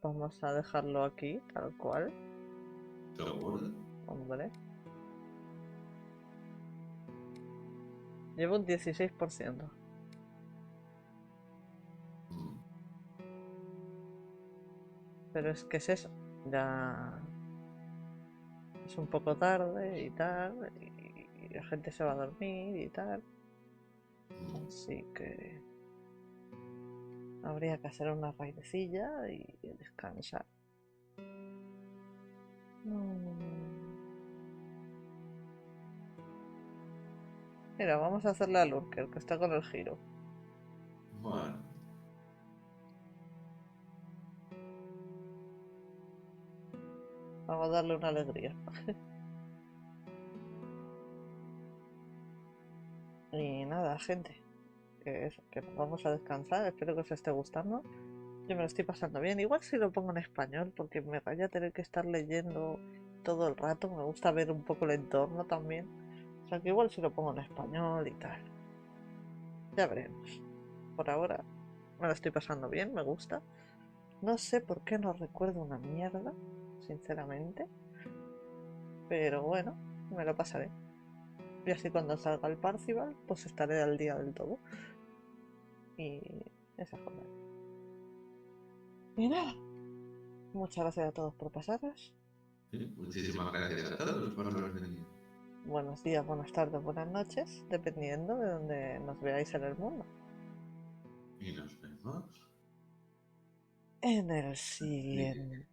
vamos a dejarlo aquí, tal cual. ¿Seguro? Hombre. Llevo un 16%. Pero es que es eso. Ya es un poco tarde y tal. Y la gente se va a dormir y tal. Así que habría que hacer una raidecilla y descansar. Mira, vamos a hacerle a Lurker, que está con el giro. Bueno. Vamos a darle una alegría. Y nada, gente. Que nos vamos a descansar. Espero que os esté gustando. Yo me lo estoy pasando bien. Igual si lo pongo en español, porque me raya tener que estar leyendo todo el rato. Me gusta ver un poco el entorno también. O sea que igual si lo pongo en español y tal. Ya veremos. Por ahora me lo estoy pasando bien, me gusta. No sé por qué no recuerdo una mierda, sinceramente. Pero bueno, me lo pasaré. Y así cuando salga el Parcival, pues estaré al día del todo. Y esa jornada. Y nada. Muchas gracias a todos por pasaros. Sí, muchísimas gracias a todos por haber venido. Buenos días, buenas tardes, buenas noches, dependiendo de donde nos veáis en el mundo. Y nos vemos En el siguiente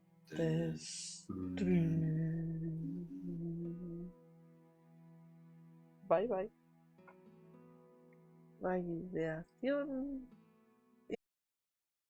stream. Bye bye. Radiación.